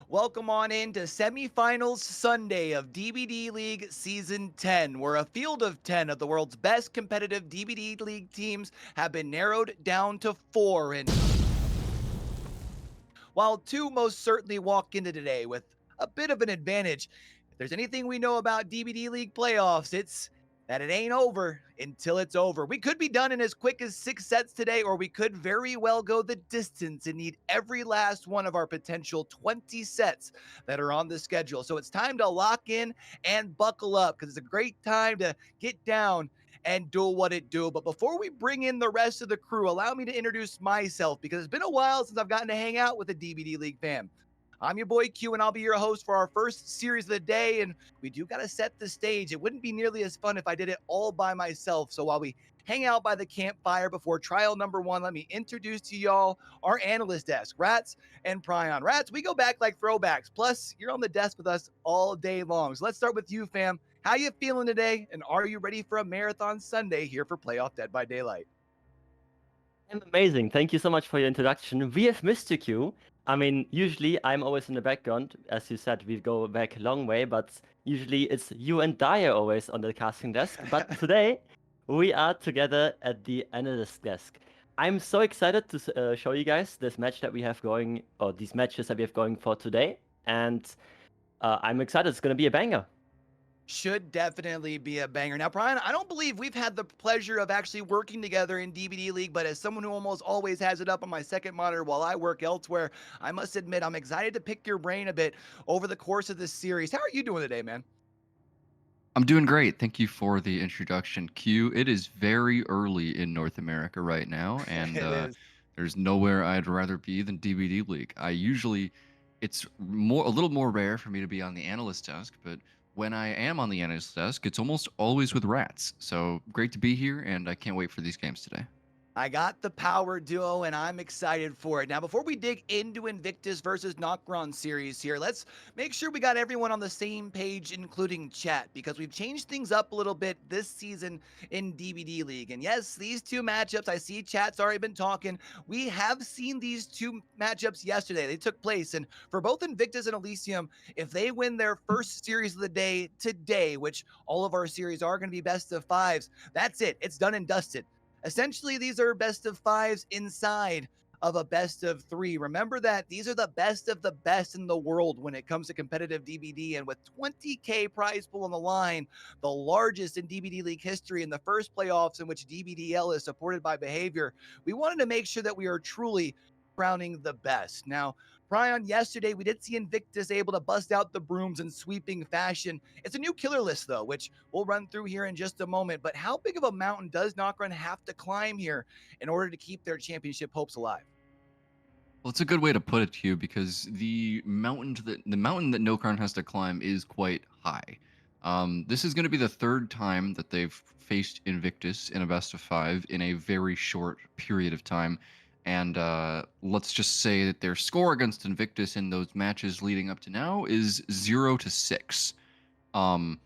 Welcome on in to semifinals Sunday of DBD League Season 10, where a field of 10 of the world's best competitive DBD League teams have been narrowed down to 4. And while 2 most certainly walk into today with a bit of an advantage, if there's anything we know about DBD League playoffs, it's that it ain't over until it's over. We could be done in as quick as 6 sets today, or we could very well go the distance and need every last one of our potential 20 sets that are on the schedule. So it's time to lock in and buckle up because it's a great time to get down and do what it do. But before we bring in the rest of the crew, allow me to introduce myself because it's been a while since I've gotten to hang out with a DBD League fan. I'm your boy Q, and I'll be your host for our first series of the day. And we do got to set the stage. It wouldn't be nearly as fun if I did it all by myself. So while we hang out by the campfire before trial number 1, let me introduce to y'all our analyst desk, Ratz and Prion. Ratz, we go back like throwbacks. Plus, you're on the desk with us all day long. So let's start with you, fam. How you feeling today? And are you ready for a marathon Sunday here for Playoff Dead by Daylight? I'm amazing. Thank you so much for your introduction. We have missed you, Q. I mean, usually I'm always in the background. As you said, we go back a long way, but usually it's you and Dyer always on the casting desk. But today, we are together at the analyst desk. I'm so excited to show you guys this match that we have going, or these matches that we have going for today. And I'm excited. It's going to be a banger. Should definitely be a banger. Now, Brian, I don't believe we've had the pleasure of actually working together in DBD League, but as someone who almost always has it up on my second monitor while I work elsewhere, I must admit I'm excited to pick your brain a bit over the course of this series. How are you doing today, man? I'm doing great. Thank you for the introduction, Q. It is very early in North America right now, and It is. there's nowhere I'd rather be than DBD League. It's a little more rare for me to be on the analyst desk, but when I am on the analyst desk, it's almost always with Ratz. So great to be here, and I can't wait for these games today. I got the power duo and I'm excited for it. Now, before we dig into Invictus versus Nokron series here, let's make sure we got everyone on the same page, including chat, because we've changed things up a little bit this season in DBD League. And yes, these 2 matchups, I see chat's already been talking. We have seen these 2 matchups yesterday. They took place. And for both Invictus and Elysium, if they win their first series of the day today, which all of our series are going to be best of 5s, that's it. It's done and dusted. Essentially, these are best of 5s inside of a best of 3. Remember that these are the best of the best in the world when it comes to competitive DBD. And with 20K prize pool on the line, the largest in DBD League history in the first playoffs in which DBDL is supported by behavior, we wanted to make sure that we are truly crowning the best. Now, Prion, yesterday we did see Invictus able to bust out the brooms in sweeping fashion. It's a new killer list, though, which we'll run through here in just a moment. But how big of a mountain does Nokron have to climb here in order to keep their championship hopes alive? Well, it's a good way to put it, Q, because the mountain that Nokron has to climb is quite high. This is going to be the 3rd time that they've faced Invictus in a best of 5 in a very short period of time. And let's just say that their score against Invictus in those matches leading up to now is 0-6. Um,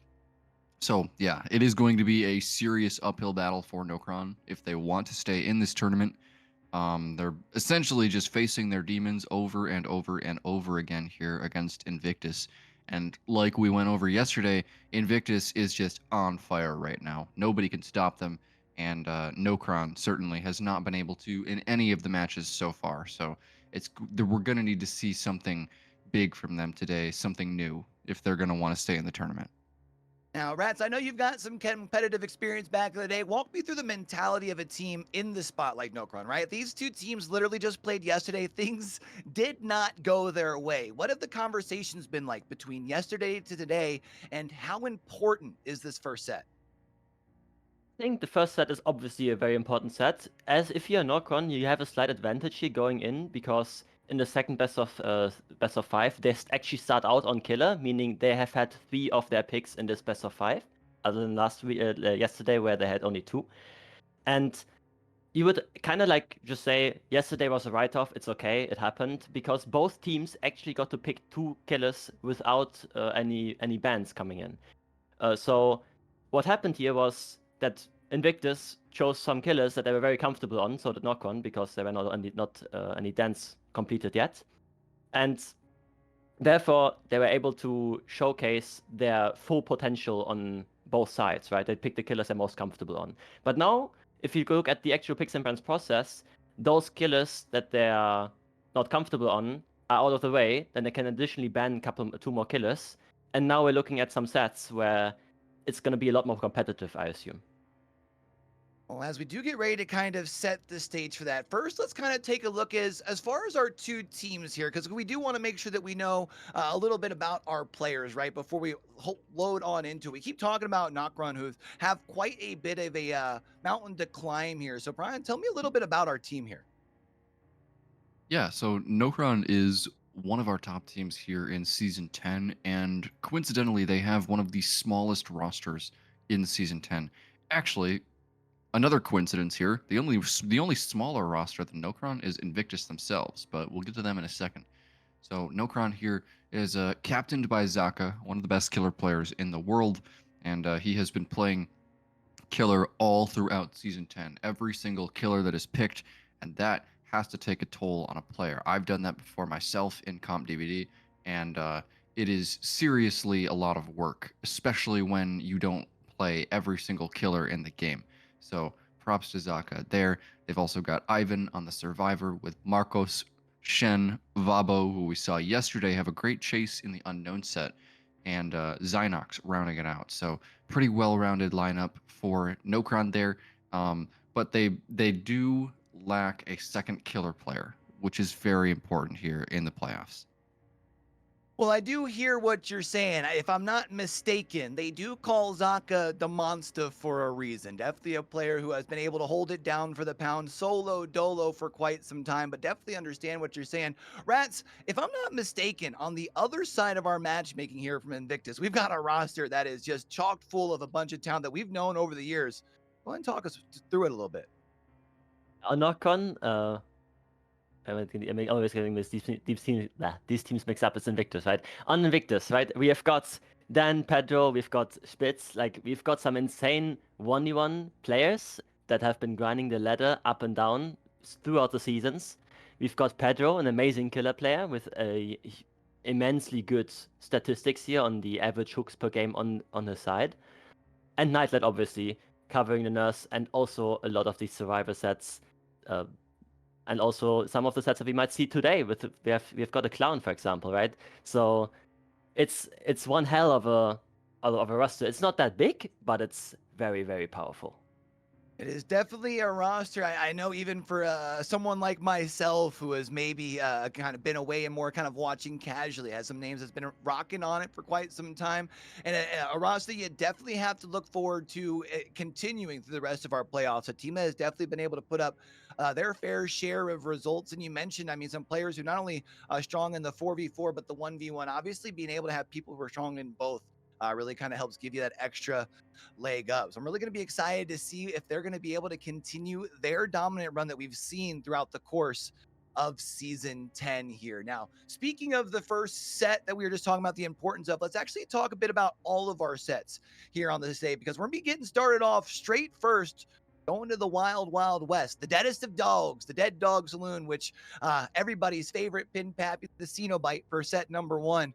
so yeah, it is going to be a serious uphill battle for Nokron if they want to stay in this tournament. They're essentially just facing their demons over and over and over again here against Invictus. And like we went over yesterday, Invictus is just on fire right now. Nobody can stop them. And Nokron certainly has not been able to in any of the matches so far. So we're going to need to see something big from them today, something new, if they're going to want to stay in the tournament. Now, Rats, I know you've got some competitive experience back in the day. Walk me through the mentality of a team in the spot like Nokron, right? These 2 teams literally just played yesterday. Things did not go their way. What have the conversations been like between yesterday to today, and how important is this first set? I think the first set is obviously a very important set. As if you're Nokron, you have a slight advantage here going in because in the second best of 5, they actually start out on killer, meaning they have had 3 of their picks in this best of 5, other than yesterday where they had only 2. And you would kind of like just say yesterday was a write-off. It's okay, it happened because both teams actually got to pick 2 killers without any bans coming in. So what happened here was that Invictus chose some killers that they were very comfortable on, so did Nokron, because there were not any dance completed yet. And Therefore, they were able to showcase their full potential on both sides, right? They picked the killers they're most comfortable on. But now, if you look at the actual picks and bans process, those killers that they are not comfortable on are out of the way. Then they can additionally ban two more killers. And now we're looking at some sets where it's going to be a lot more competitive, I assume. Well, as we do get ready to kind of set the stage for that, first let's kind of take a look as far as our two teams here, because we do want to make sure that we know a little bit about our players, right? Before we load on into it. We keep talking about Nokron, who have quite a bit of a mountain to climb here. So, Brian, tell me a little bit about our team here. Yeah, so Nokron is one of our top teams here in Season 10, and coincidentally, they have one of the smallest rosters in Season 10. Actually, another coincidence here, the only smaller roster than Nokron is Invictus themselves, but we'll get to them in a second. So Nokron here is captained by Zaka, one of the best killer players in the world, and he has been playing killer all throughout Season 10. Every single killer that is picked, and that has to take a toll on a player. I've done that before myself in Comp DVD, and it is seriously a lot of work, especially when you don't play every single killer in the game. So props to Zaka there. They've also got Ivan on the Survivor with Marcos, Shen, Vabo, who we saw yesterday have a great chase in the unknown set, and Zynox rounding it out. So pretty well-rounded lineup for Nokron there. But they do lack a second killer player, which is very important here in the playoffs. Well, I do hear what you're saying. If I'm not mistaken, they do call Zaka the monster for a reason. Definitely a player who has been able to hold it down for the pound solo dolo for quite some time, but definitely understand what you're saying. Ratz, if I'm not mistaken, on the other side of our matchmaking here from Invictus, we've got a roster that is just chock full of a bunch of talent that we've known over the years. Go ahead and talk us through it a little bit. Nokron, I'm always getting these teams mixed up. It's Invictus, right? On Invictus, right? We have got Dan, Pedro, we've got Spitz. Like, we've got some insane 1v1 players that have been grinding the ladder up and down throughout the seasons. We've got Pedro, an amazing killer player with a immensely good statistics here on the average hooks per game on his side. And Nightlight, obviously, covering the nurse, and also a lot of these survivor sets. And also some of the sets that we might see today we've got a clown, for example, right? So it's one hell of a roster. It's not that big, but it's very, very powerful. It is definitely a roster. I know even for someone like myself who has maybe kind of been away and more kind of watching casually, has some names that's been rocking on it for quite some time, and a roster you definitely have to look forward to continuing through the rest of our playoffs. A team that has definitely been able to put up their fair share of results. And you mentioned, I mean, some players who not only strong in the 4v4, but the 1v1, obviously being able to have people who are strong in both. Really kind of helps give you that extra leg up. So I'm really going to be excited to see if they're going to be able to continue their dominant run that we've seen throughout the course of Season 10 here. Now, speaking of the first set that we were just talking about the importance of, let's actually talk a bit about all of our sets here on this day, because we're going to be getting started off straight first, going to the wild, wild west, the deadest of dogs, the Dead Dog Saloon, which everybody's favorite pin pappy, the Cenobite, for set number 1.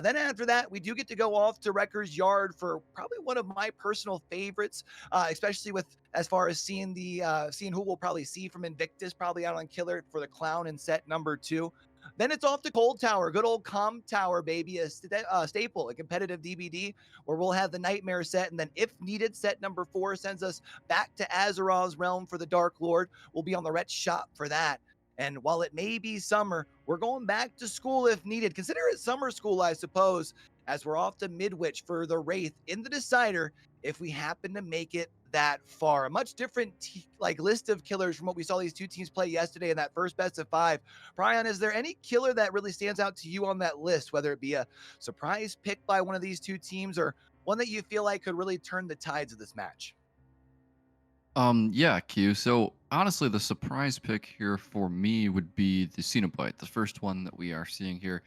Then after that, we do get to go off to Wrecker's Yard for probably one of my personal favorites, especially with as far as seeing who we'll probably see from Invictus, probably out on Killer for the Clown in set number 2. Then it's off to Cold Tower, good old Com Tower, baby, a staple, a competitive DBD, where we'll have the Nightmare set. And then if needed, set number 4 sends us back to Azeroth's realm for the Dark Lord. We'll be on the Ratz shop for that. And while it may be summer, we're going back to school if needed. Consider it summer school, I suppose, as we're off to Midwich for the Wraith in the Decider if we happen to make it that far. A much different list of killers from what we saw these two teams play yesterday in that first best of 5. Prion, is there any killer that really stands out to you on that list, whether it be a surprise pick by one of these two teams or one that you feel like could really turn the tides of this match? Yeah, Q. So honestly, the surprise pick here for me would be the Cenobite, the first one that we are seeing here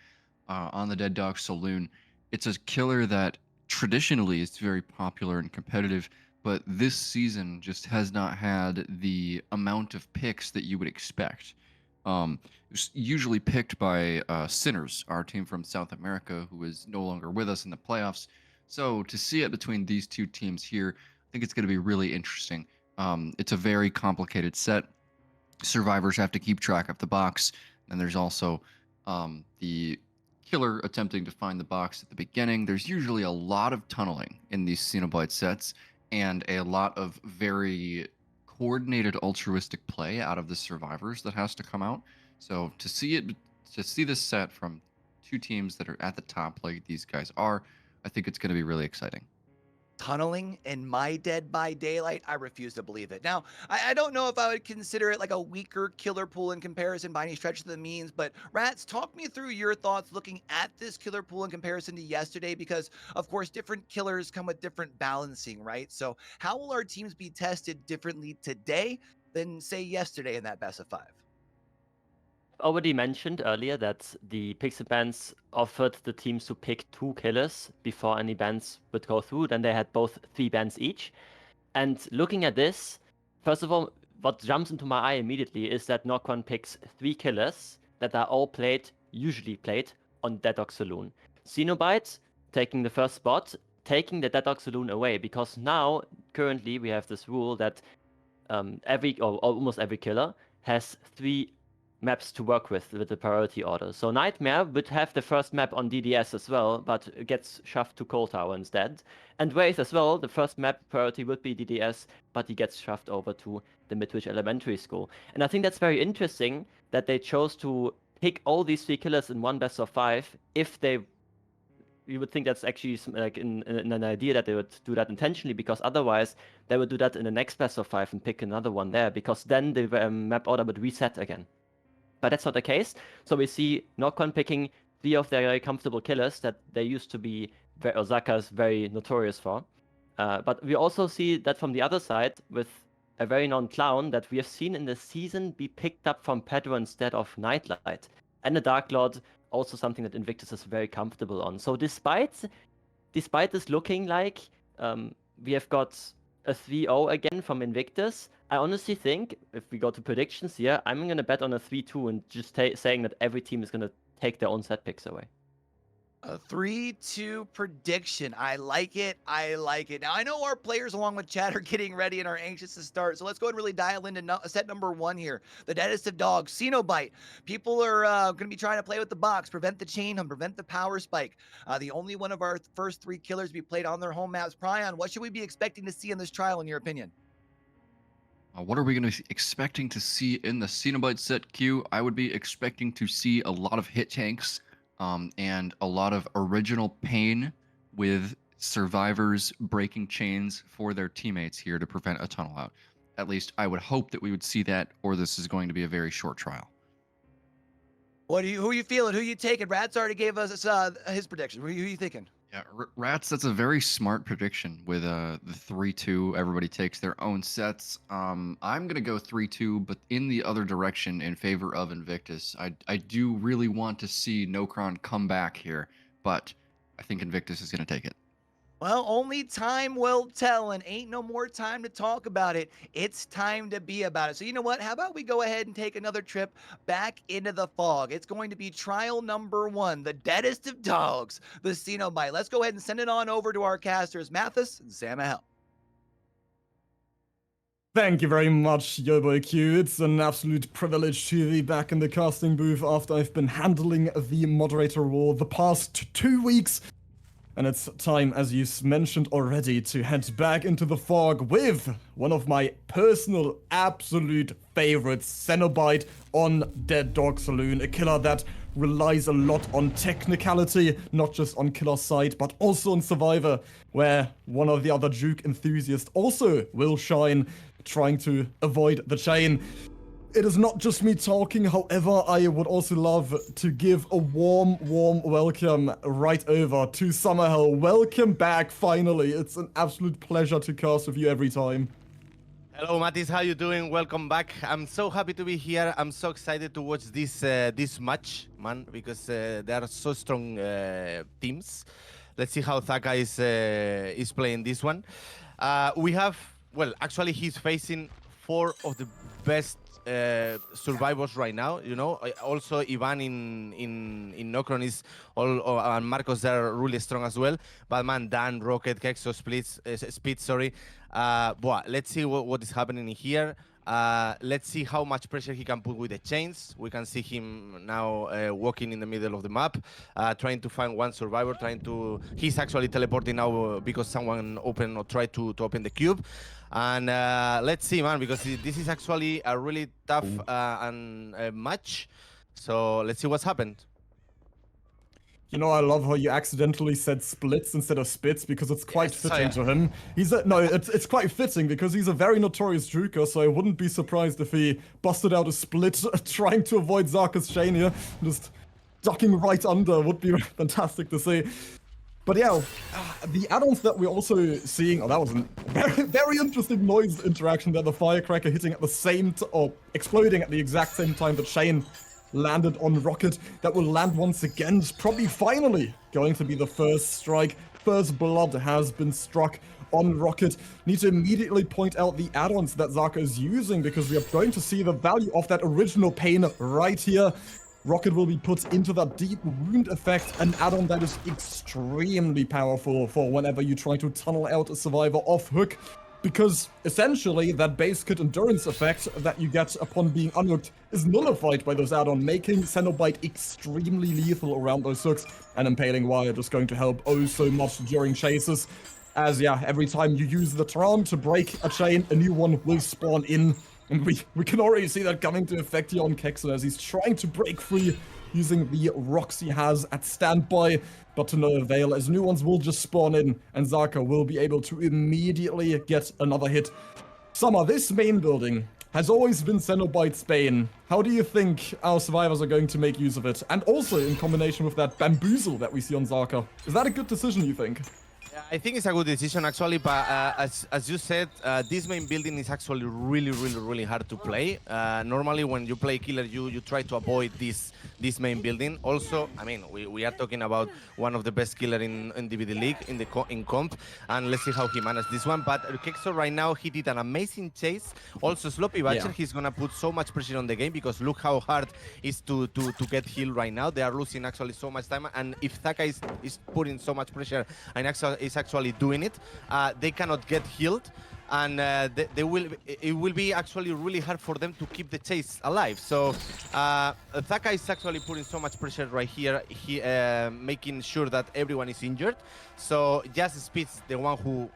on the Dead Dog Saloon. It's a killer that traditionally is very popular and competitive, but this season just has not had the amount of picks that you would expect. Usually picked by Sinners, our team from South America, who is no longer with us in the playoffs. So to see it between these two teams here, I think it's going to be really interesting. It's a very complicated set. Survivors have to keep track of the box, and there's also the killer attempting to find the box at the beginning. There's usually a lot of tunneling in these Cenobite sets, and a lot of very coordinated altruistic play out of the survivors that has to come out. So to see this set from two teams that are at the top like these guys are, I think it's going to be really exciting. Tunneling in my Dead by Daylight, I refuse to believe it. Now, I don't know if I would consider it like a weaker killer pool in comparison by any stretch of the means, but Ratz, talk me through your thoughts looking at this killer pool in comparison to yesterday, because of course different killers come with different balancing, right? So how will our teams be tested differently today than say yesterday in that best of 5? Already mentioned earlier that the Pikz bans offered the teams to pick 2 killers before any bans would go through. Then they had both 3 bans each. And looking at this, first of all, what jumps into my eye immediately is that Nokron picks 3 killers that are all usually played on Dead Dog Saloon. Cenobite taking the first spot, taking the Dead Dog Saloon away, because now, currently, we have this rule that almost every killer has 3 maps to work with the priority order. So Nightmare would have the first map on DDS as well, but gets shoved to Cold Tower instead. And Wraith as well, the first map priority would be DDS, but he gets shoved over to the Midwich Elementary School. And I think that's very interesting that they chose to pick all these 3 killers in one best of 5. You would think that's actually like in an idea that they would do that intentionally, because otherwise they would do that in the next best of 5 and pick another one there, because then the map order would reset again. But that's not the case. So we see Nokron picking 3 of their very comfortable killers that they used to be, Osaka's very notorious for. But we also see that from the other side with a very known clown that we have seen in the season be picked up from Pedro instead of Nightlight. And the Dark Lord, also something that Invictus is very comfortable on. So despite this looking like we have got a 3-0 again from Invictus, I honestly think, if we go to predictions here, I'm going to bet on a 3-2 and just saying that every team is going to take their own set picks away. A 3-2 prediction. I like it. I like it. Now, I know our players along with chat are getting ready and are anxious to start. So let's go ahead and really dial into set number 1 here. The deadest of dogs, Cenobite. People are going to be trying to play with the box, prevent the chain hum, prevent the power spike. The only one of our first 3 killers to be played on their home maps. Prion, what should we be expecting to see in this trial, in your opinion? What are we going to be expecting to see in the Cenobite set queue? I would be expecting to see a lot of hit tanks and a lot of original pain with survivors breaking chains for their teammates here to prevent a tunnel out. At least I would hope that we would see that, or this is going to be a very short trial. Who are you feeling? Who are you taking? Ratz already gave us his prediction. Who are you thinking? Yeah, Ratz, that's a very smart prediction with the 3-2. Everybody takes their own sets. I'm going to go 3-2, but in the other direction in favor of Invictus. I do really want to see Nokron come back here, but I think Invictus is going to take it. Well, only time will tell, and ain't no more time to talk about it. It's time to be about it. So you know what? How about we go ahead and take another trip back into the fog? It's going to be trial number 1, the deadest of dogs, the Cenobite. Let's go ahead and send it on over to our casters, Mathis and Sammahell. Thank you very much, YoBoyCue. It's an absolute privilege to be back in the casting booth after I've been handling the moderator role the past 2 weeks. And it's time, as you mentioned already, to head back into the fog with one of my personal absolute favorites, Cenobite on Dead Dog Saloon, a killer that relies a lot on technicality, not just on killer side, but also on Survivor, where one of the other Juke enthusiasts also will shine, trying to avoid the chain. It is not just me talking, however, I would also love to give a warm welcome right over to Sammahell. Welcome back, finally. It's an absolute pleasure to cast with you every time. Hello, Mathis. How you doing? Welcome back. I'm so happy to be here. I'm so excited to watch this match, man, because they are so strong teams. Let's see how Thaka is playing this one. We have, well, actually, he's facing 4 of the best survivors right now. You know, also Ivan in Nokron is and Marcos are really strong as well. But man, Dan, Rocket, Kexo, Speed, sorry. But let's see what is happening here. Let's see how much pressure he can put with the chains. We can see him now walking in the middle of the map, trying to find one survivor, he's actually teleporting now because someone opened or tried to open the cube. And let's see, man, because this is actually a really tough match. So let's see what's happened. You know, I love how you accidentally said splits instead of spits because it's quite fitting to him. It's quite fitting because he's a very notorious juker, so I wouldn't be surprised if he busted out a split trying to avoid Zarka's chain here. Just ducking right under would be fantastic to see. But yeah, the add-ons that we're also seeing, that was a very, very interesting noise interaction there. The firecracker hitting at the same or exploding at the exact same time the chain landed on Rocket. That will land once again. It's probably finally going to be the first strike. First blood has been struck on Rocket. Need to immediately point out the add-ons that Zarka is using because we are going to see the value of that original pain right here. Rocket will be put into that deep wound effect, an add-on that is extremely powerful for whenever you try to tunnel out a survivor off hook. Because essentially that base kit endurance effect that you get upon being unhooked is nullified by those add-on, making Cenobite extremely lethal around those hooks, and Impaling Wire just going to help oh so much during chases. As every time you use the Tron to break a chain, a new one will spawn in. And we can already see that coming to effect here on Kexo as he's trying to break free using the rocks he has at standby, but to no avail as new ones will just spawn in and Zarka will be able to immediately get another hit. Summer, this main building has always been Cenobite's bane. How do you think our survivors are going to make use of it? And also in combination with that bamboozle that we see on Zarka. Is that a good decision, you think? I think it's a good decision actually, but as you said, this main building is actually really hard to play. Normally when you play killer, you try to avoid this main building. Also, I mean, we are talking about one of the best killer in DBDLeague in comp, and let's see how he managed this one. But Kexo right now, he did an amazing chase. Also, Sloppy Butcher, he's gonna put so much pressure on the game because look how hard it is to get healed right now. They are losing actually so much time, and if Thaka is putting so much pressure and is actually doing it, they cannot get healed, and it will be actually really hard for them to keep the chase alive. So Thaka is actually putting so much pressure right here, making sure that everyone is injured. So just Speed's the one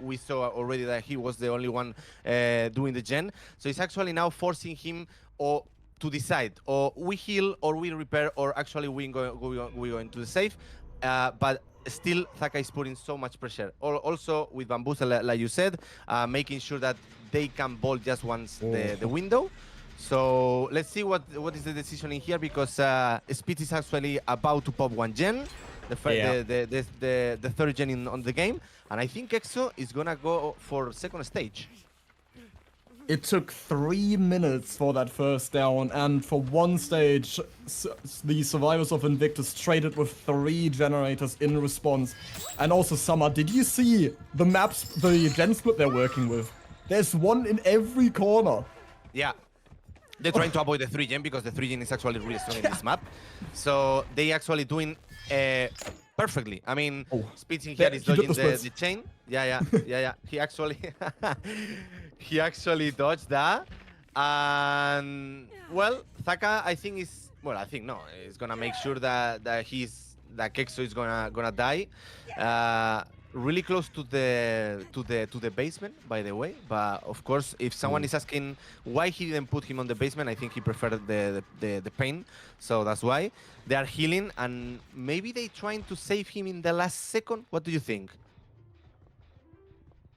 we saw already that he was the only one doing the gen. So it's actually now forcing him to decide, or we heal, or we repair, or actually we go into the safe. But still, Thaka is putting so much pressure. Also, with Bamboozle, like you said, making sure that they can ball just once the window. So let's see what is the decision in here, because Speed is actually about to pop one gen, the third gen on the game, and I think Kexo is gonna go for second stage. It took 3 minutes for that first down, and for one stage, the survivors of Invictus traded with 3 generators in response. And also, Summer, did you see the maps, the gen split they're working with? There's one in every corner. Yeah. They're trying to avoid the 3 gen because the 3 gen is actually really strong in this map. So they actually doing perfectly. I mean, Speeds in here is dodging the chain. Yeah. He actually dodged that. And well, Thaka, I think is gonna make sure that Kexo is gonna die. Really close to the basement, by the way. But of course, if someone is asking why he didn't put him on the basement, I think he preferred the pain. So that's why they are healing, and maybe they trying to save him in the last second. What do you think?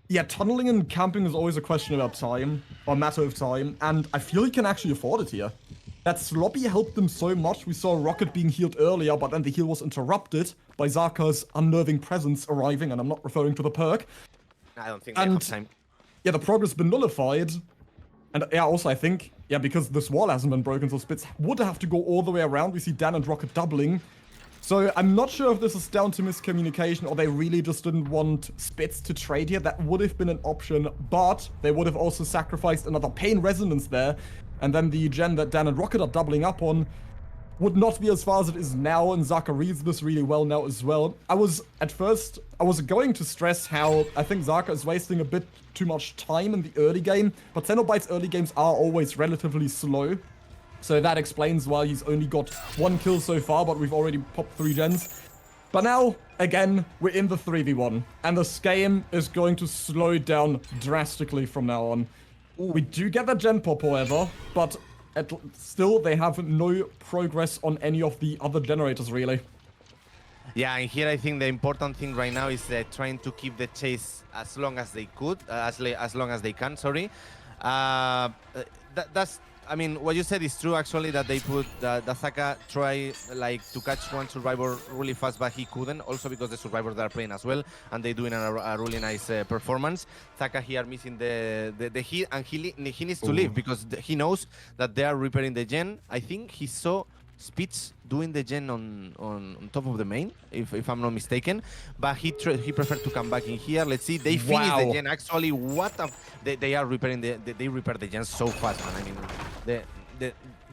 Yeah, tunneling and camping is always a question about time, or a matter of time, and I feel he can actually afford it here. That Sloppy helped them so much. We saw Rocket being healed earlier, but then the heal was interrupted by Zarka's unnerving presence arriving, and I'm not referring to the perk. I don't think they have time. Yeah, the progress has been nullified. And also I think, because this wall hasn't been broken, so Spitz would have to go all the way around. We see Dan and Rocket doubling. So I'm not sure if this is down to miscommunication or they really just didn't want Spitz to trade here. That would have been an option, but they would have also sacrificed another pain resonance there. and then the gen that Dan and Rocket are doubling up on would not be as far as it is now, and Zaka reads this really well now as well. At first, I was going to stress how I think Zaka is wasting a bit too much time in the early game, but Cenobite's early games are always relatively slow. So that explains why he's only got 1 kill so far, but we've already popped 3 gens. But now, again, we're in the 3v1, and this game is going to slow down drastically from now on. We do get the gen pop, however, but still, they have no progress on any of the other generators, really. Yeah, and here I think the important thing right now is trying to keep the chase as long as they could, as long as they can. Sorry, that's. I mean, what you said is true actually. That they put the Zaka try like to catch one survivor really fast, but he couldn't. Also because the survivors are playing as well, and they're doing a really nice performance. Zaka here missing the hit, and he needs to leave because he knows that they are repairing the gen. I think he saw Spitz doing the gen on top of the main, if I'm not mistaken, but he preferred to come back in here. Let's see, they finish the gen actually. They are repairing they repair the gen so fast, man. I mean,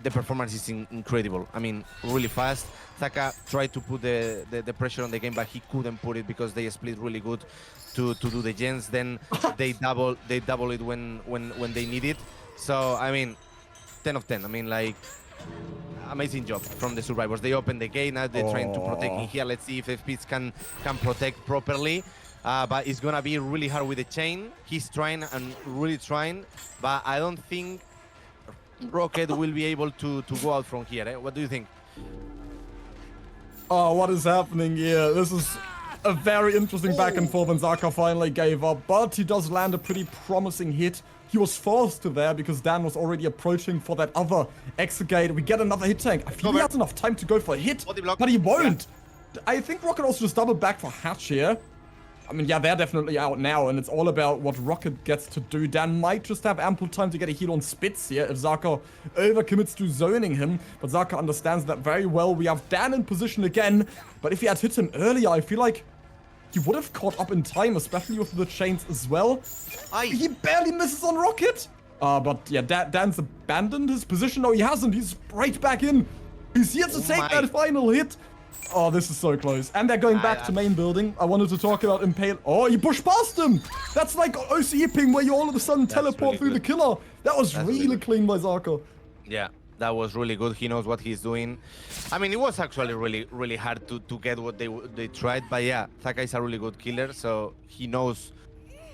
the performance is incredible. I mean, really fast. Zaka tried to put the pressure on the game, but he couldn't put it because they split really good to do the gens. Then they double it when they need it. So I mean, 10 of 10. I mean, like, amazing job from the survivors. They open the gate, now they're trying to protect in here. Let's see if Spitz can protect properly. But it's gonna be really hard with the chain. He's trying and really trying, but I don't think Rocket will be able to go out from here. What do you think? Oh, what is happening here? This is a very interesting back and forth, and Zaka finally gave up, but he does land a pretty promising hit. He was forced to there because Dan was already approaching for that other exegate. We get another hit tank. I feel he has enough time to go for a hit, but he won't. Yeah. I think Rocket also just doubled back for Hatch here. I mean, yeah, they're definitely out now, and it's all about what Rocket gets to do. Dan might just have ample time to get a heal on Spitz here if Zaka overcommits to zoning him, but Zaka understands that very well. We have Dan in position again, but if he had hit him earlier, I feel like he would have caught up in time, especially with the chains as well. He barely misses on Rocket. But yeah, Dan's abandoned his position. No, he hasn't. He's right back in. He's here to take that final hit. Oh, this is so close. And they're going back to main building. I wanted to talk about Impale. Oh, he pushed past him. That's like OCE ping where you all of a sudden teleport through the killer. That was really clean by Zaka. Yeah, that was really good. He knows what he's doing. I mean, it was actually really hard to get what they tried. But yeah, Zaka is a really good killer. So he knows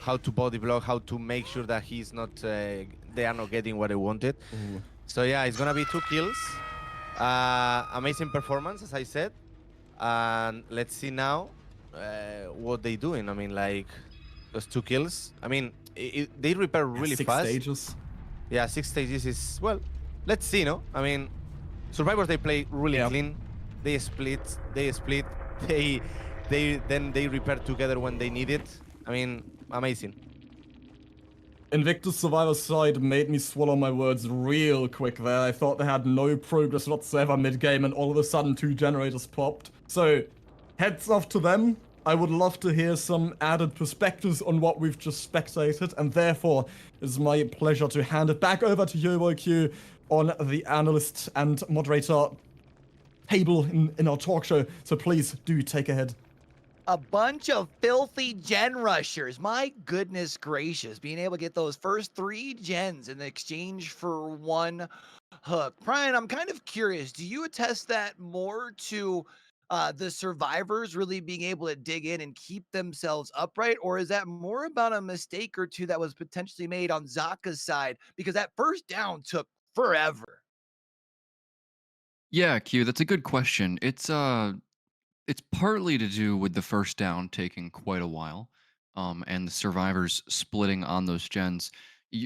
how to body block, how to make sure that he's not, they are not getting what they wanted. So yeah, it's going to be 2 kills. Amazing performance, as I said. And let's see now what they're doing. I mean, like, those 2 kills. I mean, they repair really fast. 6 stages. Yeah, 6 stages is, well, let's see, no? I mean, survivors, they play really clean. They split. Then they repair together when they need it. I mean, amazing. Invictus Survivor side made me swallow my words real quick there. I thought they had no progress whatsoever mid-game, and all of a sudden 2 generators popped. So, heads off to them. I would love to hear some added perspectives on what we've just spectated, and therefore, it's my pleasure to hand it back over to YoBoyCue on the analyst and moderator table in our talk show. So please do take ahead. A bunch of filthy gen rushers. My goodness gracious. Being able to get those first 3 gens in exchange for 1 hook. Prion, I'm kind of curious. Do you attest that more to the survivors really being able to dig in and keep themselves upright? Or is that more about a mistake or 2 that was potentially made on Zaka's side? Because that first down took forever. Yeah, Q, that's a good question. It's partly to do with the first down taking quite a while, and the survivors splitting on those gens.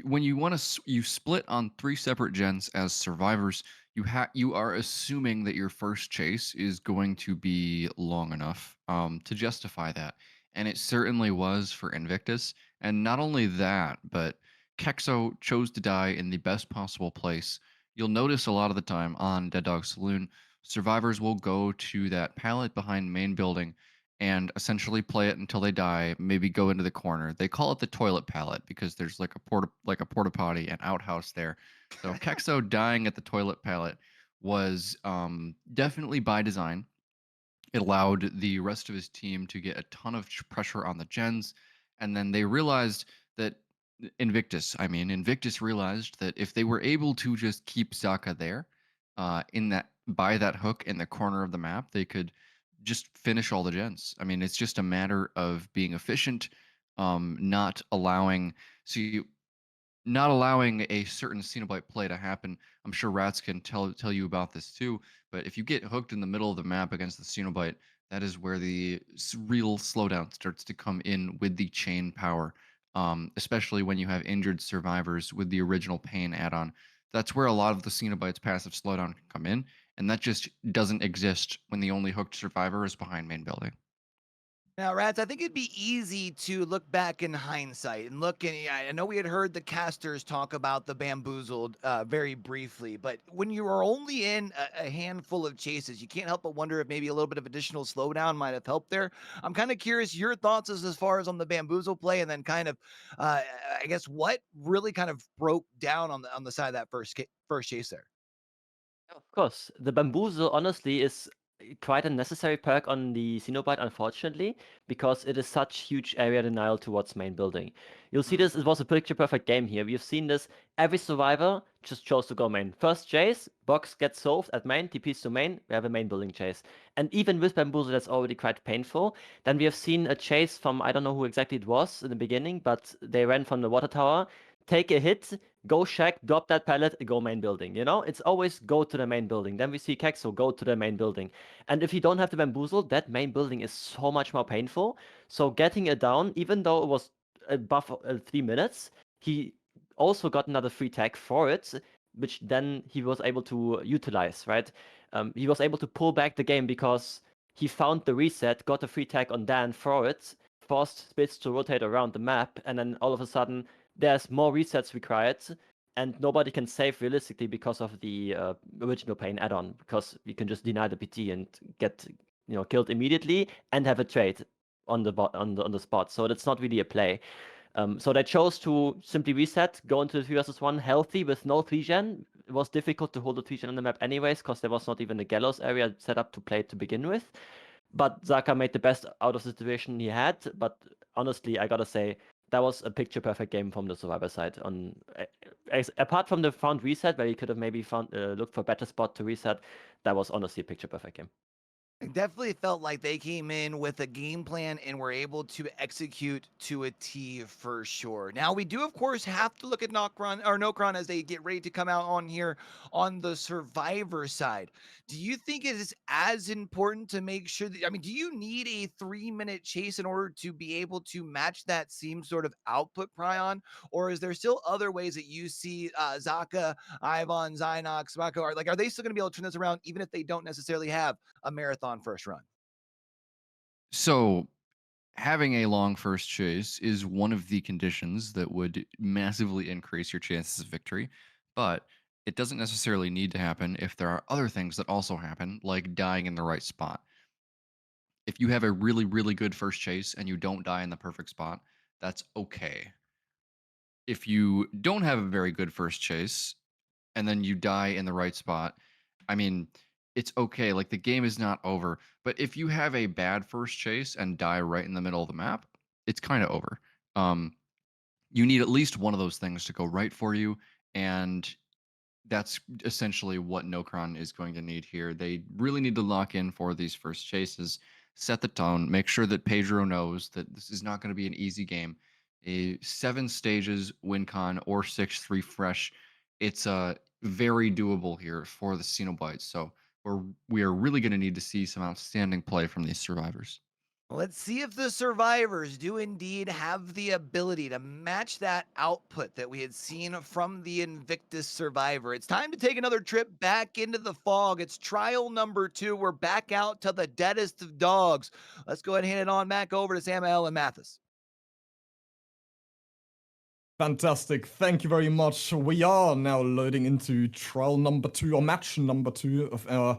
When you split on 3 separate gens as survivors, you are assuming that your first chase is going to be long enough to justify that, and it certainly was for Invictus. And not only that, but Kexo chose to die in the best possible place. You'll notice a lot of the time on Dead Dog Saloon, survivors will go to that pallet behind main building and essentially play it until they die, maybe go into the corner. They call it the toilet pallet because there's like a porta potty and outhouse there. So Kexo dying at the toilet pallet was definitely by design. It allowed the rest of his team to get a ton of pressure on the gens, and then they realized that Invictus realized that if they were able to just keep Zaka there, in that by that hook in the corner of the map, they could just finish all the gens. I mean, it's just a matter of being efficient, not allowing not allowing a certain Cenobite play to happen. I'm sure Ratz can tell you about this too. But if you get hooked in the middle of the map against the Cenobite, that is where the real slowdown starts to come in with the chain power. Especially when you have injured survivors with the original Pain add-on. That's where a lot of the Cenobite's passive slowdown can come in, and that just doesn't exist when the only hooked survivor is behind main building. Now, Ratz, I think it'd be easy to look back in hindsight and look, and I know we had heard the casters talk about the bamboozled very briefly, but when you are only in a handful of chases, you can't help but wonder if maybe a little bit of additional slowdown might have helped there. I'm kind of curious your thoughts as far as on the bamboozle play, and then kind of, I guess, what really kind of broke down on the side of that first chase there. Of course, the bamboozle honestly is quite a necessary perk on the Cenobite, unfortunately, because it is such huge area denial towards main building. You'll see this, it was a picture perfect game here. We've seen this, every survivor just chose to go main. First chase, box gets solved at main, TPs to main, we have a main building chase. And even with bamboozle, that's already quite painful. Then we have seen a chase from, I don't know who exactly it was in the beginning, but they ran from the water tower, take a hit, go shack, drop that pallet, go main building. You know, it's always go to the main building. Then we see Kexo go to the main building. And if you don't have the bamboozle, that main building is so much more painful. So getting it down, even though it was above 3 minutes, he also got another free tag for it, which then he was able to utilize, right? He was able to pull back the game because he found the reset, got a free tag on Dan for it, forced Spitz to rotate around the map, and then all of a sudden there's more resets required, and nobody can save realistically because of the original Pain add-on, because you can just deny the PT and get killed immediately and have a trade on the spot. So that's not really a play. So they chose to simply reset, go into the 3 vs 1 healthy with no 3-gen. It was difficult to hold the 3-gen on the map anyways, because there was not even a gallows area set up to play to begin with. But Zaka made the best out of the situation he had. But honestly, I gotta say, that was a picture perfect game from the survivor side. Apart from the found reset, where he could have maybe looked for a better spot to reset, that was honestly a picture perfect game. It definitely felt like they came in with a game plan and were able to execute to a T for sure. Now, we do, of course, have to look at Nokron as they get ready to come out on here on the survivor side. Do you think it is as important to make sure that, I mean, do you need a 3-minute chase in order to be able to match that same sort of output, Prion? Or is there still other ways that you see Zaka, Ivan, Zynox, Mako, are they still going to be able to turn this around even if they don't necessarily have a marathon first run? So, having a long first chase is one of the conditions that would massively increase your chances of victory, but it doesn't necessarily need to happen if there are other things that also happen, like dying in the right spot. If you have a really, really good first chase and you don't die in the perfect spot, that's okay. If you don't have a very good first chase and then you die in the right spot, I mean, it's okay. Like the game is not over. But if you have a bad first chase and die right in the middle of the map, it's kind of over. You need at least one of those things to go right for you, and that's essentially what Nokron is going to need here. They really need to lock in for these first chases, set the tone, make sure that Pedro knows that this is not going to be an easy game. 7 stages win con or 6-3 fresh. It's very doable here for the Cenobites. So we are really going to need to see some outstanding play from these survivors. Let's see if the survivors do indeed have the ability to match that output that we had seen from the Invictus survivor. It's time to take another trip back into the fog. It's trial number 2. We're back out to the deadest of dogs. Let's go ahead and hand it on back over to Sammahell and Mathis. Fantastic. Thank you very much. We are now loading into trial number 2, or match number 2 of our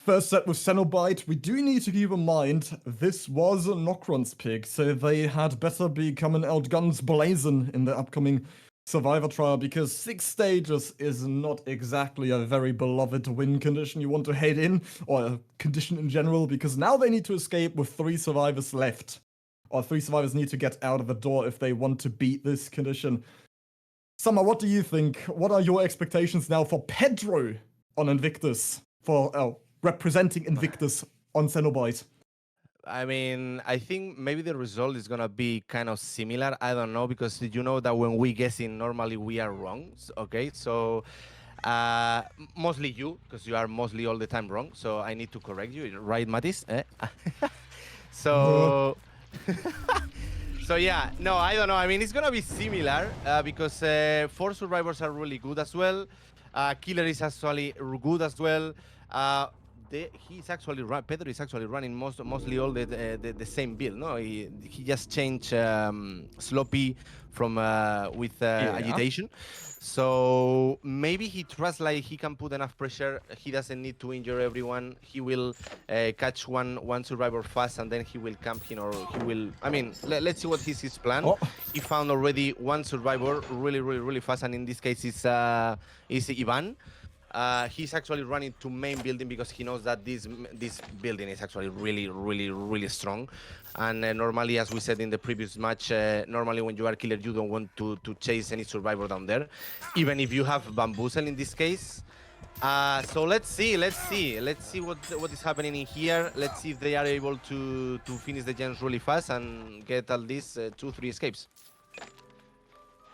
First set with Cenobite. We do need to keep in mind this was Nokron's pick, so they had better be coming out guns blazing in the upcoming Survivor trial, because 6 stages is not exactly a very beloved win condition you want to head in, or a condition in general, because now they need to escape with 3 survivors left. Or 3 survivors need to get out of the door if they want to beat this condition. Summer, what do you think? What are your expectations now for Pedro on Invictus? For representing Invictus on Cenobite? I mean, I think maybe the result is gonna be kind of similar. I don't know, because you know that when we guessing, normally we are wrong. Okay, so mostly you, because you are mostly all the time wrong. So I need to correct you, right, Mathis? So, so yeah, no, I don't know. I mean, it's gonna be similar because 4 survivors are really good as well. Killer is actually good as well. Pedro is actually running mostly all the same build. No, he just changed sloppy from with agitation. So maybe he trusts like he can put enough pressure. He doesn't need to injure everyone. He will catch one survivor fast, and then he will camp him, or he will. I mean, let's see what is his plan. Oh. He found already 1 survivor really fast, and in this case is Ivan. He's actually running to main building because he knows that this building is actually really strong. And normally, as we said in the previous match, normally when you are killer, you don't want to chase any survivor down there, even if you have bamboozle in this case. So let's see what is happening in here. Let's see if they are able to finish the gens really fast and get at least 2-3 escapes.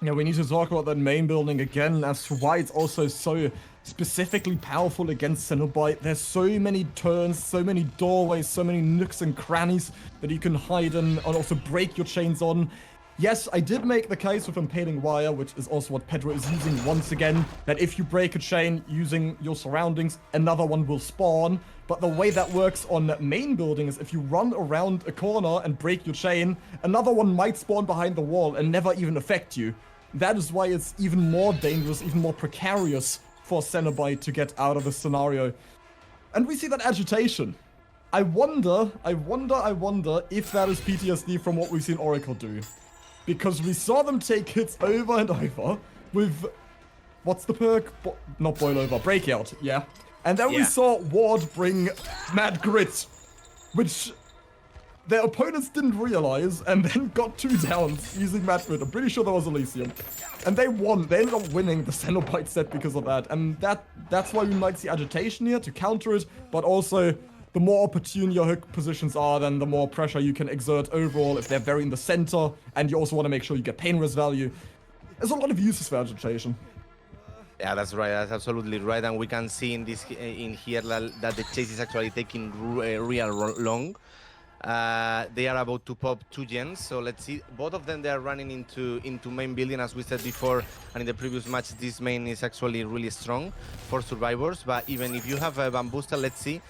Yeah, we need to talk about that main building again, as to why it's also so specifically powerful against Cenobite. There's so many turns, so many doorways, so many nooks and crannies that you can hide in and also break your chains on. Yes, I did make the case with impaling wire, which is also what Pedro is using once again, that if you break a chain using your surroundings, another one will spawn. But the way that works on main building is if you run around a corner and break your chain, another one might spawn behind the wall and never even affect you. That is why it's even more dangerous, even more precarious for Cenobite to get out of the scenario. And we see that agitation. I wonder if that is PTSD from what we've seen Oracle do. Because we saw them take hits over and over with, what's the perk? Not boil over, breakout, yeah. And then we saw Ward bring Mad Grit, which their opponents didn't realize, and then got 2 downs using Mad Grit. I'm pretty sure that was Elysium. And they won. They ended up winning the Cenobite set because of that. And that's why we might see agitation here to counter it, but also the more opportune your hook positions are, then the more pressure you can exert overall if they're very in the center, and you also want to make sure you get pain res value. There's a lot of uses for agitation. Yeah, that's right. That's absolutely right. And we can see in here that the chase is actually taking real long. They are about to pop 2 gens, so let's see. Both of them, they are running into main building, as we said before, and in the previous match, this main is actually really strong for survivors. But even if you have a bamboozle, let's see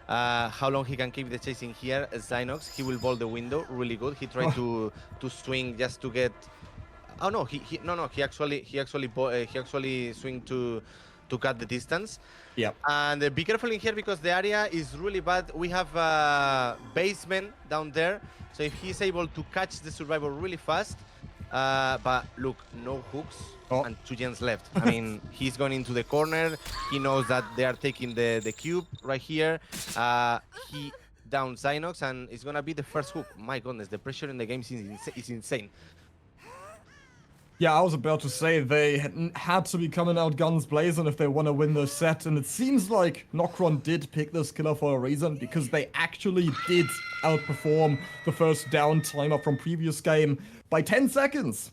how long he can keep the chasing here. Zynox, he will ball the window really good. He tried to swing just to get. Oh no, he actually swing to cut the distance. Yeah. And be careful in here because the area is really bad. We have a basement down there, so if he's able to catch the survivor really fast, but look, no hooks and 2 gens left. I mean, he's going into the corner. He knows that they are taking the cube right here. He down Zynox, and it's gonna be the first hook. My goodness, the pressure in the game is insane. Yeah, I was about to say they had to be coming out guns blazing if they want to win the set, and it seems like Nokron did pick this killer for a reason, because they actually did outperform the first down timer from previous game by 10 seconds.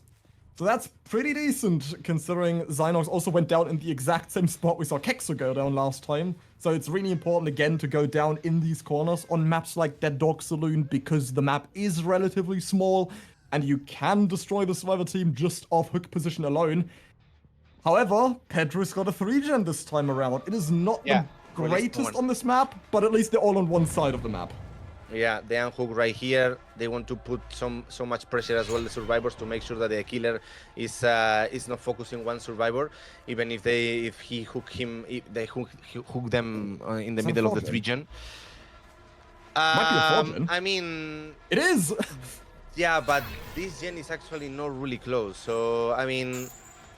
So that's pretty decent, considering Zynox also went down in the exact same spot we saw Kexo go down last time. So it's really important, again, to go down in these corners on maps like Dead Dog Saloon, because the map is relatively small, and you can destroy the survivor team just off hook position alone. However, Pedro's got a 3-gen this time around. It is not the greatest on this map, but at least they're all on one side of the map. Yeah, the unhook right here. They want to put so much pressure as well the survivors to make sure that the killer is not focusing one survivor, even if they hook them in the It's middle of the unfortunate. 3 gen. Might be a 4 gen. I mean, It is. yeah, but this gen is actually not really close. So I mean,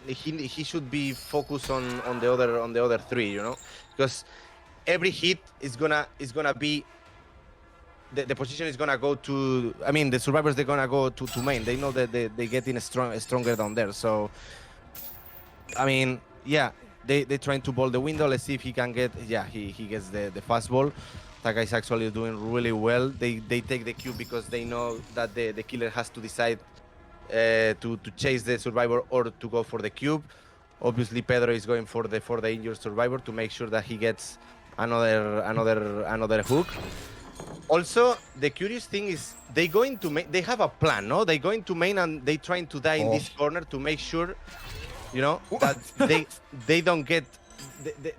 he should be focused on the other 3, you know, because every hit is gonna be. The position is gonna go to. I mean, the survivors, they're gonna go to main. They know that they get in stronger down there. So, I mean, yeah, they trying to ball the window. Let's see if he can get. Yeah, he gets the fast ball. That guy's actually doing really well. They take the cube because they know that the killer has to decide to chase the survivor or to go for the cube. Obviously, Pedro is going for the injured survivor to make sure that he gets another hook. Also, the curious thing is they have a plan, no? They going to main and they trying to die in this corner to make sure, you know, that they don't get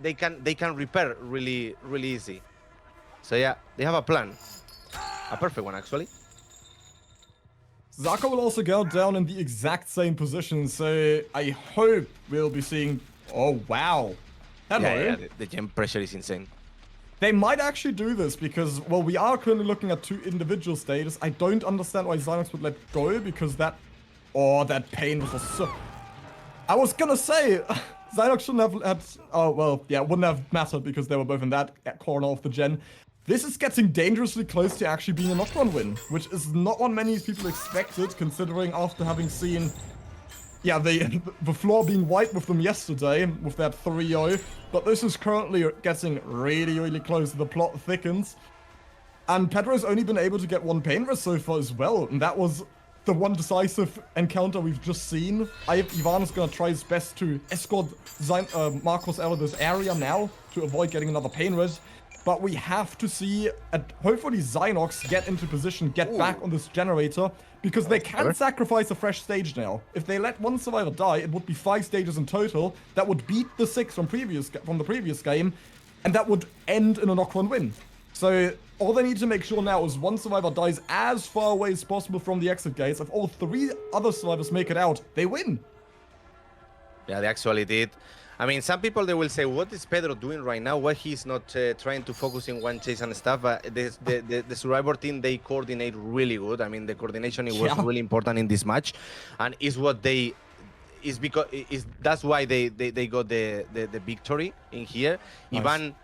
they can repair really easy. So yeah, they have a plan, a perfect one actually. Zaka will also go down in the exact same position, so I hope we'll be seeing. Oh wow! Hello. Yeah, the gem pressure is insane. They might actually do this because, well, we are currently looking at 2 individual stages. I don't understand why Zynox would let go because that pain was so. I was gonna say Zynox shouldn't have had. Oh well, yeah, it wouldn't have mattered because they were both in that corner of the gen. This is getting dangerously close to actually being a Nokron win, which is not what many people expected, considering after having seen, yeah, the floor being wiped with them yesterday with that 3-0. But this is currently getting really close. The plot thickens. And Pedro's only been able to get 1 pain rest so far as well. And that was the one decisive encounter we've just seen. Ivan is going to try his best to escort Marcos out of this area now to avoid getting another pain res. But we have to see, hopefully Zynox get into position, get back on this generator, because they can sacrifice a fresh stage now. If they let 1 survivor die, it would be 5 stages in total. That would beat the 6 from the previous game, and that would end in a Nokron win. So all they need to make sure now is 1 survivor dies as far away as possible from the exit gates. If all 3 other survivors make it out, they win. Yeah, they actually did. I mean, some people, they will say, what is Pedro doing right now? Why he's not trying to focus in one chase and stuff? The survivor team, they coordinate really good. I mean, the coordination, it was really important in this match. And is what they... That's why they got the victory in here. Nice. Ivan,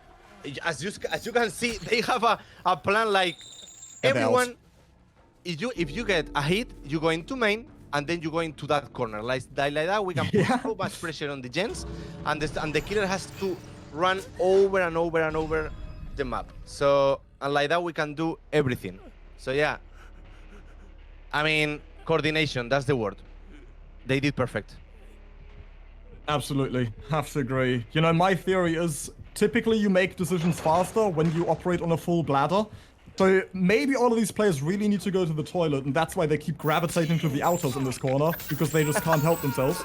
as you can see, they have a plan like everyone. If you get a hit, you go into main, and then you go into that corner. Like that, we can put so much pressure on the gens, and the killer has to run over and over and over the map. So, and like that, we can do everything. So yeah, I mean, coordination, that's the word. They did perfect. Absolutely, have to agree. You know, my theory is typically you make decisions faster when you operate on a full bladder. So maybe all of these players really need to go to the toilet, and that's why they keep gravitating to the outers in this corner, because they just can't help themselves.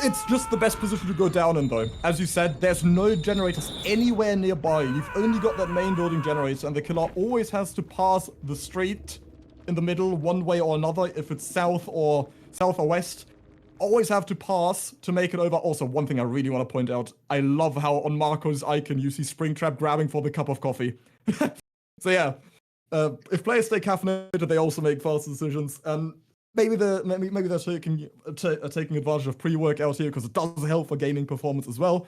It's just the best position to go down in, though. As you said, there's no generators anywhere nearby. You've only got that main building generator, and the killer always has to pass the street in the middle one way or another, if it's south or west. Always have to pass to make it over. Also, one thing I really want to point out, I love how on Marco's icon you see Springtrap grabbing for the cup of coffee. So yeah, if players stay caffeinated, they also make faster decisions. And maybe they're taking advantage of pre-workout here because it does help for gaming performance as well.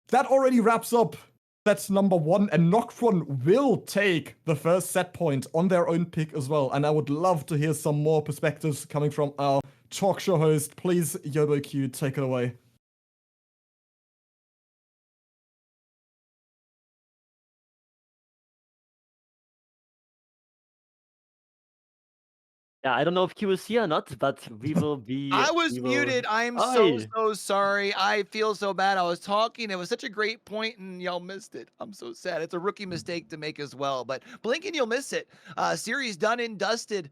That already wraps up set number 1, and Nokron will take the first set point on their own pick as well. And I would love to hear some more perspectives coming from our talk show host. Please, YoBoyCue, take it away. Yeah, I don't know if Q is here or not, but we will be... I was muted. I'm so sorry. I feel so bad. I was talking. It was such a great point, and y'all missed it. I'm so sad. It's a rookie mistake to make as well. But blink and you'll miss it. Series done and dusted.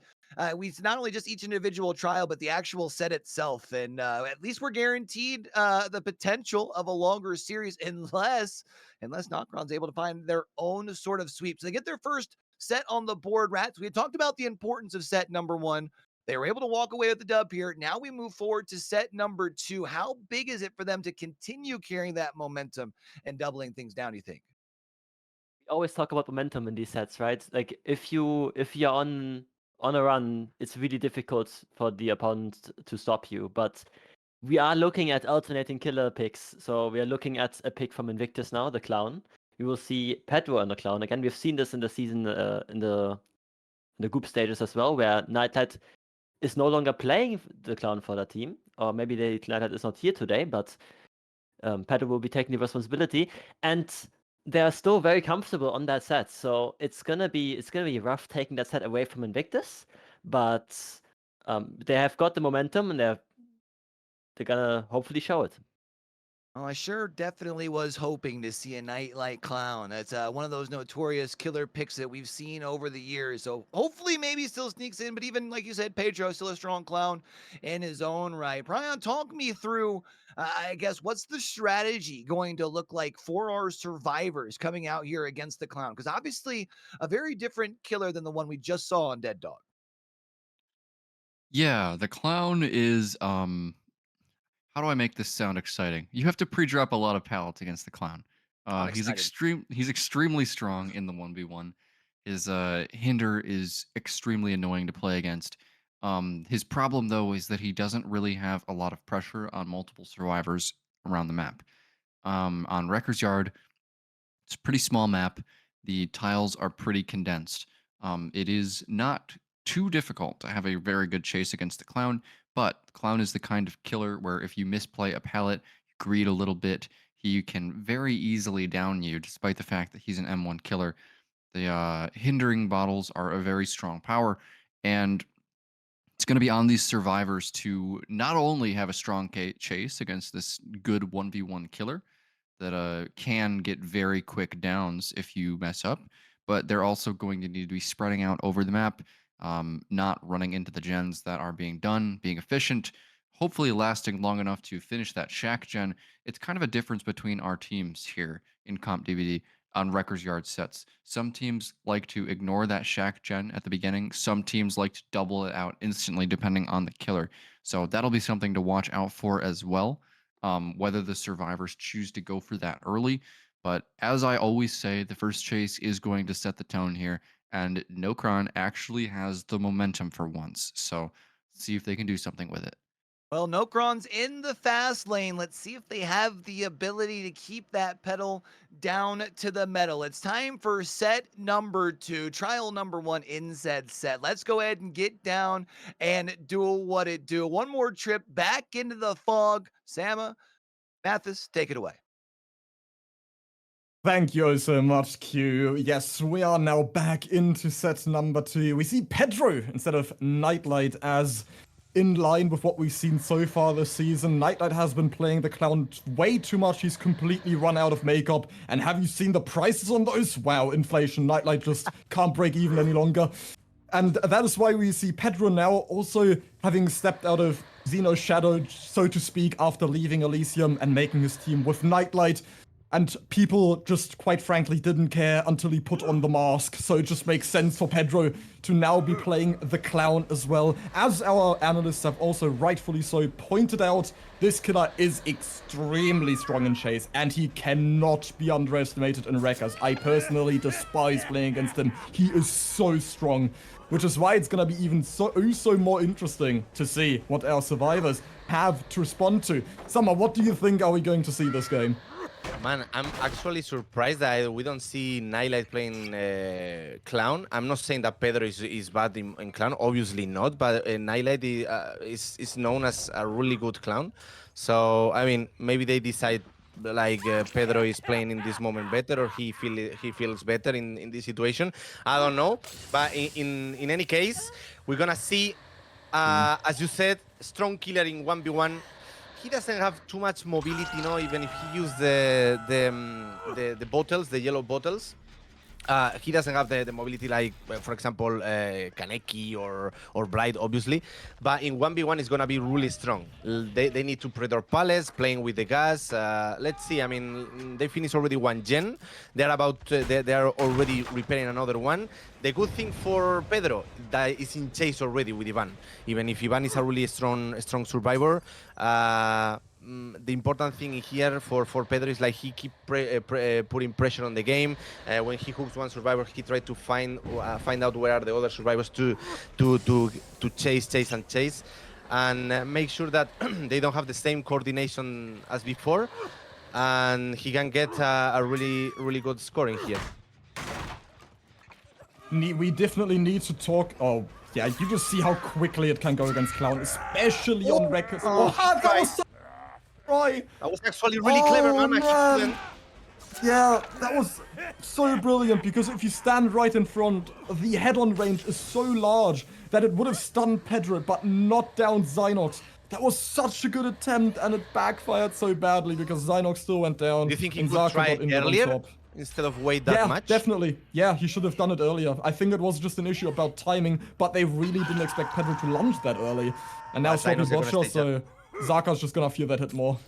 We not only just each individual trial, but the actual set itself. And at least we're guaranteed the potential of a longer series unless Nokron's able to find their own sort of sweep. So they get their first set on the board, Ratz. We had talked about the importance of set number 1. They were able to walk away with the dub here. Now we move forward to set number 2. How big is it for them to continue carrying that momentum and doubling things down, do you think? We always talk about momentum in these sets, right? Like if you're on a run, it's really difficult for the opponent to stop you. But we are looking at alternating killer picks. So we are looking at a pick from Invictus now, the Clown. We will see Pedro and the Clown again. We've seen this in the season in the group stages as well, where Nightlight is no longer playing the Clown for that team, or maybe the Nightlight is not here today, but Pedro will be taking the responsibility, and they're still very comfortable on that set. So it's gonna be rough taking that set away from Invictus, but they have got the momentum and they're gonna hopefully show it. Oh, I sure definitely was hoping to see a Nightlight Clown. That's one of those notorious killer picks that we've seen over the years. So hopefully maybe still sneaks in. But even like you said, Pedro still a strong clown in his own right. Prion, talk me through, I guess, what's the strategy going to look like for our survivors coming out here against the Clown? Because obviously a very different killer than the one we just saw on Dead Dog. Yeah, the Clown is how do I make this sound exciting? You have to pre-drop a lot of pallets against the Clown. I'm He's excited. he's extremely strong in the 1v1. His hinder is extremely annoying to play against. His problem though is that he doesn't really have a lot of pressure on multiple survivors around the map. On Wrecker's Yard, it's a pretty small map. The tiles are pretty condensed. It is not too difficult to have a very good chase against the Clown, but the Clown is the kind of killer where if you misplay a pallet, you greed a little bit, he can very easily down you, despite the fact that he's an M1 killer. The hindering bottles are a very strong power, and it's going to be on these survivors to not only have a strong chase against this good 1v1 killer that can get very quick downs if you mess up, but they're also going to need to be spreading out over the map, not running into the gens that are being done, being efficient, hopefully lasting long enough to finish that shack gen. It's kind of a difference between our teams here in Comp DBD on Wrecker's Yard sets. Some teams like to ignore that shack gen at the beginning. Some teams like to double it out instantly depending on the killer. So that'll be something to watch out for as well, whether the survivors choose to go for that early. But as I always say, the first chase is going to set the tone here, and Nokron actually has the momentum for once. So see if they can do something with it. Well, Nokron's in the fast lane. Let's see if they have the ability to keep that pedal down to the metal. It's time for set number 2, trial number 1 in said set. Let's go ahead and get down and do what it do. One more trip back into the fog. Samma, Mathis, take it away. Thank you so much, Q. Yes, we are now back into set number 2. We see Pedro instead of Nightlight as in line with what we've seen so far this season. Nightlight has been playing the Clown way too much. He's completely run out of makeup. And have you seen the prices on those? Wow, inflation. Nightlight just can't break even any longer. And that is why we see Pedro now also having stepped out of Xeno's shadow, so to speak, after leaving Elysium and making his team with Nightlight. And people just, quite frankly, didn't care until he put on the mask. So it just makes sense for Pedro to now be playing the Clown as well. As our analysts have also rightfully so pointed out, this killer is extremely strong in chase, and he cannot be underestimated in Wreckers. I personally despise playing against him. He is so strong, which is why it's gonna be even so more interesting to see what our survivors have to respond to. Summer, what do you think are we going to see this game? Man, I'm actually surprised that we don't see Nightlight playing Clown. I'm not saying that Pedro is bad in Clown, obviously not, but Nightlight is known as a really good Clown. So, I mean, maybe they decide like Pedro is playing in this moment better, or he feels better in this situation. I don't know, but in any case, we're gonna see, as you said, strong killer in 1v1. He doesn't have too much mobility, even if he used the bottles, the yellow bottles. He doesn't have the mobility like, for example, Kaneki or Blight, obviously. But in 1v1, it's going to be really strong. They need to Predator Palace, playing with the gas. Let's see. I mean, they finished already one gen. They're already repairing another one. The good thing for Pedro that is in chase already with Ivan. Even if Ivan is a really strong survivor, the important thing here for Pedro is like he keep putting pressure on the game. When he hooks one survivor, he tries to find out where are the other survivors to chase and make sure that they don't have the same coordination as before, and he can get a really good scoring here. We definitely need to talk. Oh, yeah, you just see how quickly it can go against Clown, especially on records. Oh, that was so right. That was actually really clever, man. Yeah, that was so brilliant, because if you stand right in front, the head-on range is so large that it would have stunned Pedro, but not down Zynox. That was such a good attempt, and it backfired so badly because Zynox still went down. Do you think he and could Zarko try got injured on earlier top. instead of wait that much? Yeah, definitely. Yeah, he should have done it earlier. I think it was just an issue about timing, but they really didn't expect Pedro to lunge that early. And now Sloppy's watcher, so Zarka's just gonna feel that hit more.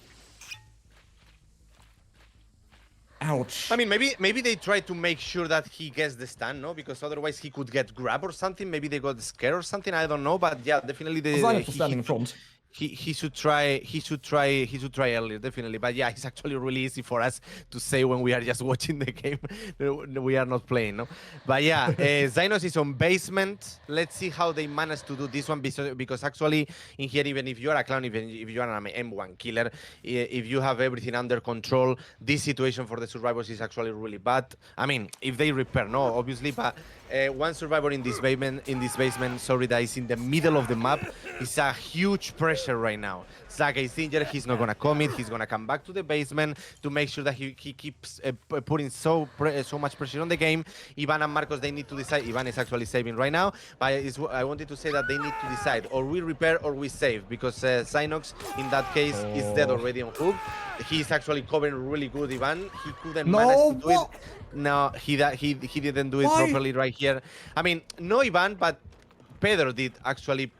Ouch. I mean, maybe they try to make sure that he gets the stun, no? Because otherwise he could get grabbed or something. Maybe they got scared or something. I don't know. But yeah, definitely standing in front. He should try earlier, definitely. But yeah, it's actually really easy for us to say when we are just watching the game. We are not playing, no? But yeah, Zynos is on basement. Let's see how they manage to do this one, because actually in here, even if you are a clown, even if you are an M1 killer, if you have everything under control, this situation for the survivors is actually really bad. I mean, if they repair, no, obviously, but one survivor in this basement, sorry, that is in the middle of the map, is a huge pressure right now. Zaka is injured. He's not gonna commit. He's gonna come back to the basement to make sure that he keeps putting so much pressure on the game. Ivan and Marcos, they need to decide. Ivan is actually saving right now, but I wanted to say that they need to decide, or we repair or we save, because Zynox in that case is dead already on hook. He's actually covering really good, Ivan. He couldn't manage to do it. No, he didn't do it properly right here. I mean, no Ivan, but Pedro did actually.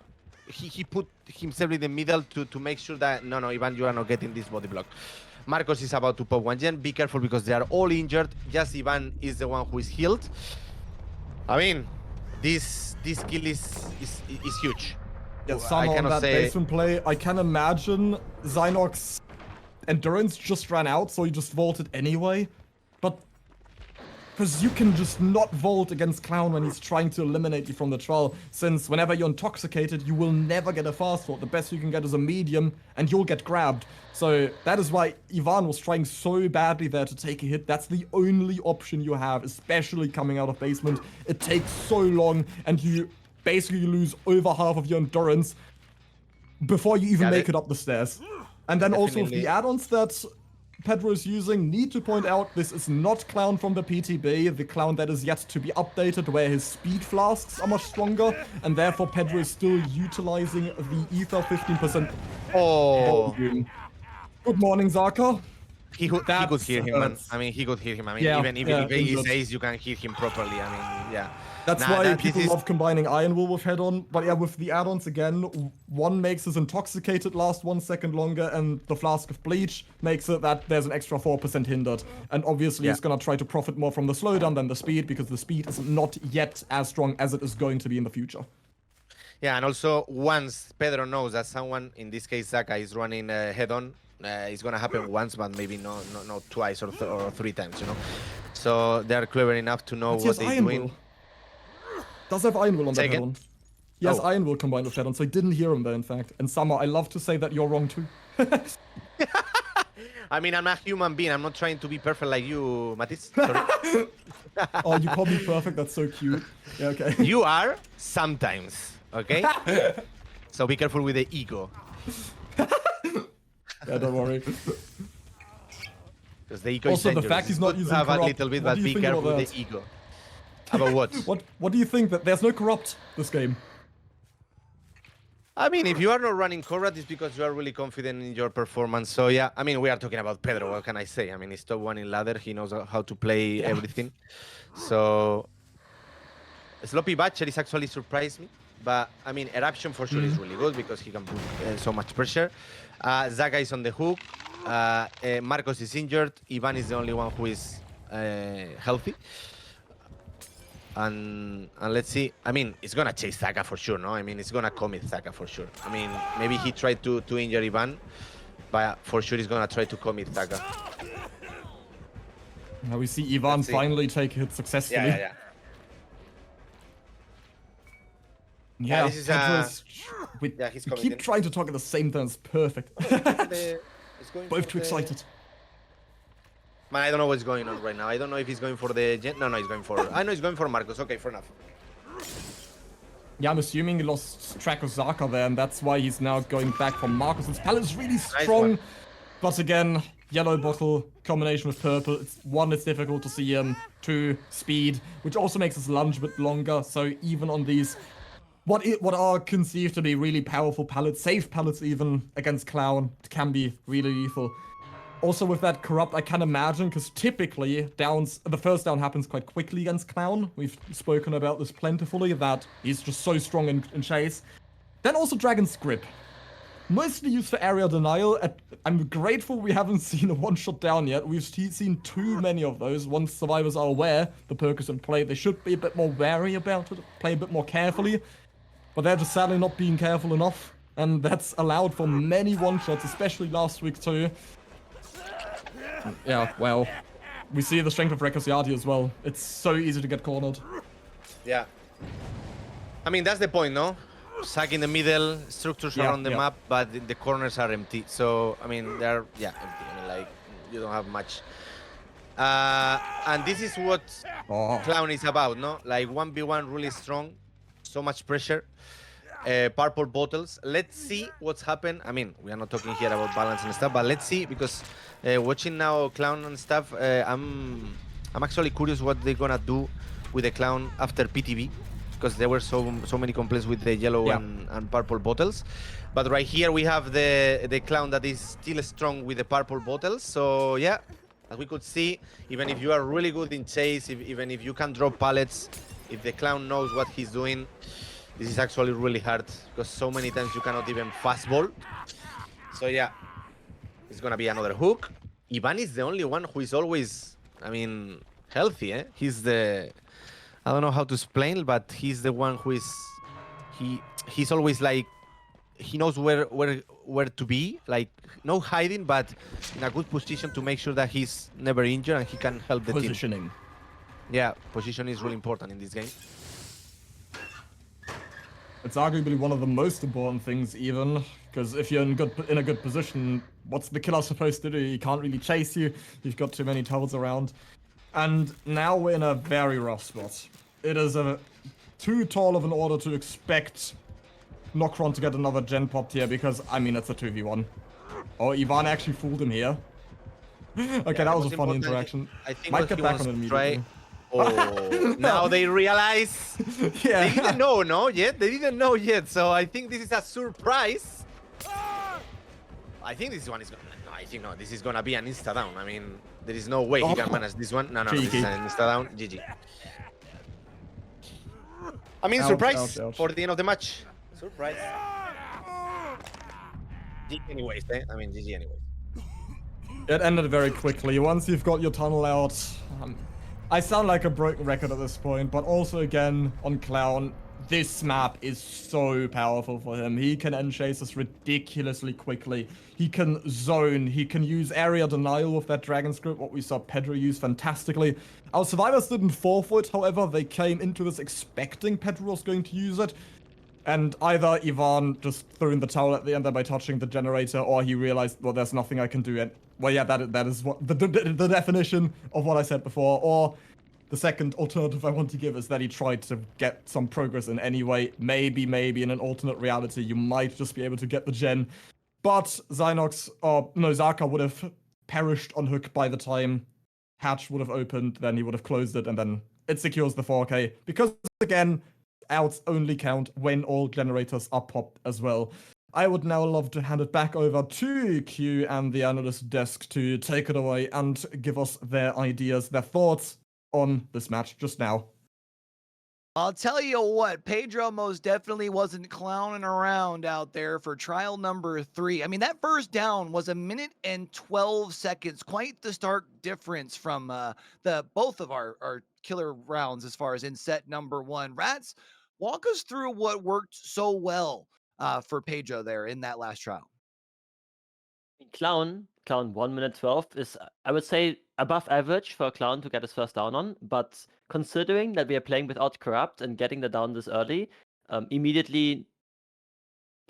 He put himself in the middle to make sure that no, Ivan, you are not getting this body block. Marcos is about to pop one gen. Be careful because they are all injured. Just Ivan is the one who is healed. I mean, this kill is huge. Yeah, Sammahell on that basement play. I can imagine Zynox endurance just ran out, so he just vaulted anyway. But because you can just not vault against Clown when he's trying to eliminate you from the trial, since whenever you're intoxicated, you will never get a fast vault. The best you can get is a medium, and you'll get grabbed. So that is why Ivan was trying so badly there to take a hit. That's the only option you have, especially coming out of basement. It takes so long, and you basically lose over half of your endurance before you even make it up the stairs. And then also with the add-ons that Pedro is using, need to point out this is not Clown from the PTB, the Clown that is yet to be updated, where his speed flasks are much stronger, and therefore Pedro is still utilizing the ether 15%. Oh. Good morning, Zarka. He could hear him, man. I mean, he could hear him. I mean, even if he says you can hear him properly. I mean, yeah. That's why people love combining Iron Will with head-on. But yeah, with the add-ons again, one makes his intoxicated last 1 second longer, and the Flask of Bleach makes it that there's an extra 4% hindered. And obviously he's gonna try to profit more from the slowdown than the speed, because the speed is not yet as strong as it is going to be in the future. Yeah, and also once Pedro knows that someone, in this case Zaka, is running head-on, it's gonna happen once, but maybe not twice or 3 times, you know. So they're clever enough to know what they're doing. Does have Iron Will on that head-on. He has Iron Will combined with head-on, so I didn't hear him there, in fact. And Summer, I love to say that you're wrong too. I mean, I'm a human being. I'm not trying to be perfect like you, Mathis. Sorry. Oh, you call me perfect? That's so cute. Yeah, okay. You are sometimes, okay? So be careful with the ego. Yeah, don't worry. Because the ego also, is the fact he's not using have corrupt, a little bit, but be careful with the ego. About what? What do you think? That there's no corrupt this game? I mean, if you are not running Corrat, it's because you are really confident in your performance. So yeah, I mean, we are talking about Pedro. What can I say? I mean, he's top 1 in ladder. He knows how to play everything. So Sloppy Butcher is actually surprised me. But I mean, Eruption for sure is really good because he can put so much pressure. Zaga is on the hook. Marcos is injured. Ivan is the only one who is healthy. And let's see. I mean, it's gonna chase Zaga for sure, no? I mean, it's gonna commit Zaga for sure. I mean, maybe he tried to injure Ivan, but for sure he's gonna try to commit Zaga. Now we see Ivan finally take a hit successfully. Yeah. Yeah, this is we he's keep committing. trying to talk at the same time. It's perfect. Both too excited. Man, I don't know what's going on right now. I don't know if he's going for the gen. No, he's going for. I know he's going for Marcos. Okay, fair enough. Yeah, I'm assuming he lost track of Zaka there, and that's why he's now going back for Marcos. His palette's really strong, but again, yellow bottle combination with purple. It's difficult to see him. 2, speed, which also makes his lunge a bit longer. So even on these, what are conceived to be really powerful palettes, safe palettes even against Clown, it can be really lethal. Also with that Corrupt, I can imagine, because typically the first down happens quite quickly against Clown. We've spoken about this plentifully, that he's just so strong in chase. Then also Dragon's Grip. Mostly used for area denial. I'm grateful we haven't seen a one-shot down yet. We've seen too many of those. Once survivors are aware the perk is in play, they should be a bit more wary about it, play a bit more carefully. But they're just sadly not being careful enough. And that's allowed for many one-shots, especially last week too. Yeah, well, we see the strength of Recosiati as well. It's so easy to get cornered. Yeah. I mean, that's the point, no? Sack in the middle, structures are on the map, but the corners are empty. So, I mean, they're, empty. I mean, like, you don't have much. And this is what Clown is about, no? Like, 1v1 really strong, so much pressure. Purple bottles. Let's see what's happened. I mean, we are not talking here about balance and stuff, but let's see, because watching now Clown and stuff, I'm actually curious what they're gonna do with the Clown after PTV, because there were so many complaints with the yellow and purple bottles. But right here we have the Clown that is still strong with the purple bottles. So yeah, as we could see, even if you are really good in chase, even if you can drop pallets, if the Clown knows what he's doing, this is actually really hard, because so many times you cannot even fastball. So yeah, it's gonna be another hook. Ivan is the only one who is always, I mean, healthy, eh? He's the, I don't know how to explain, but he's the one who is, he's always like, he knows where to be, like no hiding, but in a good position to make sure that he's never injured and he can help the Positioning. team. Yeah, position is really important in this game. It's arguably one of the most important things, even, because if you're in a good position, what's the killer supposed to do? He can't really chase you. You've got too many turrets around. And now we're in a very rough spot. It is too tall of an order to expect Nokron to get another gen popped here, because, I mean, it's a 2v1. Oh, Ivan actually fooled him here. Okay, that was a funny interaction. I think might get back on it immediately. Oh, now they realize. Yeah. They didn't know, no, yet. They didn't know yet. So I think this is a surprise. I think this one is gonna. No, I think no. This is gonna be an insta down. I mean, there is no way he can manage this one. No, this is an insta down. GG. I mean, surprise for the end of the match. Surprise. GG anyways, eh? I mean, GG anyways. It ended very quickly. Once you've got your tunnel out, I sound like a broken record at this point, but also again, on Clown, this map is so powerful for him. He can end chases ridiculously quickly. He can zone, he can use area denial with that Dragon Script, what we saw Pedro use fantastically. Our survivors didn't fall for it, however, they came into this expecting Pedro was going to use it. And either Ivan just threw in the towel at the end there by touching the generator, or he realized, well, there's nothing I can do. And well, yeah, that is what the definition of what I said before. Or the second alternative I want to give is that he tried to get some progress in any way. Maybe in an alternate reality, you might just be able to get the gen. But Zaka would have perished on hook by the time hatch would have opened, then he would have closed it, and then it secures the 4K. Because, again, outs only count when all generators are popped as well. I would now love to hand it back over to Q and the analyst desk to take it away and give us their ideas, their thoughts on this match just now. I'll tell you what, Pedro most definitely wasn't clowning around out there for trial number 3. I mean, that first down was 1 minute and 12 seconds. Quite the stark difference from the both of our killer rounds as far as in set number 1. Ratz, walk us through what worked so well for Pedro there in that last trial. Clown 1 minute 12 is, I would say, above average for a Clown to get his first down on, but considering that we are playing without Corrupt and getting the down this early, immediately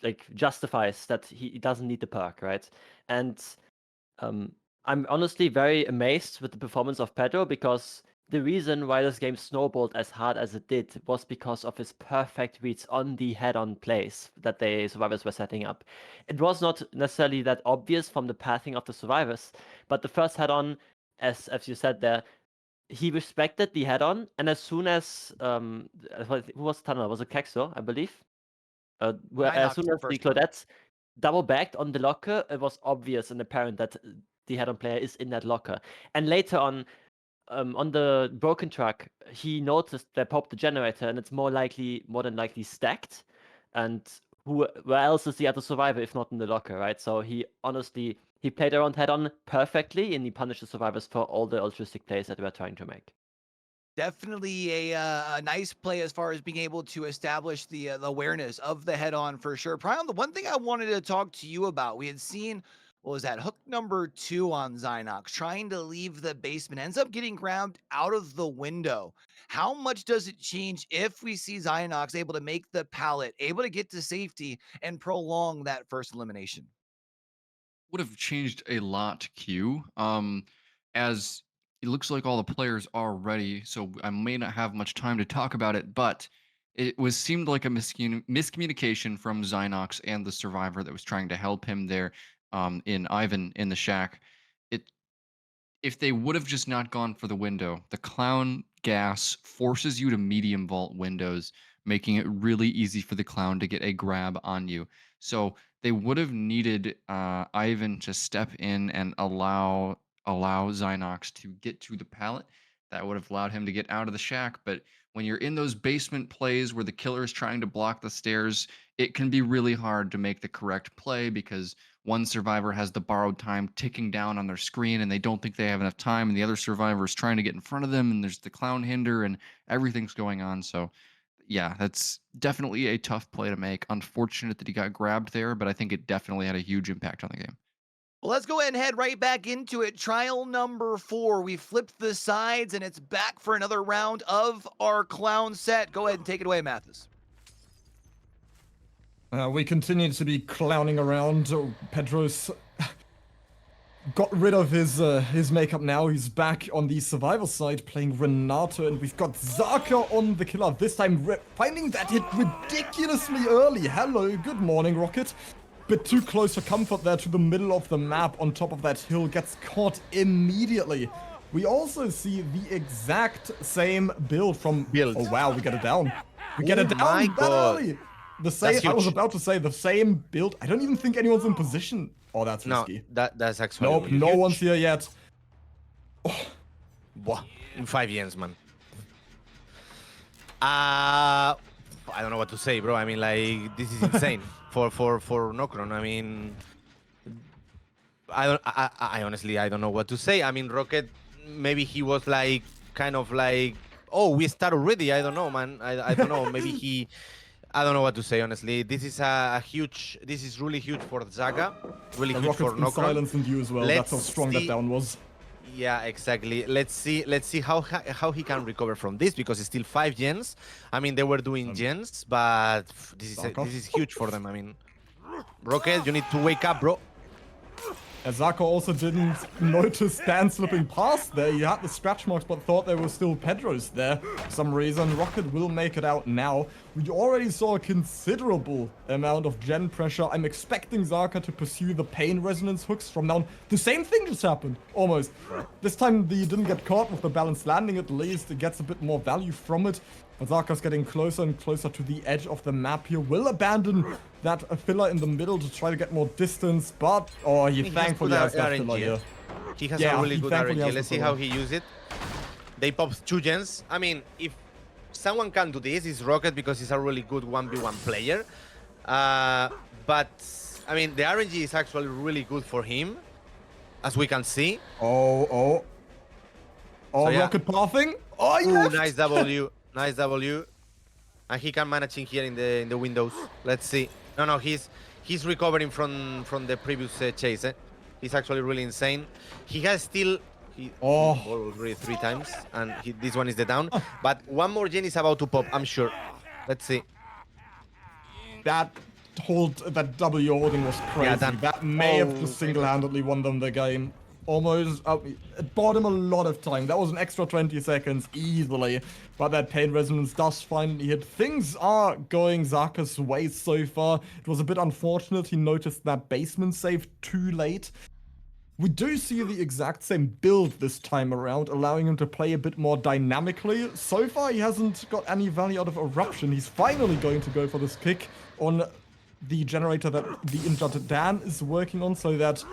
like justifies that he doesn't need the perk, right? And I'm honestly very amazed with the performance of Pedro, because the reason why this game snowballed as hard as it did was because of his perfect reads on the head-on plays that the survivors were setting up. It was not necessarily that obvious from the pathing of the survivors, but the first head-on, as you said there, he respected the head-on, and as soon as who was the tunnel? Was it Kexo, I believe? As soon as the Claudette double backed on the locker, it was obvious and apparent that the head-on player is in that locker. And later on the broken truck, he noticed they popped the generator, and it's more than likely stacked. And where else is the other survivor if not in the locker, right? So he played around head-on perfectly, and he punished the survivors for all the altruistic plays that we were trying to make. Definitely a nice play as far as being able to establish the awareness of the head-on for sure. Prion, the one thing I wanted to talk to you about, we had seen, what was that, hook number 2 on Zynox, trying to leave the basement, ends up getting grabbed out of the window. How much does it change if we see Zynox able to make the pallet, able to get to safety, and prolong that first elimination? Would have changed a lot, Q. As it looks like all the players are ready, so I may not have much time to talk about it, but it seemed like a miscommunication from Zynox and the survivor that was trying to help him there, in Ivan in the shack. If they would have just not gone for the window, the Clown gas forces you to medium vault windows, making it really easy for the Clown to get a grab on you. So they would have needed Ivan to step in and allow Zynox to get to the pallet. That would have allowed him to get out of the shack. But when you're in those basement plays where the killer is trying to block the stairs, it can be really hard to make the correct play, because one survivor has the borrowed time ticking down on their screen and they don't think they have enough time, and the other survivor is trying to get in front of them, and there's the Clown hinder and everything's going on. So yeah, that's definitely a tough play to make. Unfortunate that he got grabbed there, but I think it definitely had a huge impact on the game. Well, let's go ahead and head right back into it. Trial number 4. We flipped the sides, and it's back for another round of our Clown set. Go ahead and take it away, Mathis. We continue to be clowning around. Pedro's got rid of his makeup now. He's back on the survivor side playing Renato, and we've got Zaka on the killer. This time finding that hit ridiculously early. Hello, good morning, Rocket. Bit too close for comfort there to the middle of the map on top of that hill. Gets caught immediately. We also see the exact same build from... Oh wow, we get it down. We get it down that early. The same. I was about to say the same build. I don't even think anyone's in position. Oh, that's risky. No, that's actually... Nope, no one's here yet. Oh. Wow. In 5 years, man. I don't know what to say, bro. I mean, like, this is insane for Nokron. I mean, I honestly, I don't know what to say. I mean, Rocket, maybe he was like, kind of like, oh, we start already. I don't know, man. I don't know. Maybe he... I don't know what to say, honestly. This is this is really huge for Zaga, really huge for Nokron. Silence and you as well. That's how strong that down was. Yeah, exactly. Let's see how he can recover from this, because it's still 5 gens. I mean, they were doing gens, but this is huge for them. I mean, Rocket, you need to wake up, bro. Zaka also didn't notice Dan slipping past there. He had the scratch marks, but thought there were still Pedro's there. For some reason, Rocket will make it out now. We already saw a considerable amount of gen pressure. I'm expecting Zaka to pursue the pain resonance hooks from down. The same thing just happened, almost. This time, he didn't get caught with the balanced landing, at least. It gets a bit more value from it. But Zarka's getting closer and closer to the edge of the map here. Will abandon that filler in the middle to try to get more distance, but he thankfully has that filler here. He has Yeah, a really he good thankfully RNG. has Let's the see how filler. he uses it. They pop 2 gens. I mean, if someone can do this, it's Rocket because he's a really good 1v1 player. But, I mean, the RNG is actually really good for him, as we can see. Oh, yeah. rocket pathing. Oh, he Ooh, left. nice W. Nice W. And he can manage in here in the windows. Let's see. No, he's recovering from the previous chase. He's actually really insane. He has still already 3 times, and this one is the down. But one more gen is about to pop, I'm sure. Let's see. That W holding was crazy. Yeah, that may have just single-handedly won them the game. Almost, it bought him a lot of time. That was an extra 20 seconds easily, but that pain resonance does finally hit. Things are going Zarka's way so far. It was a bit unfortunate he noticed that basement save too late. We do see the exact same build this time around, allowing him to play a bit more dynamically. So far, he hasn't got any value out of Eruption. He's finally going to go for this kick on the generator that the injured Dan is working on, so that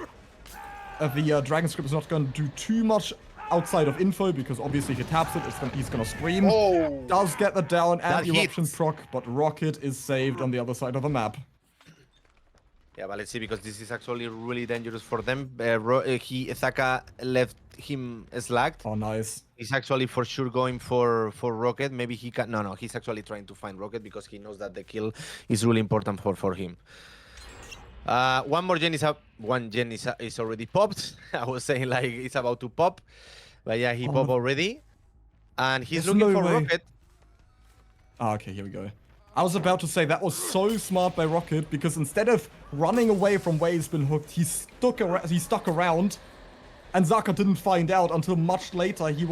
the Dragon Script is not going to do too much outside of info, because obviously if he taps it, he's going to scream. Oh, Does get the down and that Eruption hits. proc, but Rocket is saved on the other side of the map. Yeah, but let's see, because this is actually really dangerous for them. Zaka left him slacked. Oh, nice. He's actually for sure going for Rocket. Maybe he can. No, he's actually trying to find Rocket because he knows that the kill is really important for him. One more gen is up. One gen is already popped. I was saying like it's about to pop, but yeah, he popped already, and he's There's looking no for way. Rocket. Ah, okay, here we go. I was about to say that was so smart by Rocket, because instead of running away from where he's been hooked, he stuck around, and Zaka didn't find out until much later. He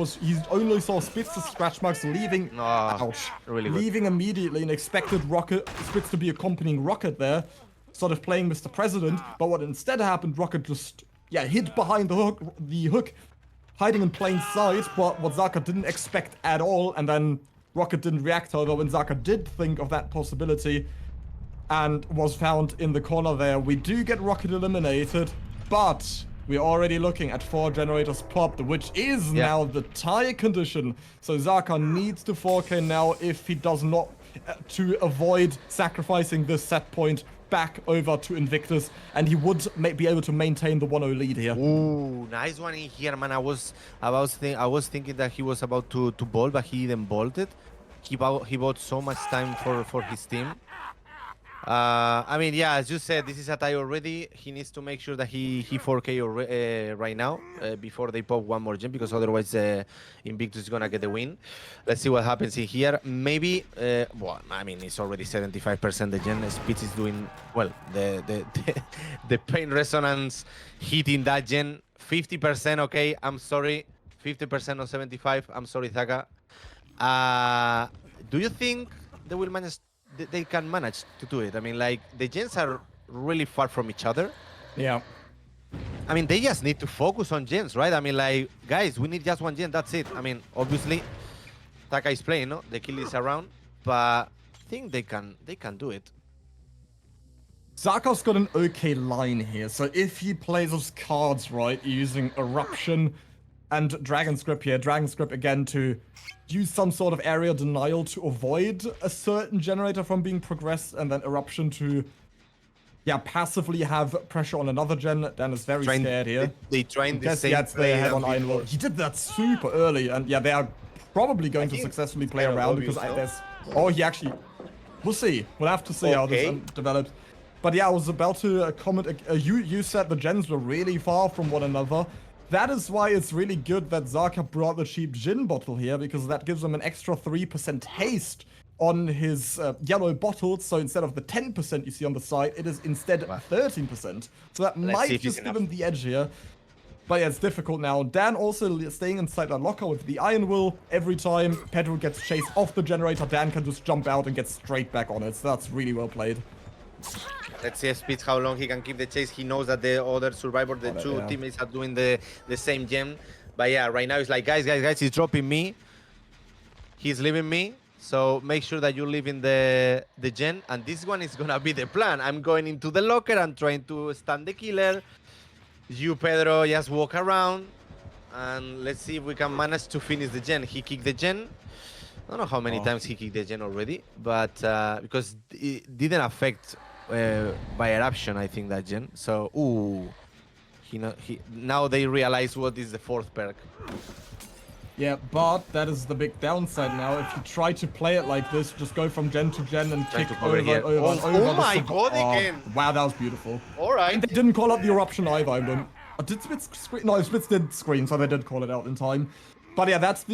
only saw Spitz scratch marks leaving. Ouch! Really good. Leaving immediately, and expected Spitz to be accompanying Rocket there, sort of playing Mr. President. But what instead happened, Rocket just hid behind the hook, hiding in plain sight. But what Zaka didn't expect at all, and then Rocket didn't react, however, when Zaka did think of that possibility and was found in the corner there. We do get Rocket eliminated, but we're already looking at 4 generators popped, which is now the tie condition. So Zaka needs to 4K now if he does not, to avoid sacrificing this set point back over to Invictus, and he would be able to maintain the 1-0 lead here. Ooh, nice one in here, man. I was thinking that he was about to bolt, but he didn't bolt it. He bought so much time for his team. I mean, yeah, as you said, this is a tie already. He needs to make sure that he 4K right now before they pop one more gen, because otherwise Invictus is gonna get the win. Let's see what happens in here. Maybe, well, I mean, it's already 75% the gen. Spitz is doing well. The pain resonance hitting that gen 50%. Okay, I'm sorry, 50% on 75. I'm sorry, Zaka. Do you think they will manage? They can manage to do it? I mean, like, the gens are really far from each other. Yeah. I mean, they just need to focus on gens, right? I mean, like, guys, we need just one gen, that's it. I mean, obviously, Taka is playing, no? The kill is around, but I think they can do it. Zaka's got an okay line here, so if he plays his cards right, using Eruption and Dragon Script here, Dragon Script again to use some sort of area denial to avoid a certain generator from being progressed, and then Eruption to, passively have pressure on another gen. Dan is very scared here. They trying the Guess same they play have on that INV. He did that super early, and they are probably going to successfully play kind of around, because obvious, he actually... We'll see. We'll have to see how this develops. But yeah, I was about to comment. You said the gens were really far from one another. That is why it's really good that Zaka brought the cheap gin bottle here, because that gives him an extra 3% haste on his yellow bottles. So instead of the 10% you see on the side, it is instead 13%. So that might just give him the edge here. But yeah, it's difficult now. Dan also staying inside that locker with the Iron Will. Every time Pedro gets chased off the generator, Dan can just jump out and get straight back on it. So that's really well played. Let's see Spitz how long he can keep the chase. He knows that the other survivor, the two teammates are doing the same gem. But yeah, right now it's like, guys, he's dropping me. He's leaving me. So make sure that you live in the gen, and this one is gonna be the plan. I'm going into the locker and trying to stun the killer. You, Pedro, just walk around, and let's see if we can manage to finish the gen. He kicked the gen. I don't know how many times he kicked the gen already, but because it didn't affect by eruption, I think, that gen. So, ooh, now they realize what is the fourth perk. Yeah, but that is the big downside now. If you try to play it like this, just go from gen to gen and Trying kick to cover over here. and over and over. Oh my god, again! Wow, that was beautiful. All right. And they didn't call out the eruption either. I don't. Did Spitz screen? No, Spitz did screen, so they did call it out in time. But yeah, that's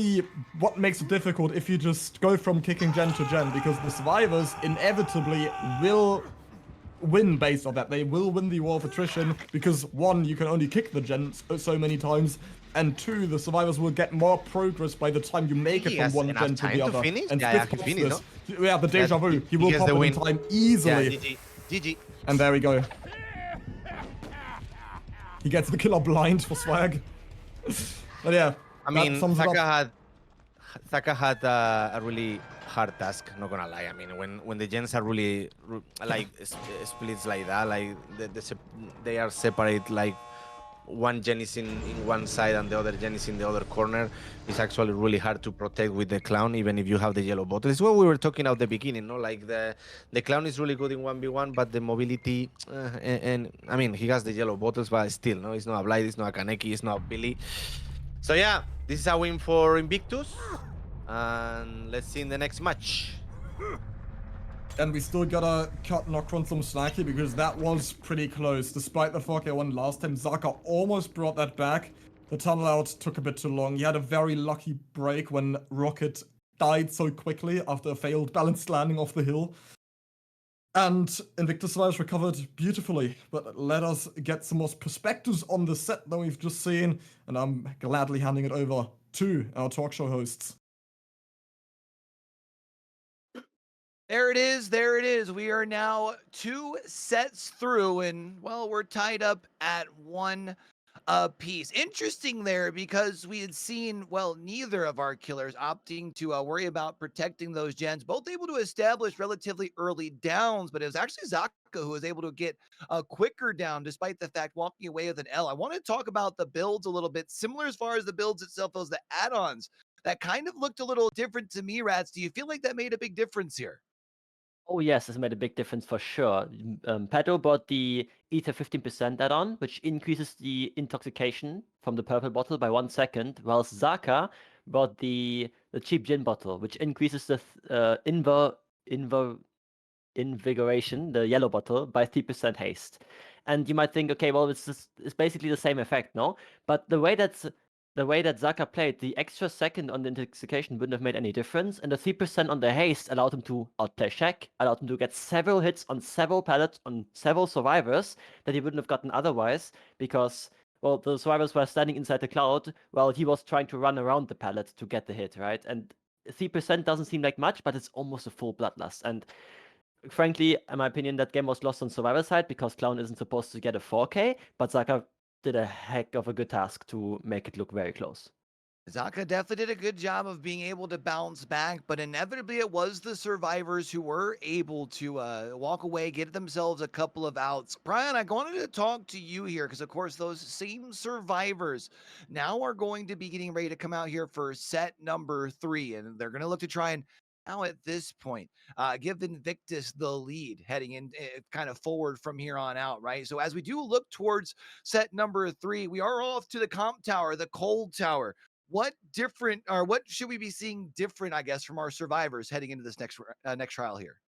what makes it difficult if you just go from kicking gen to gen, because the survivors inevitably will win based on that. They will win the war of attrition because, one, you can only kick the gen so many times, and two, the survivors will get more progress by the time you make it from one gen to the other. Finish? And Yeah, Spitz he pops finished, this. Yeah, the deja vu. He will gets pop the it win. in time easily. Yeah, GG. And there we go. He gets the killer blind for swag. But yeah, I mean, that sums it up. Zaka had a really hard task. Not gonna lie. I mean, when the gens are really like splits like that, like they are separate. Like one gen is in one side and the other gen is in the other corner. It's actually really hard to protect with the clown, even if you have the yellow bottle. It's what we were talking at the beginning, no? Like the clown is really good in 1v1, but the mobility, and I mean, he has the yellow bottles, but still, no, it's not a Blight, it's not a Kaneki, it's not a Billy. So yeah, this is a win for Invictus, and let's see in the next match. And we still gotta cut Nokron some slack here because that was pretty close. Despite the 4K one last time, Zaka almost brought that back. The tunnel out took a bit too long. He had a very lucky break when Rocket died so quickly after a failed balanced landing off the hill. And Invictus survivors recovered beautifully. But let us get some more perspectives on the set that we've just seen. And I'm gladly handing it over to our talk show hosts. There it is. There it is. We are now 2 sets through, and well, we're tied up at 1 apiece. Interesting there because we had seen, well, neither of our killers opting to worry about protecting those gens, both able to establish relatively early downs, but it was actually Zaka who was able to get a quicker down despite the fact walking away with an L. I want to talk about the builds a little bit, similar as far as the builds itself as the add-ons. That kind of looked a little different to me, Ratz. Do you feel like that made a big difference here? Oh yes, this made a big difference for sure. Pedro bought the Ether 15% add-on, which increases the intoxication from the purple bottle by 1 second, whilst Zaka bought the cheap gin bottle, which increases the invigoration, the yellow bottle, by 3% haste. And you might think, okay, well, it's basically the same effect, no? But the way that Zaka played, the extra second on the intoxication wouldn't have made any difference, and the 3% on the haste allowed him to outplay Shaq, allowed him to get several hits on several pallets on several survivors that he wouldn't have gotten otherwise, because, well, the survivors were standing inside the cloud while he was trying to run around the pallet to get the hit, right? And 3% doesn't seem like much, but it's almost a full bloodlust. And frankly, in my opinion, that game was lost on survivor side because Clown isn't supposed to get a 4K, but Zaka did a heck of a good task to make it look very close. Zaka definitely did a good job of being able to bounce back, but inevitably it was the survivors who were able to walk away, get themselves a couple of outs. Prion, I wanted to talk to you here because, of course, those same survivors now are going to be getting ready to come out here for set number 3, and they're going to look to try and now at this point, give Invictus the lead heading in kind of forward from here on out, right? So as we do look towards set number 3, we are off to the comp tower, the cold tower. What different, or what should we be seeing different, I guess, from our survivors heading into this next trial here?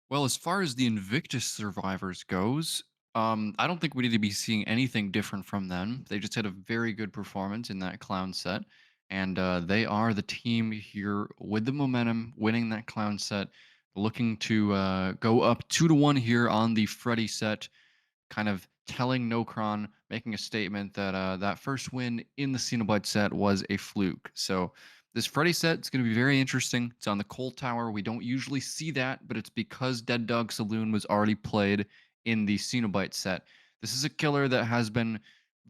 Well, as far as the Invictus survivors goes, I don't think we need to be seeing anything different from them. They just had a very good performance in that clown set, and they are the team here with the momentum, winning that clown set, looking to go up 2-1 here on the Freddy set, kind of telling Nokron, making a statement that that first win in the Cenobite set was a fluke. So this Freddy set is going to be very interesting. It's on the Cold Tower. We don't usually see that, but it's because Dead Dog Saloon was already played in the Cenobite set. This is a killer that has been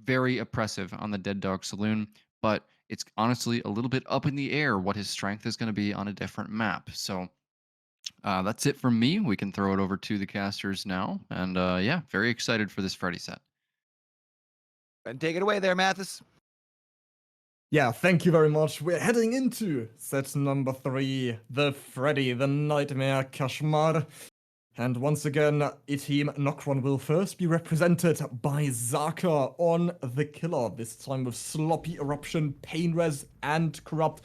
very oppressive on the Dead Dog Saloon, but it's honestly a little bit up in the air what his strength is going to be on a different map. So that's it from me. We can throw it over to the casters now. And yeah, very excited for this Freddy set. And take it away there, Mathis. Yeah, thank you very much. We're heading into set number 3, the Freddy, the Nightmare Kashmar. And once again, team Nokron will first be represented by Zaka on the killer, this time with Sloppy Eruption, Pain Res, and Corrupt.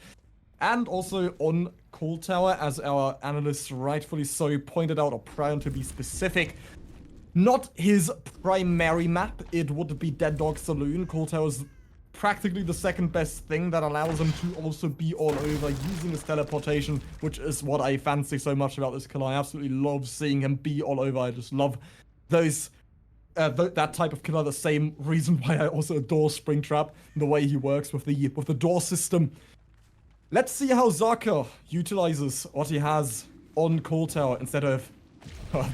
And also on Call Tower, as our analysts rightfully so pointed out, or Prion to be specific. Not his primary map, it would be Dead Dog Saloon. Call Tower's practically the second best thing that allows him to also be all over using his teleportation, which is what I fancy so much about this killer. I absolutely love seeing him be all over. I just love those that type of killer. The same reason why I also adore Springtrap, the way he works with the door system. Let's see how Zaka utilizes what he has on Call Tower instead of... Oh,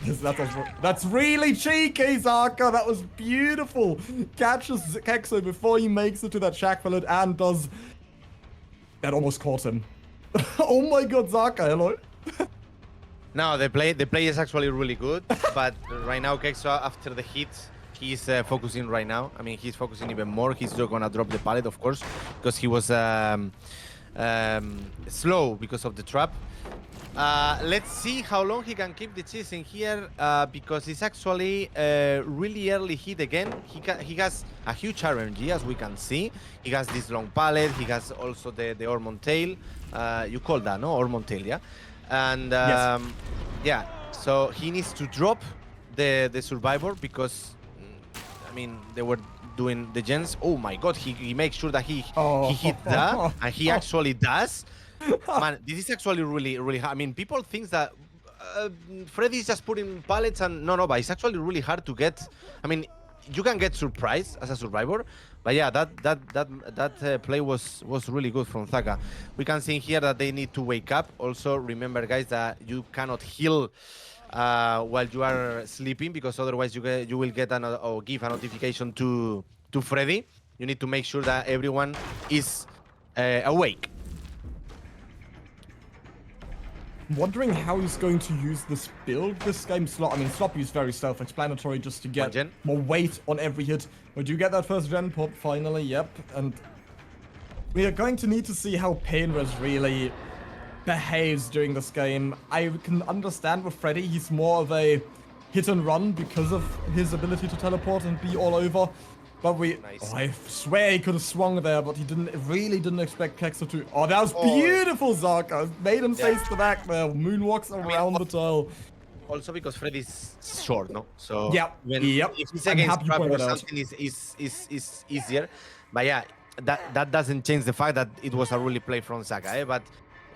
that's really cheeky, Zaka. That was beautiful. Catches Kexo before he makes it to that shack pallet and does... That almost caught him. Oh my god, Zaka, hello. No, the play is actually really good, but right now Kexo, after the hit, he's focusing right now. I mean, he's focusing even more. He's just gonna drop the pallet, of course, because he was slow because of the trap. Let's see how long he can keep the chase in here, because it's actually really early hit again. He has a huge RNG, as we can see. He has this long pallet. He has also the Ormond tail. You call that, no? Ormond tail, yeah? And Yes. yeah, so he needs to drop the survivor because, I mean, they were doing the gens. Oh my god, he makes sure that he hit that, and he actually does. Man, this is actually really hard. I mean, people think that Freddy is just putting pallets and no, but it's actually really hard to get. I mean, you can get surprised as a survivor, but yeah, that play was really good from Zaka. We can see here that they need to wake up. Also, remember, guys, that you cannot heal while you are sleeping, because otherwise you will get or give a notification to Freddy. You need to make sure that everyone is awake. I'm wondering how he's going to use this build this game. I mean, Sloppy is very self-explanatory just to get more weight on every hit. But you get that first gen pop finally, yep. And we are going to need to see how Painres really behaves during this game. I can understand with Freddy, he's more of a hit and run because of his ability to teleport and be all over. But Nice. I swear he could have swung there, but he really didn't expect Kexo to. Oh, that was beautiful, Zaka. Made him face the back there. Moonwalks around the tile. Also because Freddy's short, no? So Yep. if he's against trap or something is easier. But yeah, that doesn't change the fact that it was a really play from Zaka, But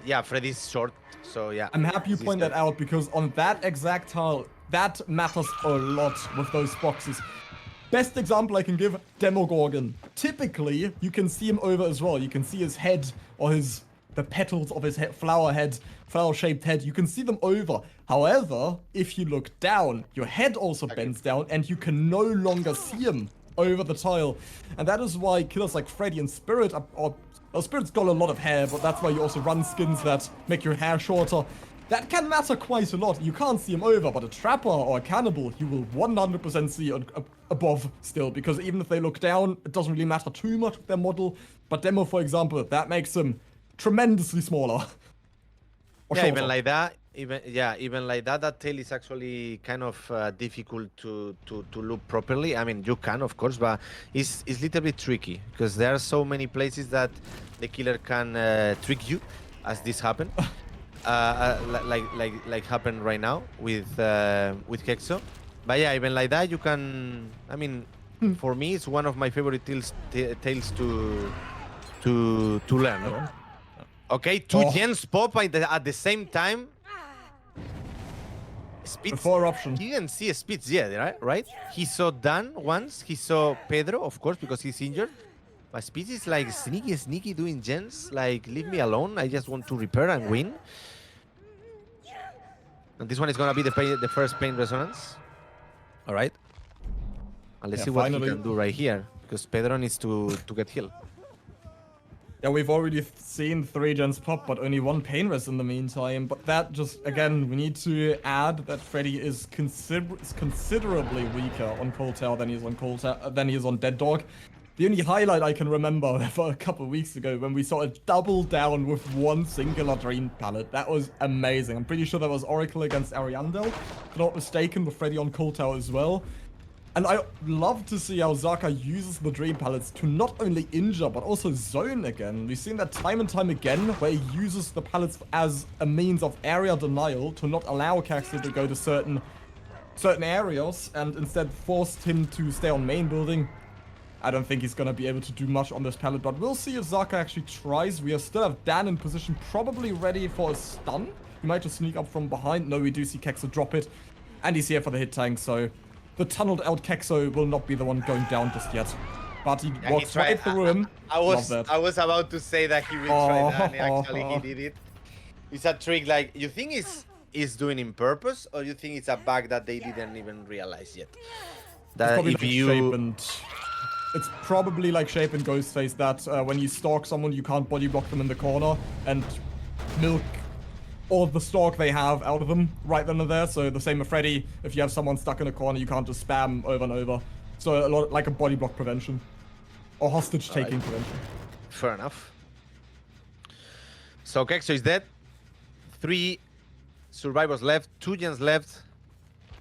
yeah, Freddy's short, so yeah. I'm happy you point that out, because on that exact tile, that matters a lot with those boxes. Best example I can give, Demogorgon. Typically, you can see him over as well. You can see his head, or the petals of his flower-shaped head. You can see them over. However, if you look down, your head also bends down, and you can no longer see him over the tile. And that is why killers like Freddy and Spirit Spirit's got a lot of hair, but that's why you also run skins that make your hair shorter. That can matter quite a lot. You can't see him over, but a Trapper or a Cannibal, you will 100% see above still, because even if they look down, it doesn't really matter too much with their model. But Demo, for example, that makes him tremendously smaller. Yeah, even like that, that tail is actually kind of difficult to loop properly. I mean, you can, of course, but it's a little bit tricky, because there are so many places that the killer can trick you, as this happened. Like happened right now with Kexo. But yeah, even like that, you can. I mean, for me, it's one of my favorite tails to learn. No? Okay, two gens pop at the same time. Spitz, before option. He didn't see a Spitz yet, right? He saw Dan once. He saw Pedro, of course, because he's injured. But Spitz is like sneaky doing gens. Like, leave me alone. I just want to repair and win. And this one is gonna be the first pain resonance. All right. And let's see what he can do right here, because Pedro needs to get healed. Yeah, we've already seen 3 gens pop, but only 1 pain rest in the meantime. But that just, again, we need to add that Freddy is considerably weaker on Cold Tower than he is on Dead Dog. The only highlight I can remember for a couple of weeks ago when we saw a double down with 1 singular Dream Pallet. That was amazing. I'm pretty sure that was Oracle against Ariandel, if not mistaken, with Freddy on Cold Tower as well. And I love to see how Zaka uses the Dream Pallets to not only injure, but also zone again. We've seen that time and time again, where he uses the pallets as a means of area denial to not allow Caxton to go to certain areas, and instead forced him to stay on main building. I don't think he's going to be able to do much on this pallet, but we'll see if Zaka actually tries. We still have Dan in position, probably ready for a stun. He might just sneak up from behind. No, we do see Kexo drop it, and he's here for the hit tank, so... The tunneled out Kexo will not be the one going down just yet. But he walks right through him. I was about to say that he will try that, and actually he did it. It's a trick, like, you think he's doing in purpose, or you think it's a bug that they didn't even realize yet? That if you... It's probably like Shape and Ghostface that when you stalk someone, you can't body block them in the corner and milk all the stalk they have out of them right then and there. So the same with Freddy. If you have someone stuck in a corner, you can't just spam over and over. So a lot like a body block prevention or hostage taking prevention. Fair enough. So Kexo is dead. 3 survivors left. 2 gens left.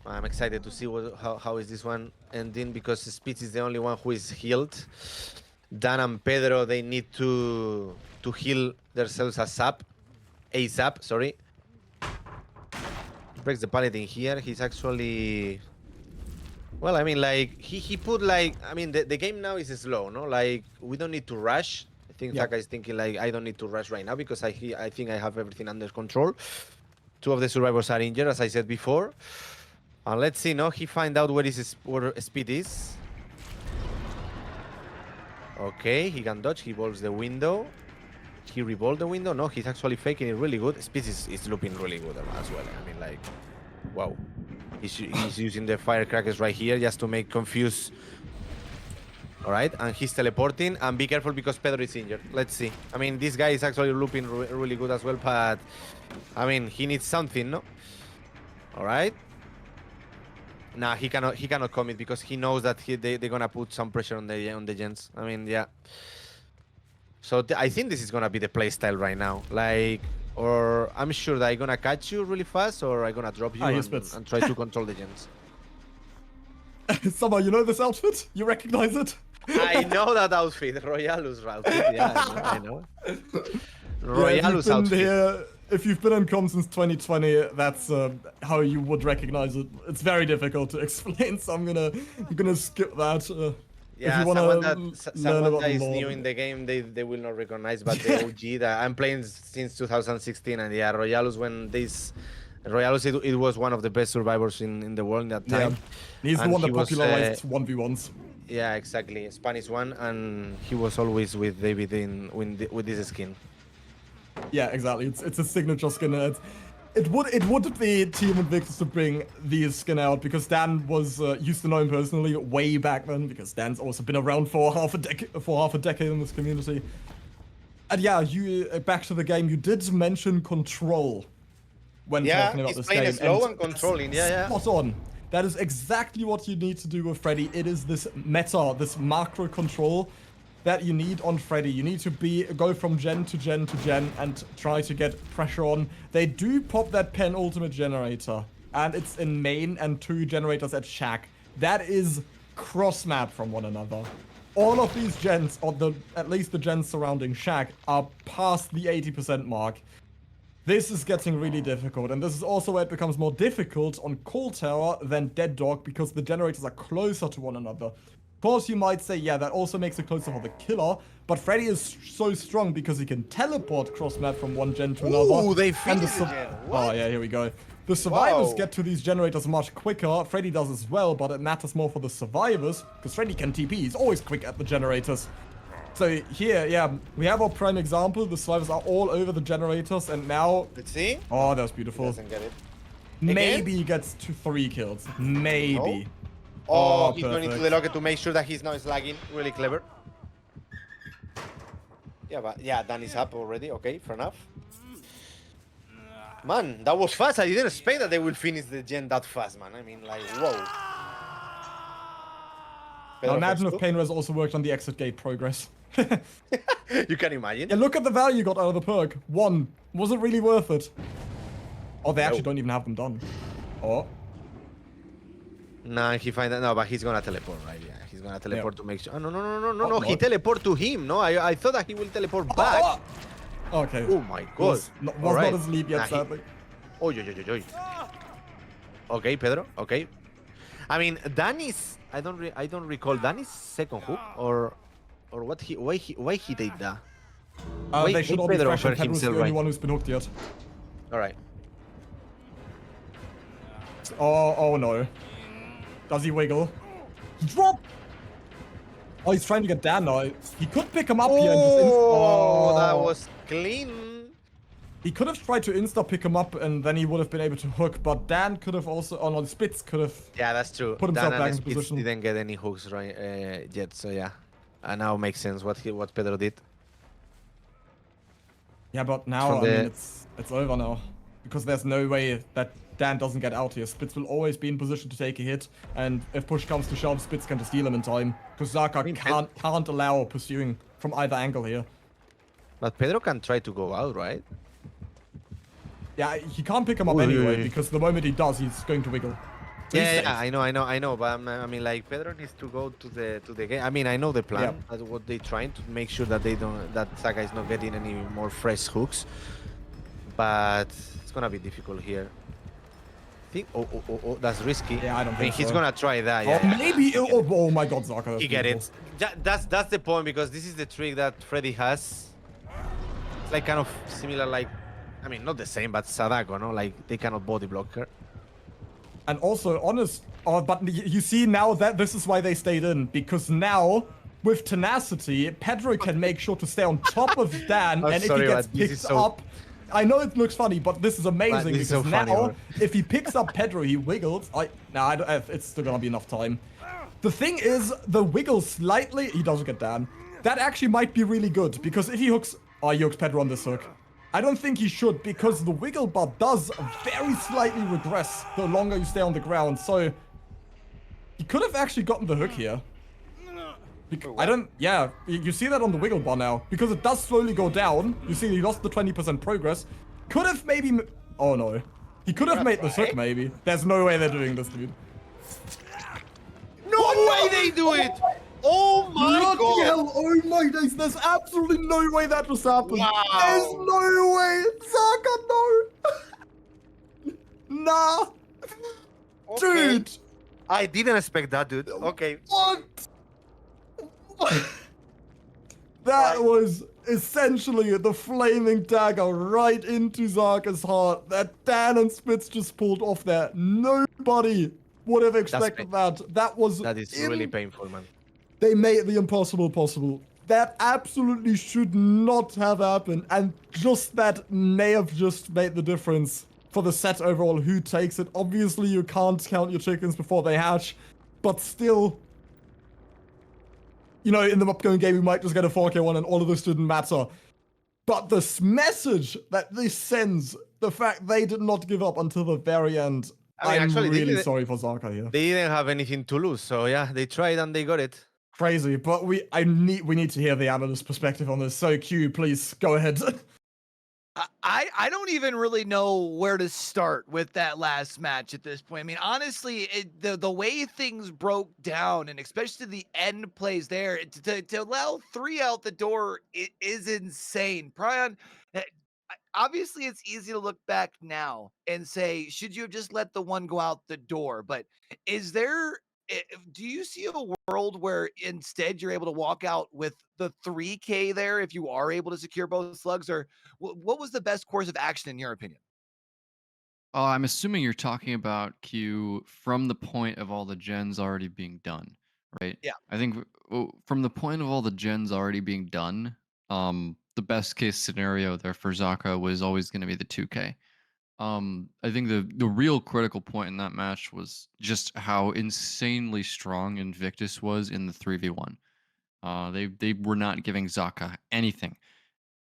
I'm excited to see how is this one ending, because Spitz is the only one who is healed. Dan and Pedro, they need to heal themselves ASAP, sorry. Breaks the pallet in here. He's actually... Well, I mean, like, he put, like... I mean, the game now is slow, no? Like, we don't need to rush. I think Zaka is thinking, like, I don't need to rush right now because I think I have everything under control. 2 of the survivors are injured, as I said before. And let's see, no? He find out where Speed is. Okay, he can dodge. He volts the window. He revolved the window. No, he's actually faking it really good. Speed is looping really good as well. I mean, like, wow. He's using the firecrackers right here just to make confuse. All right, and he's teleporting. And be careful because Pedro is injured. Let's see. I mean, this guy is actually looping really good as well, but I mean, he needs something, no? All right. Nah, he cannot commit because he knows that they're gonna put some pressure on the gens. I mean, yeah. So I think this is gonna be the playstyle right now. Like, or I'm sure that I'm gonna catch you really fast, or I'm gonna drop you and try to control the gens. Sammahell, you know this outfit? You recognize it? I know that outfit, Royalus outfit. Yeah, I know. Royalus outfit. If you've been on com since 2020, that's how you would recognize it. It's very difficult to explain, so I'm gonna skip that. Yeah, someone that is new in the game, they will not recognize, but the OG that I'm playing since 2016, and yeah, Royalus it was one of the best survivors in the world in that time. Yeah. He's the one that popularized 1v1s. Yeah, exactly, Spanish one, and he was always with David with this skin. Yeah, exactly. It's a signature skin. It would be Team Invictus to bring the skin out because Dan was used to know him personally way back then, because Dan's also been around for half a decade in this community. And yeah, back to the game. You did mention control when talking about this game. Yeah, he's playing slow and controlling. Yeah. Spot on. That is exactly what you need to do with Freddy. It is this meta, this macro control that you need on Freddy. You need to go from gen to gen to gen and try to get pressure on. They do pop that pen ultimate generator, and it's in main and 2 generators at Shack. That is cross map from one another. All of these gens, or at least the gens surrounding Shack, are past the 80% mark. This is getting really difficult, and this is also where it becomes more difficult on Cold Tower than Dead Dog, because the generators are closer to one another. Of course, you might say, yeah, that also makes it closer for the killer, but Freddy is so strong because he can teleport cross-map from one gen to another. Ooh, they finished again. Oh, yeah, here we go. The survivors get to these generators much quicker. Freddy does as well, but it matters more for the survivors, because Freddy can TP. He's always quick at the generators. So here, yeah, we have our prime example. The survivors are all over the generators, and now... Let's see. Oh, that was beautiful. He doesn't get it. Maybe he gets 3 kills. Maybe. No. Oh, he's going into the locket to make sure that he's not slagging. Really clever. Yeah, but yeah, Danny's up already. Okay, fair enough. Man, that was fast. I didn't expect that they will finish the gen that fast, man. I mean, like, whoa. Now Pedro imagine first if Painrez also worked on the exit gate progress. too. You can imagine. Yeah, look at the value you got out of the perk. 1. Was it really worth it? Oh, they actually No. don't even have them done. Oh. Nah, he find that. No, but he's gonna teleport, right? Yeah, he's gonna teleport to make sure. Oh, no, no, no, no, no, Oh, no. no. He teleport to him. No, I thought that he will teleport back. Oh, oh. Okay. Oh my god. Was not his lead yet, sadly. Oh, yo. Okay, Pedro. Okay. I mean, Danny's. I don't recall Danny's second hook or what he why he did that. Wait, They should wait, all be Pedro fresh, and offered Pedro's the himself, only right? one who's been hooked yet. All right. Oh no. Does he wiggle? Drop! Oh, he's trying to get Dan now. He could pick him up here and just Oh, that was clean. He could have tried to insta-pick him up and then he would have been able to hook, but Dan could have also... Oh no, Spitz could have... Yeah, that's true. Put himself Dan back and in Spitz position. didn't get any hooks right yet, so yeah. Now makes sense what Pedro did. Yeah, but now, From I mean, the- it's over now. Because there's no way that Dan doesn't get out here. Spitz will always be in position to take a hit, and if push comes to shove, Spitz can just steal him in time. Because Zaka mean, can't allow pursuing from either angle here. But Pedro can try to go out, right? Yeah, he can't pick him up Oi, anyway, oi, oi. because the moment he does, he's going to wiggle. So he's Yeah, safe. yeah, I know, but I mean, like Pedro needs to go to the game. I mean, I know the plan. Yeah. That's what they're trying to make sure that Saka is not getting any more fresh hooks. But it's gonna be difficult here. Oh, that's risky. Yeah, I don't think he's so. gonna try that. Oh, Yeah, maybe... Oh my god, Zaka. that's he get it. beautiful. That's the point, because this is the trick that Freddy has. It's like kind of similar, like, I mean, not the same, but Sadako, no? Like they cannot body block her. And also, honest... Oh, but you see now that this is why they stayed in. Because now, with tenacity, Pedro can make sure to stay on top of Dan, I'm and if sorry, he gets but this picked is so- up... I know it looks funny, but this is amazing this is because so funny, now, bro. if he picks up Pedro, he wiggles. It's still gonna be enough time. The thing is, the wiggle slightly... He doesn't get Dan. That actually might be really good, because if he hooks... Oh, he hooks Pedro on this hook. I don't think he should, because the wiggle bar does very slightly regress the longer you stay on the ground, so... He could have actually gotten the hook here. I don't... Yeah, you see that on the wiggle bar now. Because it does slowly go down. You see he lost the 20% progress. Could have maybe... Oh no. He could have made this hook maybe. There's no way they're doing this, dude. No way they do it! Oh my Bloody god! hell, oh my days, there's absolutely no way that just happened. Wow. There's no way. Zaka, no. Nah. Okay. Dude. I didn't expect that, dude. Okay. What? That was essentially the flaming dagger right into Zaka's heart that Dan and Spitz just pulled off there. Nobody would have expected that. That was... That is really painful, man. They made the impossible possible. That absolutely should not have happened. And just that may have just made the difference for the set overall. Who takes it? Obviously, you can't count your chickens before they hatch. But still... You know, in the upcoming game, we might just get a 4K one and all of this didn't matter. But this message that this sends, the fact they did not give up until the very end, I mean, I'm actually, they really did- sorry for Zaka here. They didn't have anything to lose, so yeah, they tried and they got it. Crazy, but we need to hear the analyst perspective on this. So Q, please go ahead. I don't even really know where to start with that last match at this point. I mean, honestly, the way things broke down, and especially the end plays there, to allow 3 out the door, it is insane. Prion, obviously it's easy to look back now and say, should you have just let the one go out the door? But is there... Do you see a world where instead you're able to walk out with the 3K there if you are able to secure both slugs? Or what was the best course of action in your opinion? I'm assuming you're talking about Q from the point of all the gens already being done, right? Yeah. I think from the point of all the gens already being done, the best case scenario there for Zaka was always going to be the 2K. I think the real critical point in that match was just how insanely strong Invictus was in the 3v1. They were not giving Zaka anything.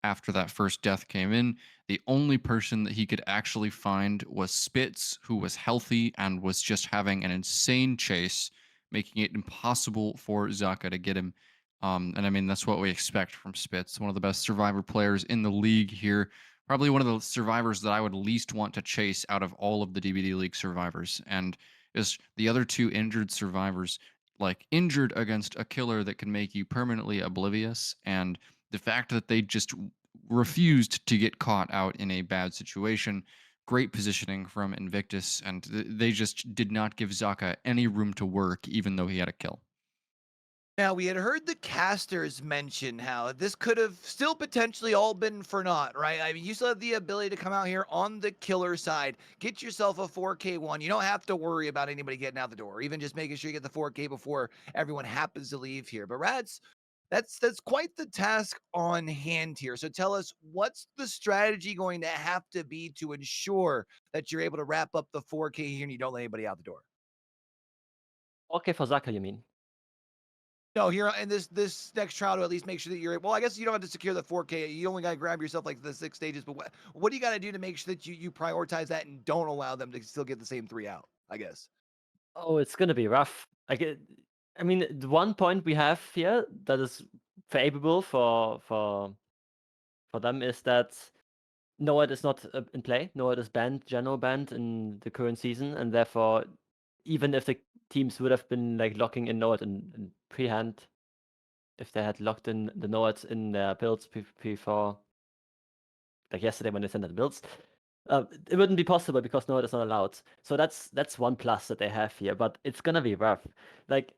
after that first death came in. The only person that he could actually find was Spitz, who was healthy and was just having an insane chase, making it impossible for Zaka to get him. And I mean, that's what we expect from Spitz, one of the best survivor players in the league here. Probably one of the survivors that I would least want to chase out of all of the DBDLeague survivors. And is the other two injured survivors, like injured against a killer that can make you permanently oblivious, and the fact that they just refused to get caught out in a bad situation. Great positioning from Invictus, and they just did not give Zaka any room to work, even though he had a kill. Now, we had heard the casters mention how this could have still potentially all been for naught, right? I mean, you still have the ability to come out here on the killer side, get yourself a 4K one. You don't have to worry about anybody getting out the door, even just making sure you get the 4K before everyone happens to leave here. But Ratz, that's quite the task on hand here. So tell us, what's the strategy going to have to be to ensure that you're able to wrap up the 4K here and you don't let anybody out the door? Okay, for Zaka, you mean? No, here in this next trial to at least make sure that you're well. I guess you don't have to secure the 4K. You only got to grab yourself like the 6 stages. But what do you got to do to make sure that you prioritize that and don't allow them to still get the same 3 out? I guess. Oh, it's gonna be rough. I mean, the one point we have here that is favorable for them is that Noad is not in play. Noad is banned, general banned in the current season, and therefore, even if the teams would have been like locking in Noad in pre-hand, if they had locked in the Noads in their builds before, like yesterday when they sent out the builds, it wouldn't be possible because Noad is not allowed. So that's one plus that they have here, but it's gonna be rough. Like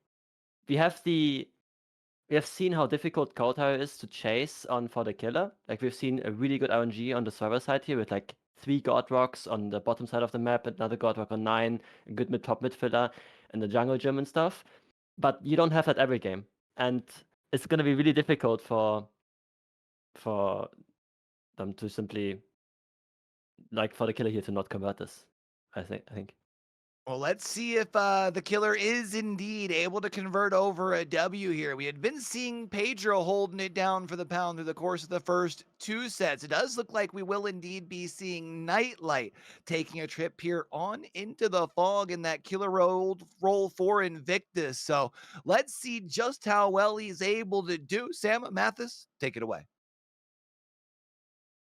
we have seen how difficult Cold Tower is to chase on for the killer. Like we've seen a really good RNG on the server side here with like 3 God Rocks on the bottom side of the map, another God Rock on 9, a good top mid filler, and the jungle gym and stuff. But you don't have that every game, and it's gonna be really difficult for them to simply, like, for the killer here to not convert this. I think. Well, let's see if the killer is indeed able to convert over a W here. We had been seeing Pedro holding it down for the pound through the course of the first 2 sets. It does look like we will indeed be seeing Nightlight taking a trip here on into the fog in that killer role for Invictus. So let's see just how well he's able to do. Sam, Mathis, take it away.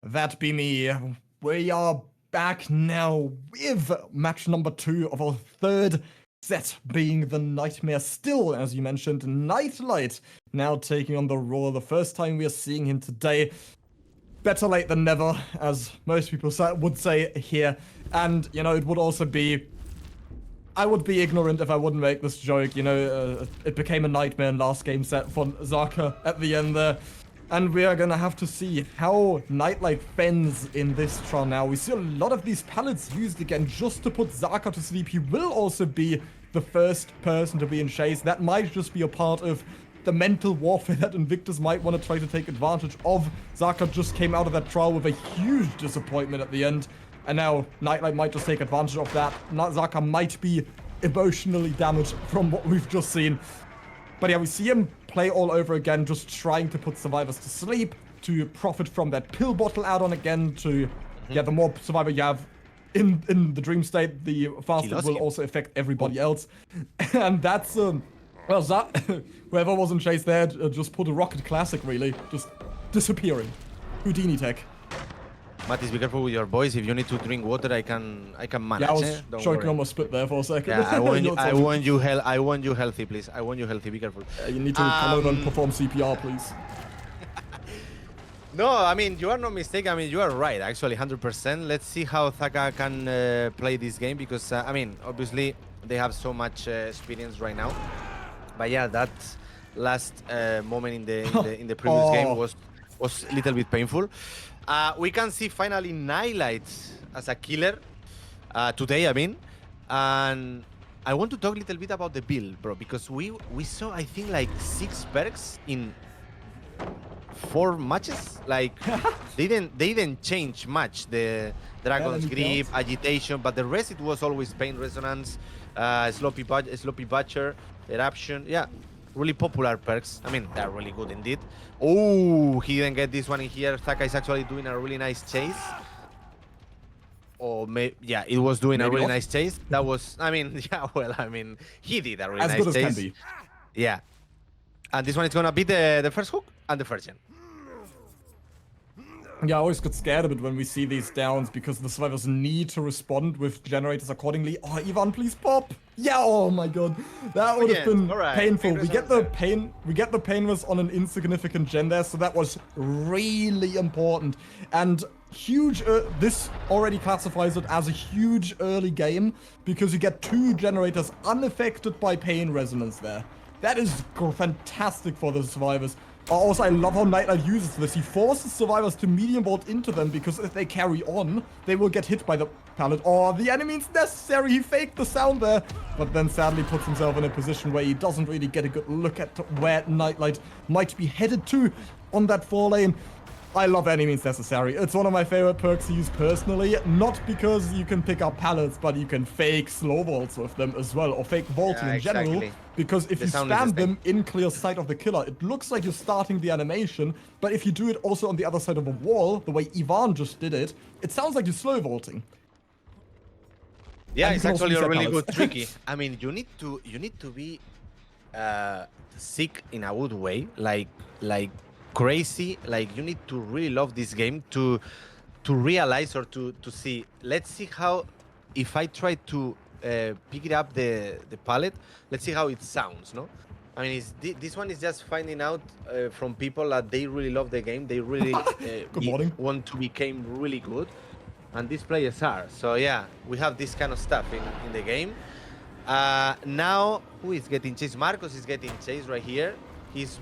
That be me. We are back now with match number 2 of our 3rd set, being the Nightmare. Still, as you mentioned, Nightlight now taking on the Roar. The first time we are seeing him today. Better late than never, as most people would say here. And, you know, it would also be... I would be ignorant if I wouldn't make this joke. You know, it became a nightmare in last game set for Zaka at the end there. And we are going to have to see how Nightlight fends in this trial now. We see a lot of these pallets used again just to put Zaka to sleep. He will also be the first person to be in chase. That might just be a part of the mental warfare that Invictus might want to try to take advantage of. Zaka just came out of that trial with a huge disappointment at the end. And now Nightlight might just take advantage of that. Zaka might be emotionally damaged from what we've just seen. But yeah, we see him play all over again, just trying to put survivors to sleep, to profit from that pill bottle add-on again, to, yeah, the more survivor you have in the dream state, the faster it will also affect everybody else. And that's, well, whoever was in chase there just pulled a Rocket Classic, really, just disappearing. Houdini tech. Mathis, be careful with your voice. If you need to drink water, I can manage. Yeah, I was choking on my spit there for a second. Yeah, I want you healthy, please. I want you healthy. Be careful. You need to come over and perform CPR, please. No, I mean, you are not mistaken. I mean, you are right, actually, 100%. Let's see how Zaka can play this game, because, I mean, obviously, they have so much experience right now. But yeah, that last moment in the previous game was a little bit painful. We can see finally Nightlight as a killer today, I mean. And I want to talk a little bit about the build, bro, because we saw, I think, like 6 perks in 4 matches. Like they didn't change much. The Dragon's Grip, Agitation, but the rest, it was always Pain Resonance, Sloppy Butcher, Eruption. Yeah, really popular perks. I mean, they're really good indeed. Oh, he didn't get this one in here. Thaka is actually doing a really nice chase. Or yeah, it was doing a Maybe really not. nice chase. That was, I mean, yeah, well, I mean, he did a really As nice good as chase. can be. Yeah. And this one is gonna be the first hook and the first gen. Yeah, I always get scared a bit when we see these downs because the survivors need to respond with generators accordingly. Oh, Ivan, please pop! Yeah, oh my god. That would have Yeah, been alright. painful. We Fingers get on the the- pain was on an insignificant gen there, so that was really important. And huge, this already classifies it as a huge early game because you get 2 generators unaffected by pain resonance there. That is fantastic for the survivors. Also, I love how Nightlight uses this. He forces survivors to medium vault into them because if they carry on, they will get hit by the pallet. Or the enemy is necessary. He faked the sound there, but then sadly puts himself in a position where he doesn't really get a good look at where Nightlight might be headed to on that 4 lane. I love any means necessary. It's one of my favorite perks to use personally, not because you can pick up pallets, but you can fake slow vaults with them as well, or fake vaulting Yeah, in general. exactly. Because if The you sound is the spam them same. in clear sight of the killer, it looks like you're starting the animation, but if you do it also on the other side of a wall, the way Ivan just did it, it sounds like you're slow vaulting. Yeah, And you it's can also actually a reset really pallets. good tricky. I mean, you need to be sick in a good way, like crazy. Like you need to really love this game to realize or to see. Let's see how if I try to pick it up the palette. Let's see how it sounds. No, I mean, this one is just finding out from people that they really love the game. They really Good morning. want to become really good. And these players are. So yeah, we have this kind of stuff in the game. Now, who is getting chased? Marcos is getting chased right here. He's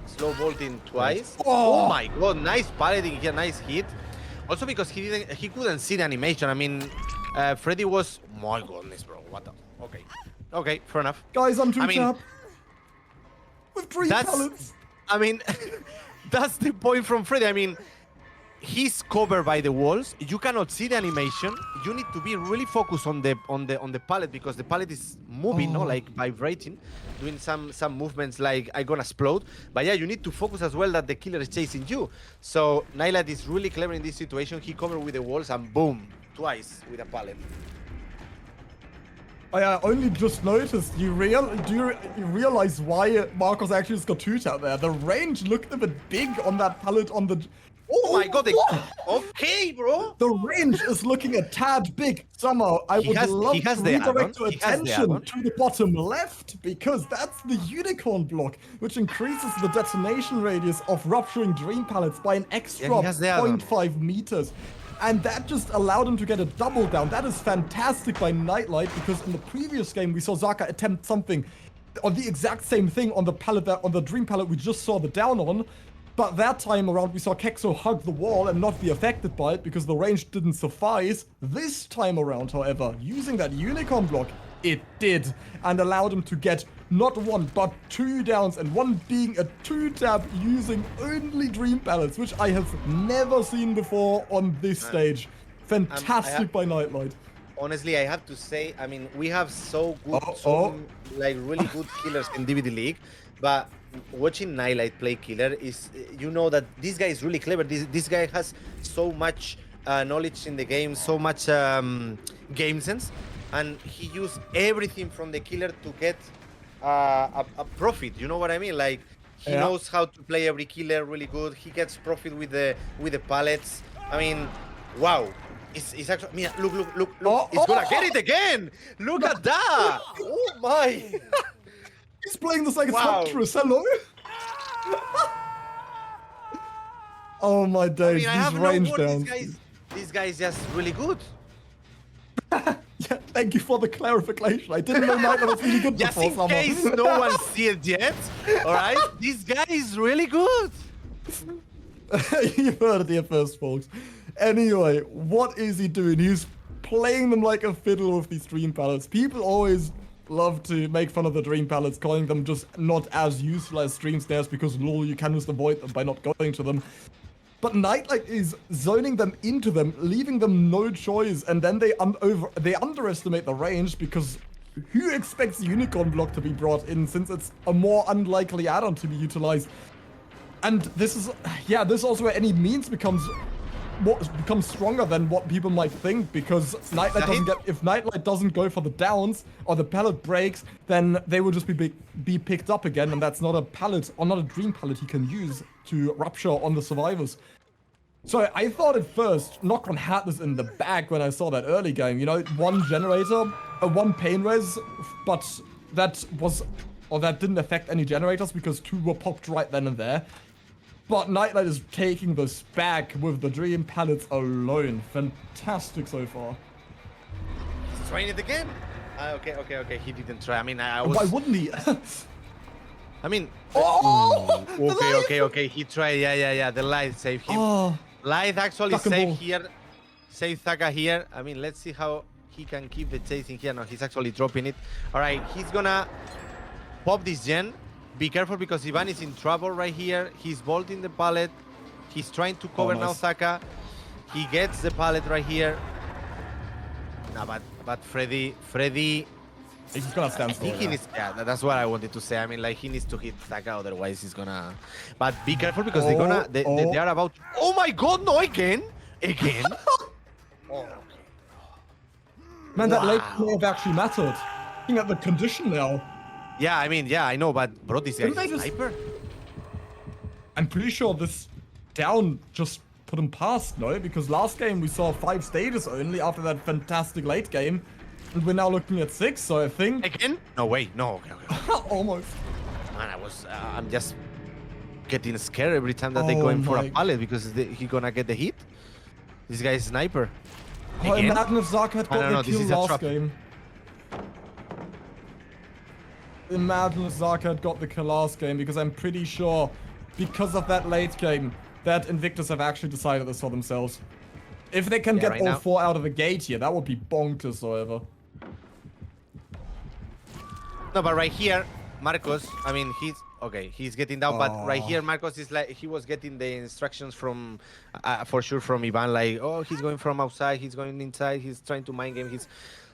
slow vaulting twice. Oh my god, nice piloting here, nice hit. Also because he couldn't see the animation. I mean, Freddy was, my goodness, bro. What the? Okay, fair enough. Guys, I'm too I mean, tap. With 3 pallets. I mean, that's the point from Freddy. I mean, he's covered by the walls. You cannot see the animation. You need to be really focused on the pallet because the pallet is moving, no, like vibrating, doing some movements like I gonna explode. But yeah, you need to focus as well that the killer is chasing you. So Nightlight is really clever in this situation. He covered with the walls and boom, twice with a pallet. I only just noticed. Do you realize why Marcos actually just got 2 tap there? The range looked a bit big on that pallet on the. Oh my god! Okay, bro. The range is looking a tad big. Somehow, I would love he has to the redirect your add-on. He has the attention add-on. to the bottom left because that's the unicorn block, which increases the detonation radius of rupturing dream pallets by an extra Yeah, he has the add-on. 0.5 meters. And that just allowed him to get a double down. That is fantastic by Nightlight because in the previous game we saw Zaka attempt something on the exact same thing on the pallet on the dream pallet we just saw the down on. But that time around, we saw Kexo hug the wall and not be affected by it because the range didn't suffice. This time around, however, using that unicorn block, it did. And allowed him to get not 1, but 2 downs. And one being a 2-tap using only dream pallets, which I have never seen before on this stage. Fantastic by Nightlight. Honestly, I have to say, I mean, we have so good, like really good killers in DBDLeague, but watching Nightlight play killer is, you know that this guy is really clever. This guy has so much knowledge in the game, so much game sense, and he used everything from the killer to get a profit. You know what I mean? Like he knows how to play every killer really good. He gets profit with the pallets. I mean, wow. It's actually, Mia, look. He's gonna get it again. Look at that. Oh my. He's playing this like it's Wow. Huntress, hello? Oh my days, I have these no range word. downs. This guy is just really good. Yeah, thank you for the clarification. I didn't know Nightlight was really good Just before in case no one see it yet. All right, this guy is really good. You heard it here first, folks. Anyway, what is he doing? He's playing them like a fiddle with these dream pallets. People always love to make fun of the dream pallets, calling them just not as useful as stream snares because lol, you can just avoid them by not going to them. But Nightlight is zoning them into them, leaving them no choice, and then they underestimate the range because who expects the Unicorn block to be brought in since it's a more unlikely add-on to be utilized? And this is, yeah, this is also where any means becomes stronger than what people might think, because if Nightlight doesn't go for the downs or the pallet breaks, then they will just be picked up again, and that's not a pallet or not a dream pallet he can use to rupture on the survivors. So I thought at first Nokron had this in the bag when I saw that early game. You know, one generator, one pain res, but that didn't affect any generators because 2 were popped right then and there. But Nightlight is taking this back with the dream pallets alone. Fantastic so far. He's trying it again. Okay. He didn't try. I mean, I was. Why wouldn't he? I mean. Oh! Okay. He tried. Yeah. The light saved him. Oh, Light actually Duck and saved ball. here. Saved Thaka here. I mean, let's see how he can keep the chasing here. No, he's actually dropping it. All right, he's gonna pop this gen. Be careful because Ivan is in trouble right here. He's vaulting the pallet. He's trying to cover now nice. Thaka. He gets the pallet right here. No, but Freddy, he's gonna stand I still. think he needs. Yeah, that's what I wanted to say. I mean, like he needs to hit Thaka, otherwise he's gonna. But be careful because they are about. Oh my God! No, again. Oh. Man, that late Wow. may have actually mattered. Looking at the condition now. Yeah, I mean, yeah, I know, but bro, this guy Didn't is they a just- sniper. I'm pretty sure this down just put him past, no? Because last game we saw 5 stages only after that fantastic late game. And we're now looking at 6, so I think... Again? No, wait, no, okay. Almost. Man, I'm just getting scared every time that they go in for a my- pallet because he's gonna get the hit. This guy is sniper. Oh, Again? imagine if Zark had got no, the this kill is a last trap. game. Imagine if Zark had got the kill last game, because I'm pretty sure, because of that late game, that Invictus have actually decided this for themselves. If they can Yeah, get right all now- 4 out of the gate here, that would be bonkers, however. No, but right here, Marcos, I mean, he's getting down, but right Oh. here, Marcos is like, he was getting the instructions from, for sure, from Ivan, like, oh, he's going from outside, he's going inside, he's trying to mind game,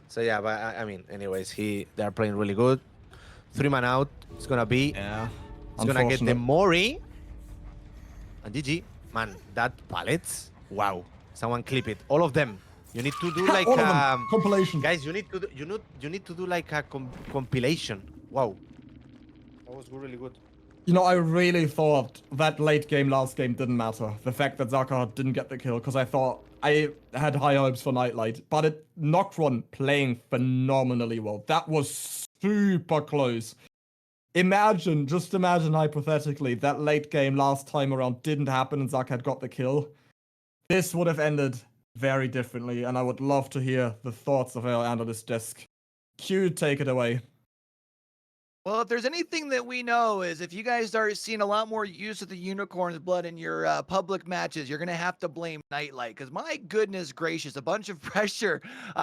so yeah, but I mean, anyways, they're playing really good. 3 man out, it's gonna be, Yeah. it's gonna get the Unfortunate. Mori, and GG, man, that pallets, wow, someone clip it, all of them. You need to do like All of them. Compilation. guys, you need to do like a compilation. Wow, that was really good. You know, I really thought that late game last game didn't matter. The fact that Zarkar didn't get the kill, because I thought I had high hopes for Nightlight. But Nokron playing phenomenally well. That was super close. Just imagine hypothetically, that late game last time around didn't happen and Zark had got the kill. This would have ended very differently, and I would love to hear the thoughts of our analyst desk. Q, take it away. Well, if there's anything that we know is if you guys start seeing a lot more use of the unicorn's blood in your public matches, you're going to have to blame Nightlight, because my goodness gracious, a bunch of pressure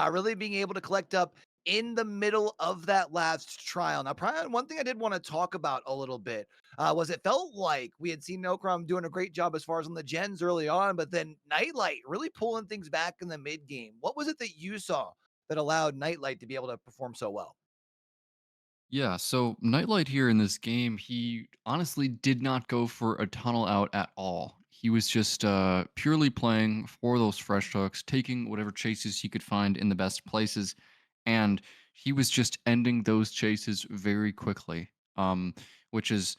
really being able to collect up in the middle of that last trial. Now, Prion, one thing I did want to talk about a little bit was it felt like we had seen Nokron doing a great job as far as on the gens early on, but then Nightlight really pulling things back in the mid game. What was it that you saw that allowed Nightlight to be able to perform so well? Yeah, so Nightlight here in this game, he honestly did not go for a tunnel out at all. He was just purely playing for those fresh hooks, taking whatever chases he could find in the best places, and he was just ending those chases very quickly, which is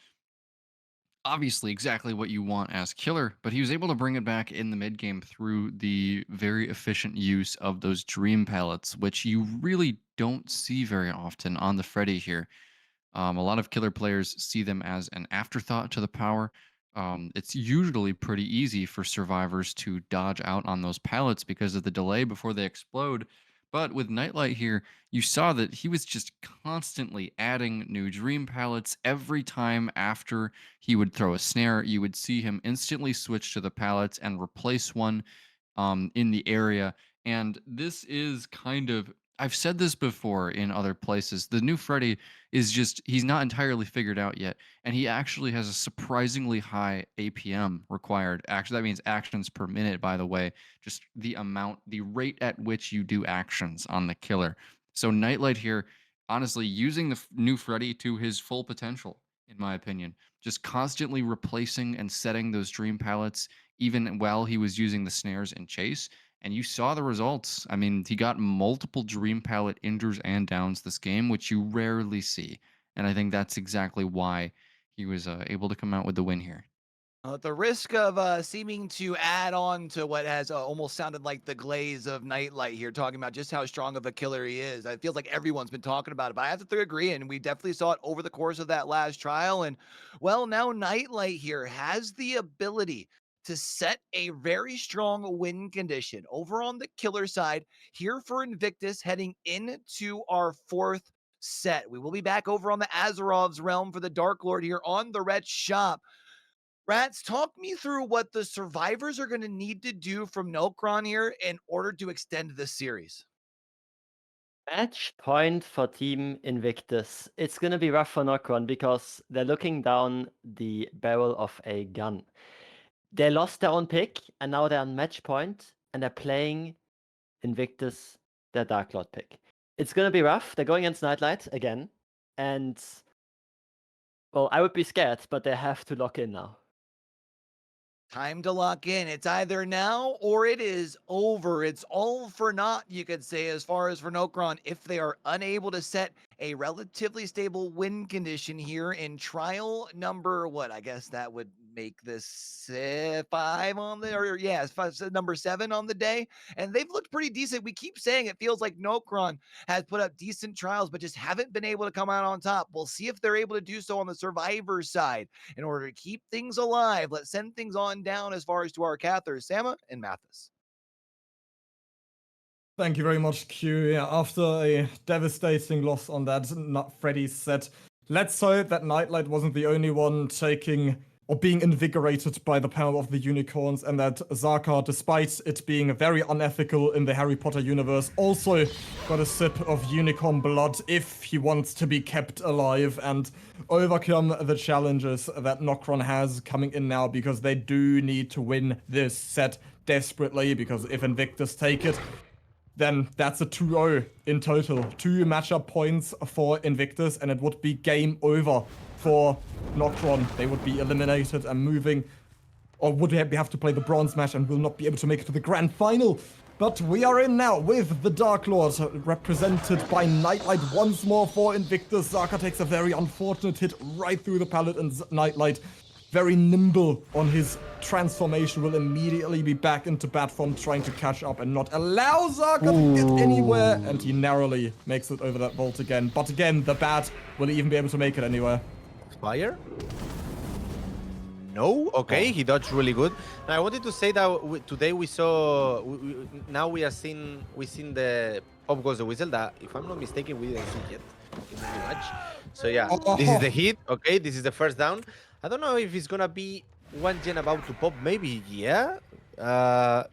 obviously exactly what you want as killer, but he was able to bring it back in the mid game through the very efficient use of those dream pallets, which you really don't see very often on the Freddy here. A lot of killer players see them as an afterthought to the power. It's usually pretty easy for survivors to dodge out on those pallets because of the delay before they explode. But with Nightlight here, you saw that he was just constantly adding new dream pallets. Every time after he would throw a snare, you would see him instantly switch to the pallets and replace one in the area. And this is kind of, I've said this before in other places, the new Freddy is just, he's not entirely figured out yet. And he actually has a surprisingly high APM required. Actually, that means actions per minute, by the way, just the rate at which you do actions on the killer. So Nightlight here, honestly using the new Freddy to his full potential, in my opinion. Just constantly replacing and setting those dream palettes, even while he was using the snares and chase. And you saw the results. I mean, he got multiple dream palette injures and downs this game, which you rarely see. And I think that's exactly why he was able to come out with the win here. At the risk of seeming to add on to what has almost sounded like the glaze of Nightlight here, talking about just how strong of a killer he is. It feels like everyone's been talking about it, but I have to agree, and we definitely saw it over the course of that last trial. And well, now Nightlight here has the ability to set a very strong win condition over on the killer side here for Invictus heading into our fourth set. We will be back over on the Azerov's realm for the Dark Lord here on the Red Shop. Ratz, talk me through what the survivors are going to need to do from Nokron here in order to extend this series. Match point for Team Invictus. It's going to be rough for Nokron because they're looking down the barrel of a gun. They lost their own pick, and now they're on match point, and they're playing Invictus, their Dark Lord pick. It's going to be rough. They're going against Nightlight again, and well, I would be scared, but they have to lock in now. Time to lock in. It's either now or it is over. It's all for naught, you could say, as far as for Nokron, if they are unable to set a relatively stable win condition here in trial number, what? I guess that would make this 5 on the, or yeah, number 7 on the day. And they've looked pretty decent. We keep saying it feels like Nokron has put up decent trials, but just haven't been able to come out on top. We'll see if they're able to do so on the survivor side in order to keep things alive. Let's send things on down as far as to our Cathers, Sammah and Mathis. Thank you very much, Q. Yeah, after a devastating loss on that Freddy set, let's hope that Nightlight wasn't the only one taking or being invigorated by the power of the unicorns, and that Zaka, despite it being very unethical in the Harry Potter universe, also got a sip of unicorn blood if he wants to be kept alive and overcome the challenges that Nokron has coming in now, because they do need to win this set desperately, because if Invictus take it, then that's a 2-0 in total. 2 matchup points for Invictus, and it would be game over for Nokron. They would be eliminated and moving, or would have to play the bronze match and will not be able to make it to the grand final. But we are in now with the Dark Lord, represented by Nightlight once more for Invictus. Zaka takes a very unfortunate hit right through the pallet, and Nightlight, very nimble on his transformation, will immediately be back into bat form, trying to catch up and not allow Zaka to get anywhere. And he narrowly makes it over that vault again. But again, the bat will even be able to make it anywhere. Fire? No? Okay, he dodged really good. Now, I wanted to say that today we saw... now we seen the Pop Goes the Whistle that, if I'm not mistaken, we didn't see yet in the match. So yeah, this is the hit. Okay, this is the first down. I don't know if it's gonna be one gen about to pop. Maybe, yeah.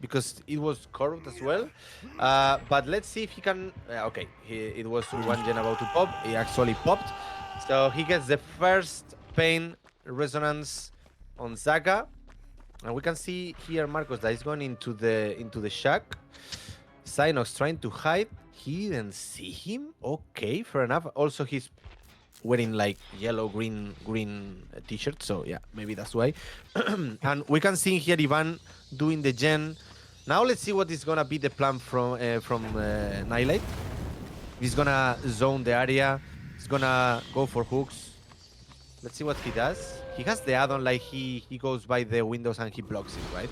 Because it was curved as well. But let's see if he can... okay, it was one gen about to pop. He actually popped. So he gets the first pain resonance on Zaka. And we can see here Marcos that is going into the shack. Synox trying to hide. He didn't see him. Okay, fair enough. Also, he's wearing like yellow green t-shirt, so yeah, maybe that's why. And we can see here Ivan doing the gen. Now let's see what is gonna be the plan from Nightlight. He's gonna zone the area. He's gonna go for hooks. Let's see what he does. He has the add-on, like he goes by the windows and he blocks it, right?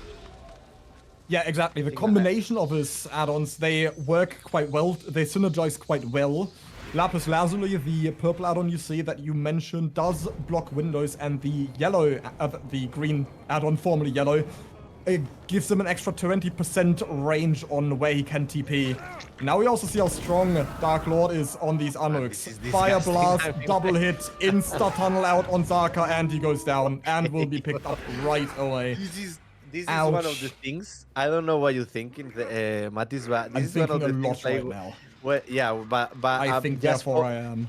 Yeah, exactly. The combination of his add-ons, they work quite well. They synergize quite well. Lapis Lazuli, the purple add-on you see that you mentioned, does block windows, and the yellow, the green add-on, formerly yellow, it gives him an extra 20% range on where he can TP. Now we also see how strong Dark Lord is on these Anuks. Fire Blast, double hit, insta-tunnel out on Zaka, and he goes down and will be picked up right away. This is one of the things. I don't know what you're thinking, Mathis, but this is one of the things. Right now. Well, yeah, but I think therefore I am.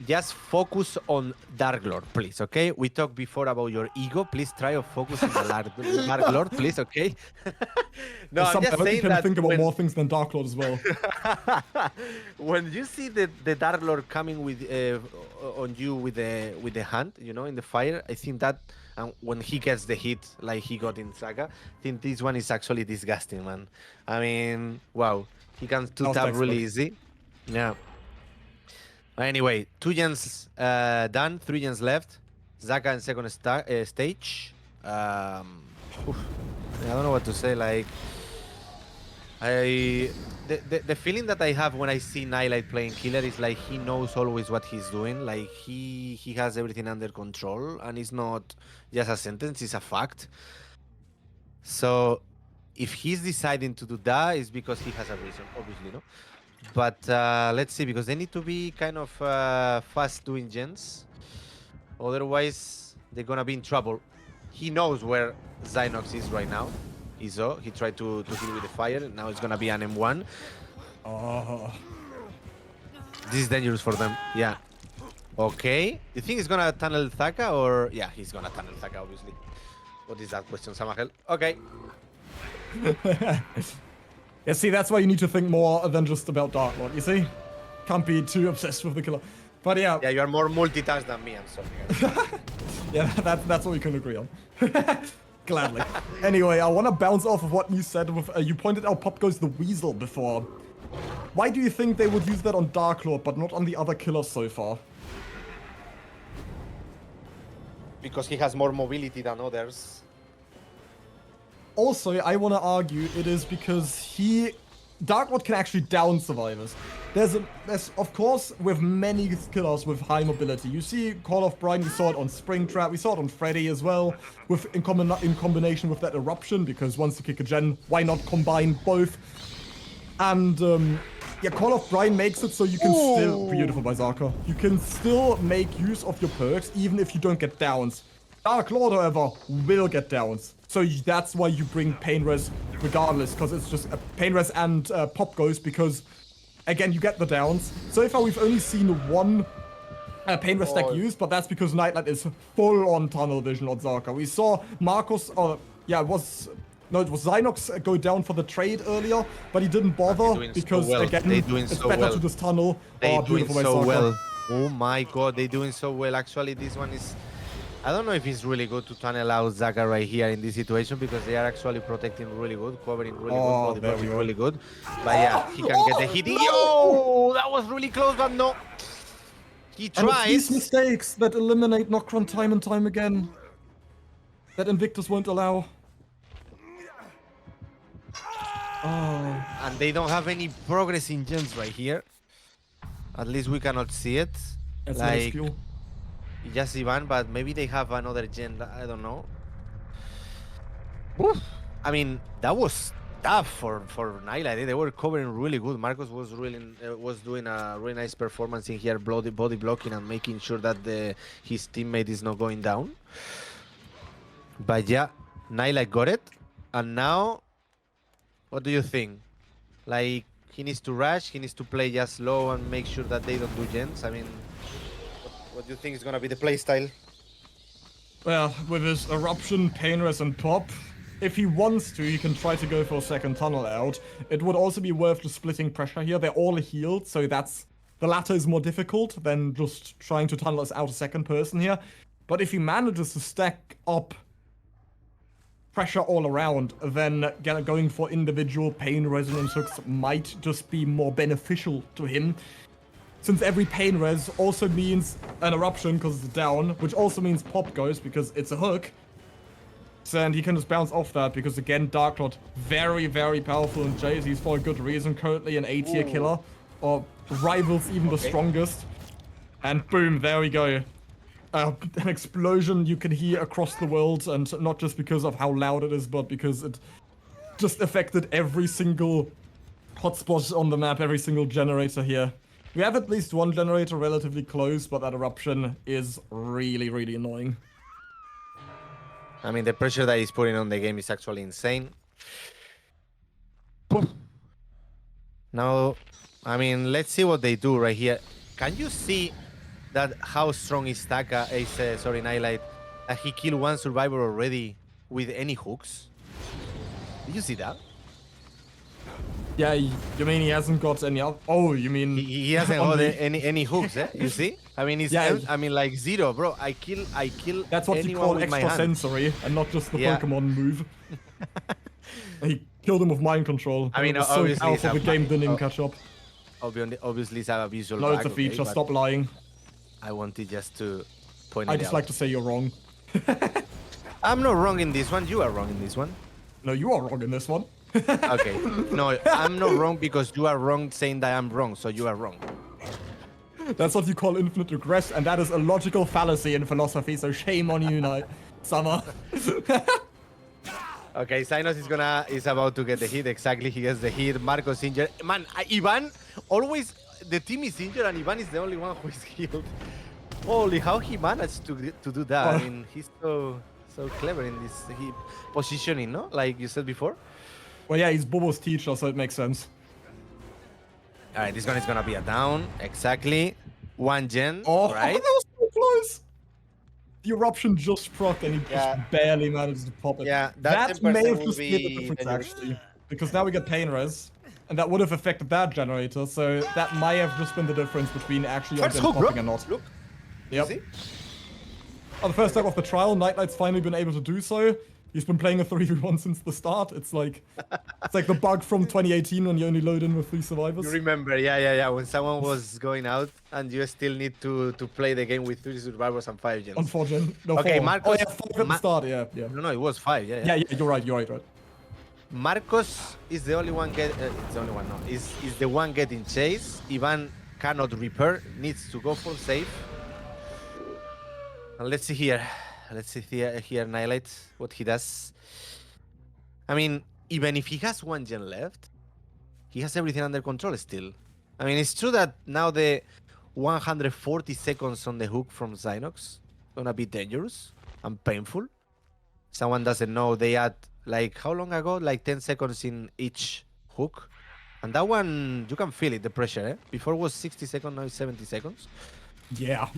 just focus on Dark Lord, please, okay? We talked before about your ego. Please try to focus on the Dark Lord, please, okay? No, I'm just I hope you saying can that think about when, more things than Dark Lord as well. when you see the Dark Lord coming with on you with the hand, you know, in the fire, I think that when he gets the hit like he got in Saga, I think this one is actually disgusting, man. I mean, wow, he can two tap really easy. Yeah. Anyway, 2 gens done, 3 gens left. Zaka in second stage. I don't know what to say. Like, the feeling that I have when I see Nightlight playing killer is like he knows always what he's doing. Like he has everything under control, and it's not just a sentence; it's a fact. So, if he's deciding to do that, it's because he has a reason, obviously, no. But let's see, because they need to be kind of fast doing gens. Otherwise, they're gonna be in trouble. He knows where Zynox is right now. He tried to deal with the fire. Now it's gonna be an M1. Oh. This is dangerous for them. Yeah. Okay. You think he's gonna tunnel Thaka or? Yeah, he's gonna tunnel Thaka, obviously. What is that question, Sammahell? Okay. Yeah, see, that's why you need to think more than just about Dark Lord, you see? Can't be too obsessed with the killer. But yeah. Yeah, you are more multitask than me, I'm sorry. Yeah, that's what we can agree on. Gladly. Anyway, I want to bounce off of what you said. With you pointed out Pop Goes the Weasel before. Why do you think they would use that on Dark Lord, but not on the other killers so far? Because he has more mobility than others. Also, I want to argue it is because Dark Lord can actually down survivors. There's of course with many killers with high mobility. You see Call of Prion, we saw it on Springtrap, we saw it on Freddy as well, in combination with that eruption, because once you kick a gen, why not combine both? And yeah, Call of Prion makes it so you can still, beautiful by Zaka, you can still make use of your perks even if you don't get downs. Dark Lord, however, will get downs. So that's why you bring Pain Res regardless, because it's just Pain Res and Pop Goes, because again, you get the downs. So far, we've only seen one Pain Res deck used, but that's because Nightlight is full on tunnel vision on Zaka. We saw Marcus, it was Zynox go down for the trade earlier, but he didn't bother because again, it's better to just tunnel. They're doing so well. Oh my god, they're doing so well. Actually, this one is... I don't know if it's really good to tunnel out Zaka right here in this situation, because they are actually protecting really good, covering really good, bodybuilding really good. But yeah, he can get the hit. Yo, that was really close, but no. He tries. And it's these mistakes that eliminate Nokron time and time again, that Invictus won't allow. Oh. And they don't have any progress in gens right here. At least we cannot see it. That's like, nice. Just Ivan, but maybe they have another gen. I don't know. Oof. I mean, that was tough for Nightlight. They were covering really good. Marcus was doing a really nice performance in here, body blocking and making sure that his teammate is not going down. But yeah, Nightlight got it, and now, what do you think? Like, he needs to rush. He needs to play just slow and make sure that they don't do gens. I mean, what do you think is gonna be the playstyle? Well, with his Eruption, Pain Res, and Pop, if he wants to, he can try to go for a second tunnel out. It would also be worth just splitting pressure here. They're all healed, so the latter is more difficult than just trying to tunnel us out a second person here. But if he manages to stack up pressure all around, then going for individual Pain Resonance hooks might just be more beneficial to him. Since every Pain Res also means an Eruption because it's down, which also means Pop Goes because it's a hook. And he can just bounce off that because, again, Dark Lord, very, very powerful in Jays. He's for a good reason currently an A-tier killer, or rivals even the strongest. And boom, there we go. An explosion you can hear across the world, and not just because of how loud it is, but because it just affected every single hotspot on the map, every single generator here. We have at least one generator relatively close, but that Eruption is really, really annoying. I mean, the pressure that he's putting on the game is actually insane. Now, I mean, let's see what they do right here. Can you see that how strong is Taka, sorry, Nightlight, that he killed one survivor already with any hooks. Did you see that? Yeah, you mean he hasn't got any other... Oh, you mean... He hasn't on got the- any hooks, eh? You see? I mean, it's Yeah. I mean, like zero, bro. I kill That's what you anyone call with my hand. extrasensory, and not just the Yeah. Pokemon move. He killed him with mind control. I mean, it was so obviously it's powerful, the a game didn't even oh. catch up. Obviously, it's a visual No, it's bug, a feature, okay, but stop lying. I wanted just to point I it just out. like to say you're wrong. I'm not wrong in this one. You are wrong in this one. No, you are wrong in this one. Okay. No, I'm not wrong because you are wrong saying that I'm wrong, so you are wrong. That's what you call infinite regress, and that is a logical fallacy in philosophy, so shame on you, Summer. Okay, Synos is about to get the hit. Exactly, he gets the hit. Marcos injured. Man, Ivan always the team is injured and Ivan is the only one who is healed. Holy, how he managed to do that? I mean, he's so clever in this positioning, no? Like you said before. Well, yeah, he's Bobo's teacher, so it makes sense. All right, this one is gonna be a down. Exactly, 1 gen. Oh, right. that was so close. The eruption just proc and he just Yeah. barely managed to pop it. Yeah, that 10% may have will just made the be difference dangerous. actually, because now we get pain res, and that would have affected that generator. So that might have just been the difference between actually First on hook, bro. popping and not. Look. Yep. See? On the first step of the trial, Nightlight's finally been able to do so. He's been playing a 3v1 since the start. It's like the bug from 2018 when you only load in with 3 survivors. You remember, yeah, when someone was going out and you still need to play the game with 3 survivors and 5 gens. On 4 gen. No, Okay, 4. Marcos- Oh yeah, 5 at the start, yeah. No, it was 5, yeah. Yeah, you're right. Marcos is the only one it's the only one, no. Is the one getting chased. Ivan cannot repair, needs to go for safe. And let's see here. Let's see here, Nihilate, what he does. I mean, even if he has 1 gen left, he has everything under control still. I mean, it's true that now the 140 seconds on the hook from Zynox gonna be dangerous and painful. Someone doesn't know, they add, like, how long ago? Like 10 seconds in each hook. And that one, you can feel it, the pressure, eh? Before it was 60 seconds, now it's 70 seconds. Yeah.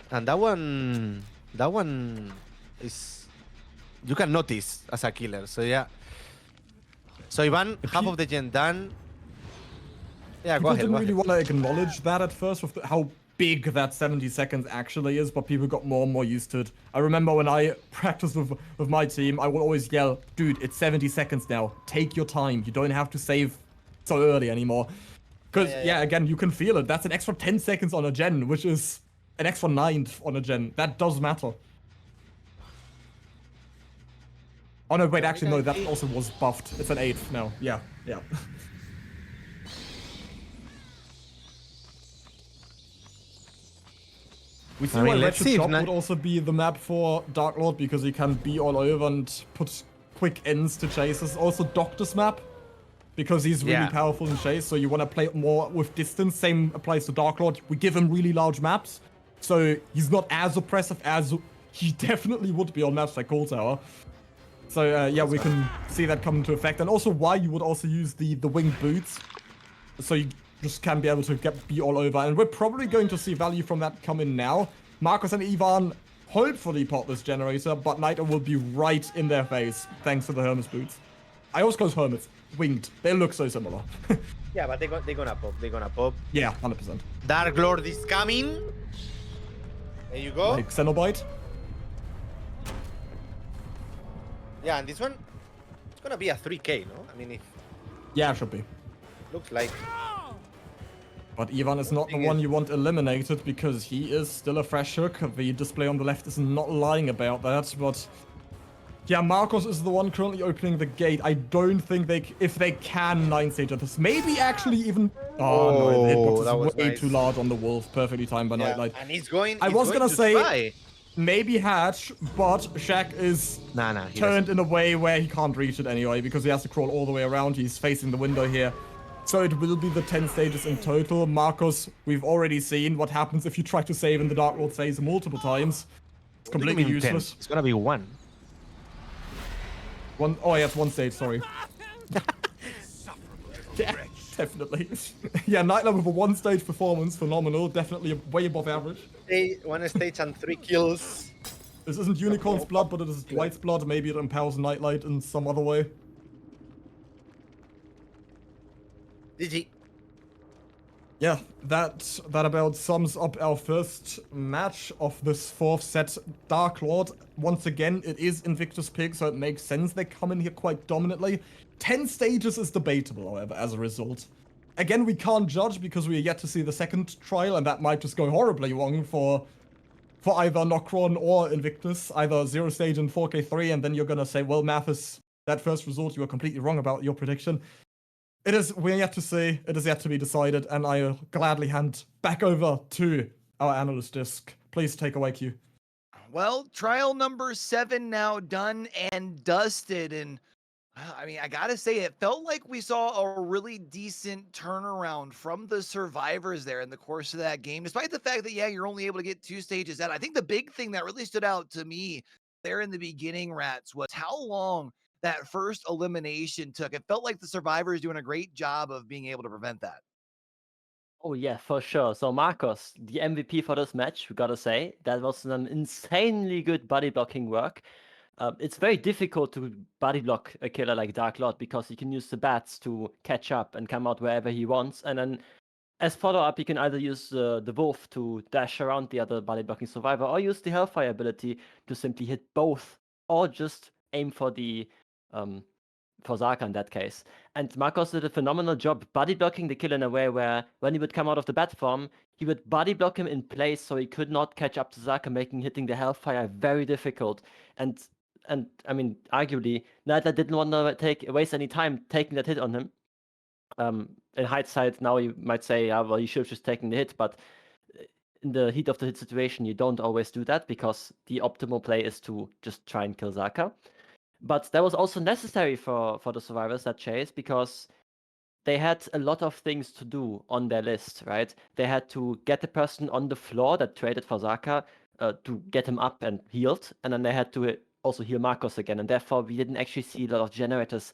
And that one is, you can notice as a killer. So yeah. So Ivan, half of the gen done. Yeah, People go ahead. didn't really want to acknowledge that at first with how big that 70 seconds actually is, but people got more and more used to it. I remember when I practiced with my team, I would always yell, dude, it's 70 seconds now. Take your time. You don't have to save so early anymore. Because, yeah, again, you can feel it. That's an extra 10 seconds on a gen, which is an extra 9 on a gen. That does matter. Oh no, wait, actually no, that also was buffed. It's an 8 now. Yeah. We see why let's Wretched see if Shop not- would also be the map for Dark Lord because he can be all over and put quick ends to chases. Also Doctor's map because he's really Yeah. powerful in chase, so you want to play more with distance. Same applies to Dark Lord. We give him really large maps, so he's not as oppressive as he definitely would be on maps like Cold Tower. So yeah, we can see that come into effect. And also why you would also use the winged boots, so you just can be able to be all over. And we're probably going to see value from that come in now. Marcos and Ivan hopefully pop this generator, but Nitro will be right in their face thanks to the Hermes boots. I always call Hermits winged. They look so similar. Yeah, but they're gonna pop. They're gonna pop. Yeah, 100%. Dark Lord is coming. There you go. Like Cenobite. Yeah, and this one, it's gonna be a 3K, no? I mean, it Yeah, it should be. looks like. But Ivan is not the Thing one is- you want eliminated because he is still a fresh hook. The display on the left is not lying about that, but yeah, Marcos is the one currently opening the gate. I don't think if they can 9-stage at this, maybe actually even. Oh no, the that hitbox was is way nice. too large on the wolf. Perfectly timed by Nightlight. And he's going. I he's was going gonna to say- try. Maybe Hatch, but Shaq is Nah, he turned in a way where he can't reach it anyway because he has to crawl all the way around. He's facing the window here. So it will be the 10 stages in total. Marcos, we've already seen what happens if you try to save in the Dark Lord phase multiple times. It's completely useless. It's gonna be 1. Oh yeah, it's 1 stage, sorry. Definitely. Yeah, Nightlight with a one-stage performance, phenomenal. Definitely way above average. One stage and 3 kills. This isn't Unicorn's blood, but it is Dwight's blood. Maybe it empowers Nightlight in some other way. GG. Yeah, that about sums up our first match of this fourth set. Dark Lord, once again, it is Invictus Pig, so it makes sense they come in here quite dominantly. 10 stages is debatable, however, as a result. Again, we can't judge because we are yet to see the second trial, and that might just go horribly wrong for either Nokron or Invictus. Either 0 stage and 4K3, and then you're gonna say, well, Mathis, that first result, you were completely wrong about your prediction. We're yet to see, it is yet to be decided, and I gladly hand back over to our analyst disc. Please take away, Q. Well, trial number 7 now done and dusted, and I mean, I gotta say, it felt like we saw a really decent turnaround from the survivors there in the course of that game, despite the fact that, yeah, you're only able to get 2 stages out. I think the big thing that really stood out to me there in the beginning, Ratz, was how long that first elimination took. It felt like the survivors doing a great job of being able to prevent that. Oh yeah, for sure. So Marcos, the MVP for this match, we gotta say, that was an insanely good body blocking work. It's very difficult to body block a killer like Dark Lord because he can use the bats to catch up and come out wherever he wants. And then as follow-up, you can either use the wolf to dash around the other body blocking survivor or use the Hellfire ability to simply hit both or just aim for the for Zaka in that case. And Marcos did a phenomenal job body blocking the killer in a way where when he would come out of the bat form, he would body block him in place so he could not catch up to Zaka, making hitting the Hellfire very difficult. And I mean, arguably, Nightlight didn't want to waste any time taking that hit on him. In hindsight, now you might say, yeah, well, you should have just taken the hit, but in the heat of the hit situation, you don't always do that because the optimal play is to just try and kill Zaka. But that was also necessary for the survivors, that chase, because they had a lot of things to do on their list, right? They had to get the person on the floor that traded for Zaka to get him up and healed, and then they had to also heal Marcos again, and therefore we didn't actually see a lot of generators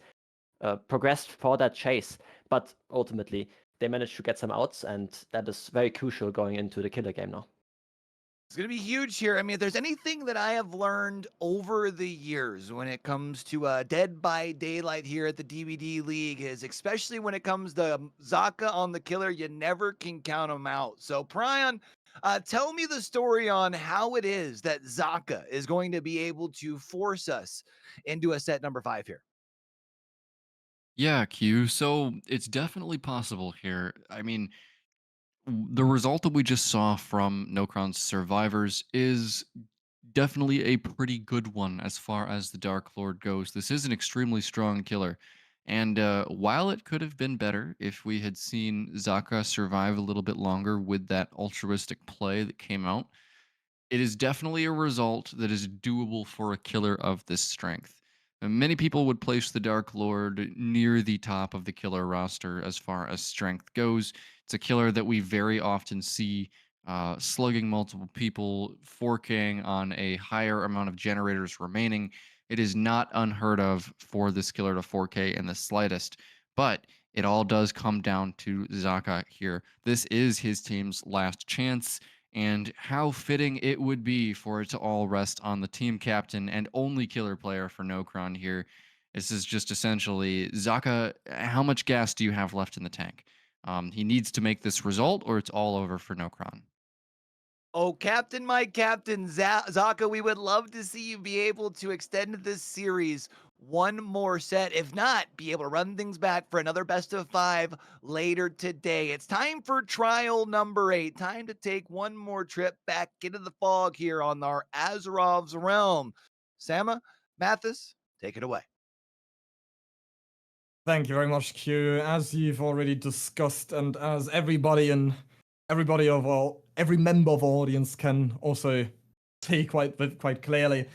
progressed for that chase. But ultimately, they managed to get some outs, and that is very crucial going into the killer game now. It's going to be huge here. I mean, if there's anything that I have learned over the years when it comes to Dead by Daylight here at the DBDLeague is, especially when it comes to Zaka on the killer, you never can count him out. So, Prion, tell me the story on how it is that Zaka is going to be able to force us into a set number 5 here. Yeah, Q. So it's definitely possible here. I mean, the result that we just saw from Nokron's survivors is definitely a pretty good one as far as the Dark Lord goes. This is an extremely strong killer. And while it could have been better if we had seen Zaka survive a little bit longer with that altruistic play that came out, it is definitely a result that is doable for a killer of this strength. Many people would place the Dark Lord near the top of the killer roster as far as strength goes. It's a killer that we very often see slugging multiple people, 4King on a higher amount of generators remaining. It is not unheard of for this killer to 4K in the slightest, but it all does come down to Zaka here. This is his team's last chance, and how fitting it would be for it to all rest on the team captain and only killer player for Nokron here. This is just essentially, Zaka, how much gas do you have left in the tank? He needs to make this result or it's all over for Nokron. Oh, Captain, my Captain, Zaka, we would love to see you be able to extend this series one more set. If not, be able to run things back for another best of 5 later today. It's time for trial number 8. Time to take one more trip back into the fog here on our Azerov's realm. Samma, Mathis, take it away. Thank you very much, Q. As you've already discussed, and as every member of our audience can also see quite clearly,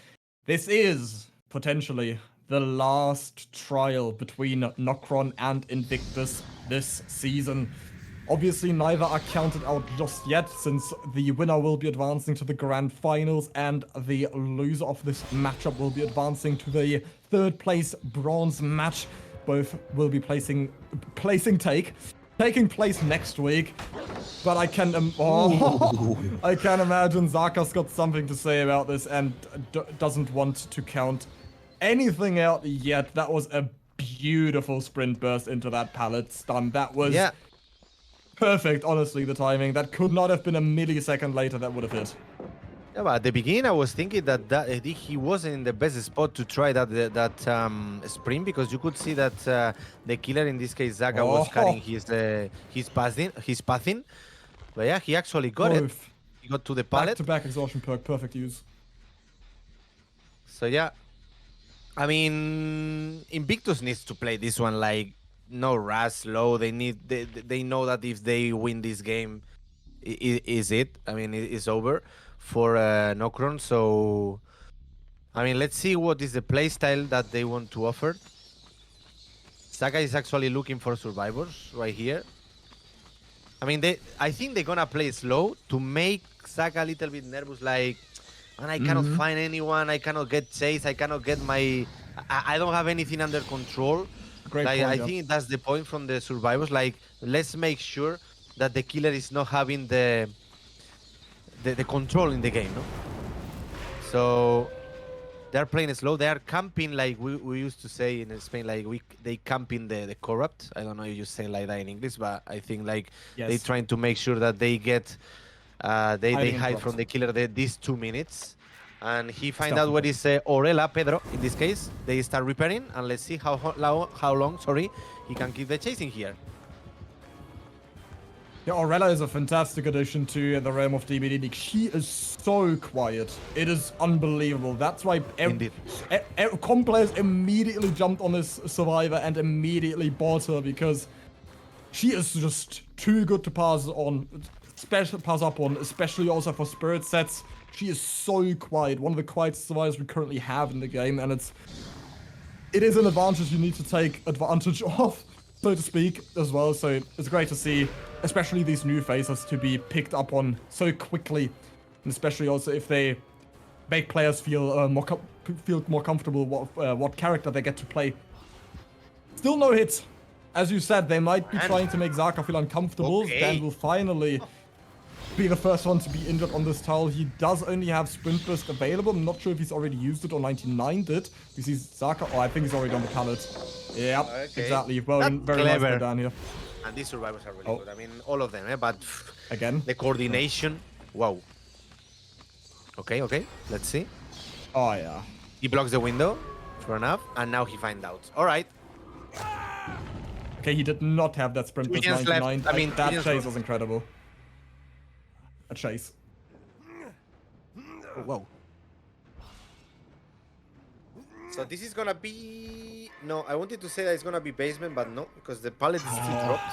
this is potentially the last trial between Nokron and Invictus this season. Obviously, neither are counted out just yet, since the winner will be advancing to the grand finals, and the loser of this matchup will be advancing to the third place bronze match. both will be taking place next week. But I can I can imagine Zaka's got something to say about this and doesn't want to count anything out yet. That was a beautiful sprint burst into that pallet stun. That was perfect, honestly, the timing. That could not have been a millisecond later that would have hit. Yeah, but at the beginning, I was thinking that he wasn't in the best spot to try that sprint, because you could see that the killer, in this case Zaka, was cutting his pathing. But yeah, he actually got it. He got to the pallet. Back-to-back exhaustion perk, perfect use. So yeah, I mean, Invictus needs to play this one like no rush, low. They know that if they win this game, is it? I mean, it's over for Nokron. So, I mean, let's see what is the playstyle that they want to offer. Saka is actually looking for survivors right here. I mean, I think they're gonna play slow to make Saka a little bit nervous. Like, man, I cannot find anyone. I cannot get chased. I cannot get my. I don't have anything under control. Great like, point, I think that's the point from the survivors. Like, let's make sure that the killer is not having the control in the game, no? So they're playing slow. They are camping, like we used to say in Spain, like they camping the corrupt. I don't know if you say like that in English, but I think like they trying to make sure that they get they hide from the killer these 2 minutes. And he find out where is Orella, Pedro, in this case. They start repairing, and let's see how long, he can keep the chasing here. Yeah, Orella is a fantastic addition to the realm of DBDLeague. She is so quiet. It is unbelievable. That's why com players immediately jumped on this survivor and immediately bought her, because she is just too good to pass up on, especially also for spirit sets. She is so quiet. One of the quietest survivors we currently have in the game, and it is an advantage you need to take advantage of, so to speak, as well. So it's great to see, especially these new faces, to be picked up on so quickly, and especially also if they make players feel more comfortable what character they get to play. Still no hits. As you said, they might be trying to make Zaka feel uncomfortable. Dan will finally be the first one to be injured on this towel. He does only have Sprint Burst available. I'm not sure if he's already used it or 99 did. We see Zaka. Oh, I think he's already on the pallet. Yep, exactly. Well, very clever down here. And these survivors are really good. I mean, all of them, but again, the coordination. Wow. Okay. Let's see. Oh yeah. He blocks the window, fair enough, and now he finds out. All right. Okay, he did not have that Sprint Burst 99. I mean, that chase was incredible. A chase. Oh, whoa. So this is gonna be... No, I wanted to say that it's gonna be basement, but no, because the pallet is still dropped.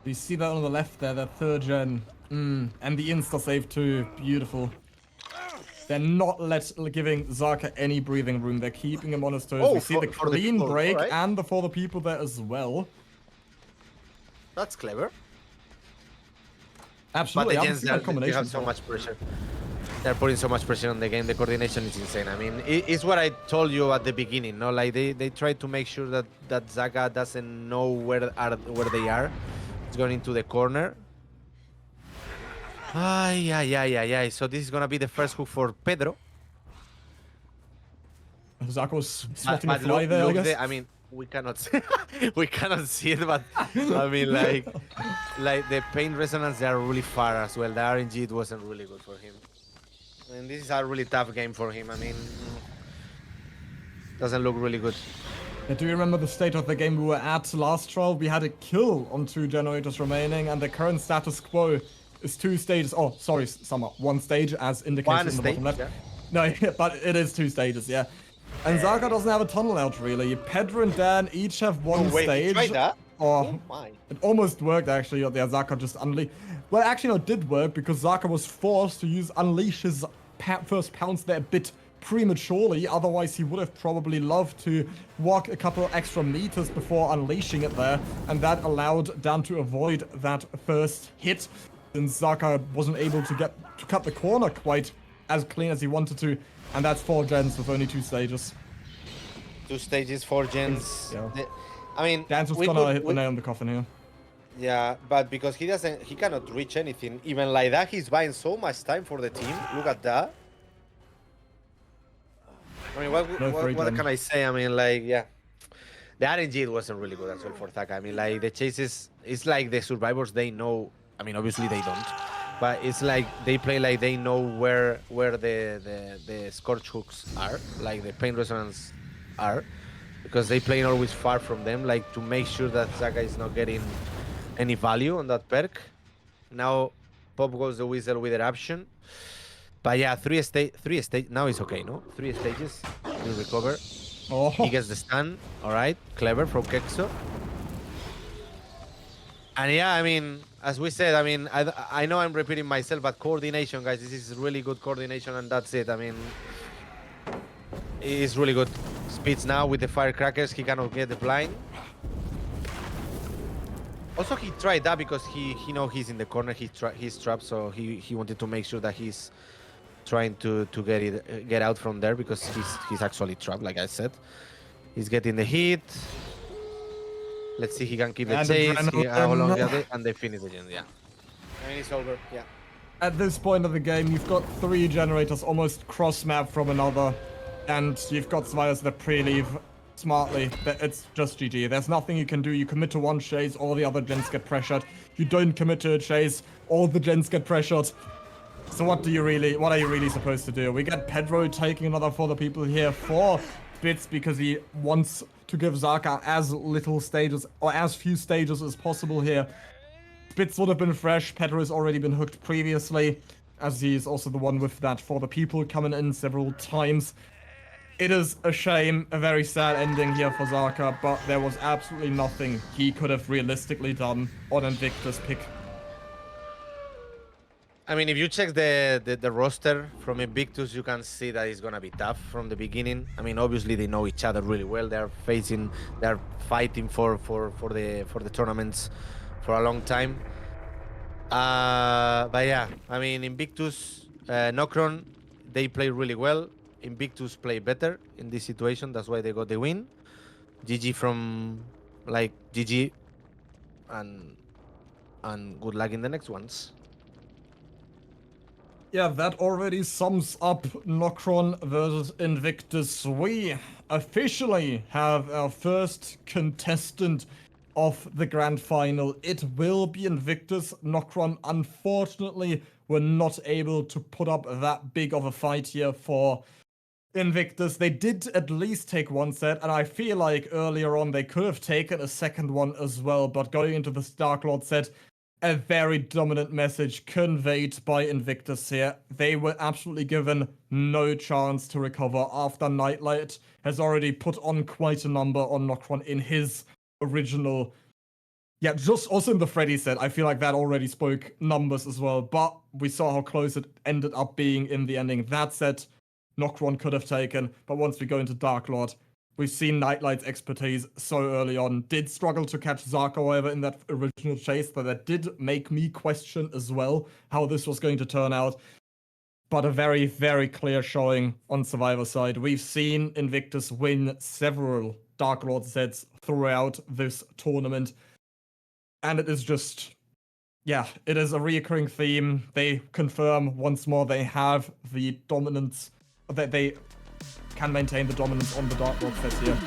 You see that on the left there, that third gen. And the insta-save too, beautiful. They're not giving Zaka any breathing room. They're keeping him on his toes. We see the clean break and for the people there as well. That's clever. Absolutely. But again, they have so much pressure. They're putting so much pressure on the game. The coordination is insane. I mean, it's what I told you at the beginning. No, like they try to make sure that Zaka doesn't know where they are. It's going into the corner. Yeah. So this is gonna be the first hook for Pedro. Zaka was spotting a fly there, I guess. I mean, we cannot see it, but I mean, like the pain resonance, they are really far as well. The RNG, it wasn't really good for him. And this is a really tough game for him. I mean, doesn't look really good. Yeah, do you remember the state of the game we were at last trial? We had a kill on 2 generators remaining, and the current status quo is 2 stages. Oh, sorry, Summer. 1 stage, as indicated in the bottom left. Yeah. No, but it is 2 stages, yeah. And Zaka doesn't have a tunnel out, really. Pedro and Dan each have 1 stage. Try that? Oh my. It almost worked, actually. Yeah, Zaka just unleashed. Well, actually, no, it did work, because Zaka was forced to use Unleash his first pounce there a bit prematurely. Otherwise, he would have probably loved to walk a couple extra meters before unleashing it there. And that allowed Dan to avoid that first hit, since Zaka wasn't able to cut the corner quite as clean as he wanted to. And that's 4 gens with only 2 stages. 2 stages, 4 gens. Yeah. I mean, Dance was we gonna could- hit the we- nail in the coffin here. Yeah, but because he cannot reach anything. Even like that, he's buying so much time for the team. Look at that. I mean, what can I say? I mean, like, yeah. The RNG it wasn't really good as well for Taka. I mean, like, the chases, it's like the survivors, they know. I mean, obviously they don't. But it's like they play like they know where the scorch hooks are, like the pain resonance are. Because they play always far from them, like to make sure that Zaka is not getting any value on that perk. Now Pop goes the whistle with eruption. But yeah, 3 stage now it's okay, no? 3 stages. He'll recover. Oh, He gets the stun. Alright. Clever from Kexo. And yeah, I mean, as we said, I mean, I know I'm repeating myself, but coordination, guys, this is really good coordination, and that's it. I mean, it's really good. Speeds now with the firecrackers, he cannot get the blind. Also, he tried that because he know he's in the corner, he's trapped, so he wanted to make sure that he's trying to get out from there because he's actually trapped, like I said. He's getting the hit. Let's see, he can keep the And chase. adrenaline. How long and they finish the gen, yeah. I mean, it's over, yeah. at this point of the game, you've got 3 generators almost cross-map from another, and you've got survivors that pre-leave smartly. It's just GG. There's nothing you can do. You commit to one chase, all the other gens get pressured. You don't commit to a chase, all the gens get pressured. So what are you really supposed to do? We get Pedro taking another for the people here for bits because he wants to give Zaka as little stages or as few stages as possible here. Bits would have been fresh. Pedro has already been hooked previously, as he's also the one with that for the people coming in several times. It is a shame, a very sad ending here for Zaka, but there was absolutely nothing he could have realistically done on Invictus pick. I mean, if you check the roster from Invictus, you can see that it's gonna be tough from the beginning. I mean, obviously they know each other really well. They're fighting for the tournaments for a long time. But yeah, I mean, Invictus, Nokron, they play really well. Invictus play better in this situation. That's why they got the win. GG from GG, and good luck in the next ones. Yeah, that already sums up Nokron versus Invictus. We officially have our first contestant of the grand final. It will be Invictus. Nokron, unfortunately, were not able to put up that big of a fight here for Invictus. They did at least take one set, and I feel like earlier on they could have taken a second one as well, but going into the Dark Lord set, a very dominant message conveyed by Invictus here. They were absolutely given no chance to recover after Nightlight has already put on quite a number on Nokron in his original. Yeah, just also in the Freddy set, I feel like that already spoke numbers as well, but we saw how close it ended up being in the ending. That set, Nokron could have taken, but once we go into Dark Lord, we've seen Nightlight's expertise so early on. Did struggle to catch Zaka, however, in that original chase, but that did make me question as well how this was going to turn out. But a very, very clear showing on Survivor side. We've seen Invictus win several Dark Lord sets throughout this tournament. And it is just, yeah, it is a reoccurring theme. They confirm once more they have the dominance, that they can maintain the dominance on the Dark Lord set here.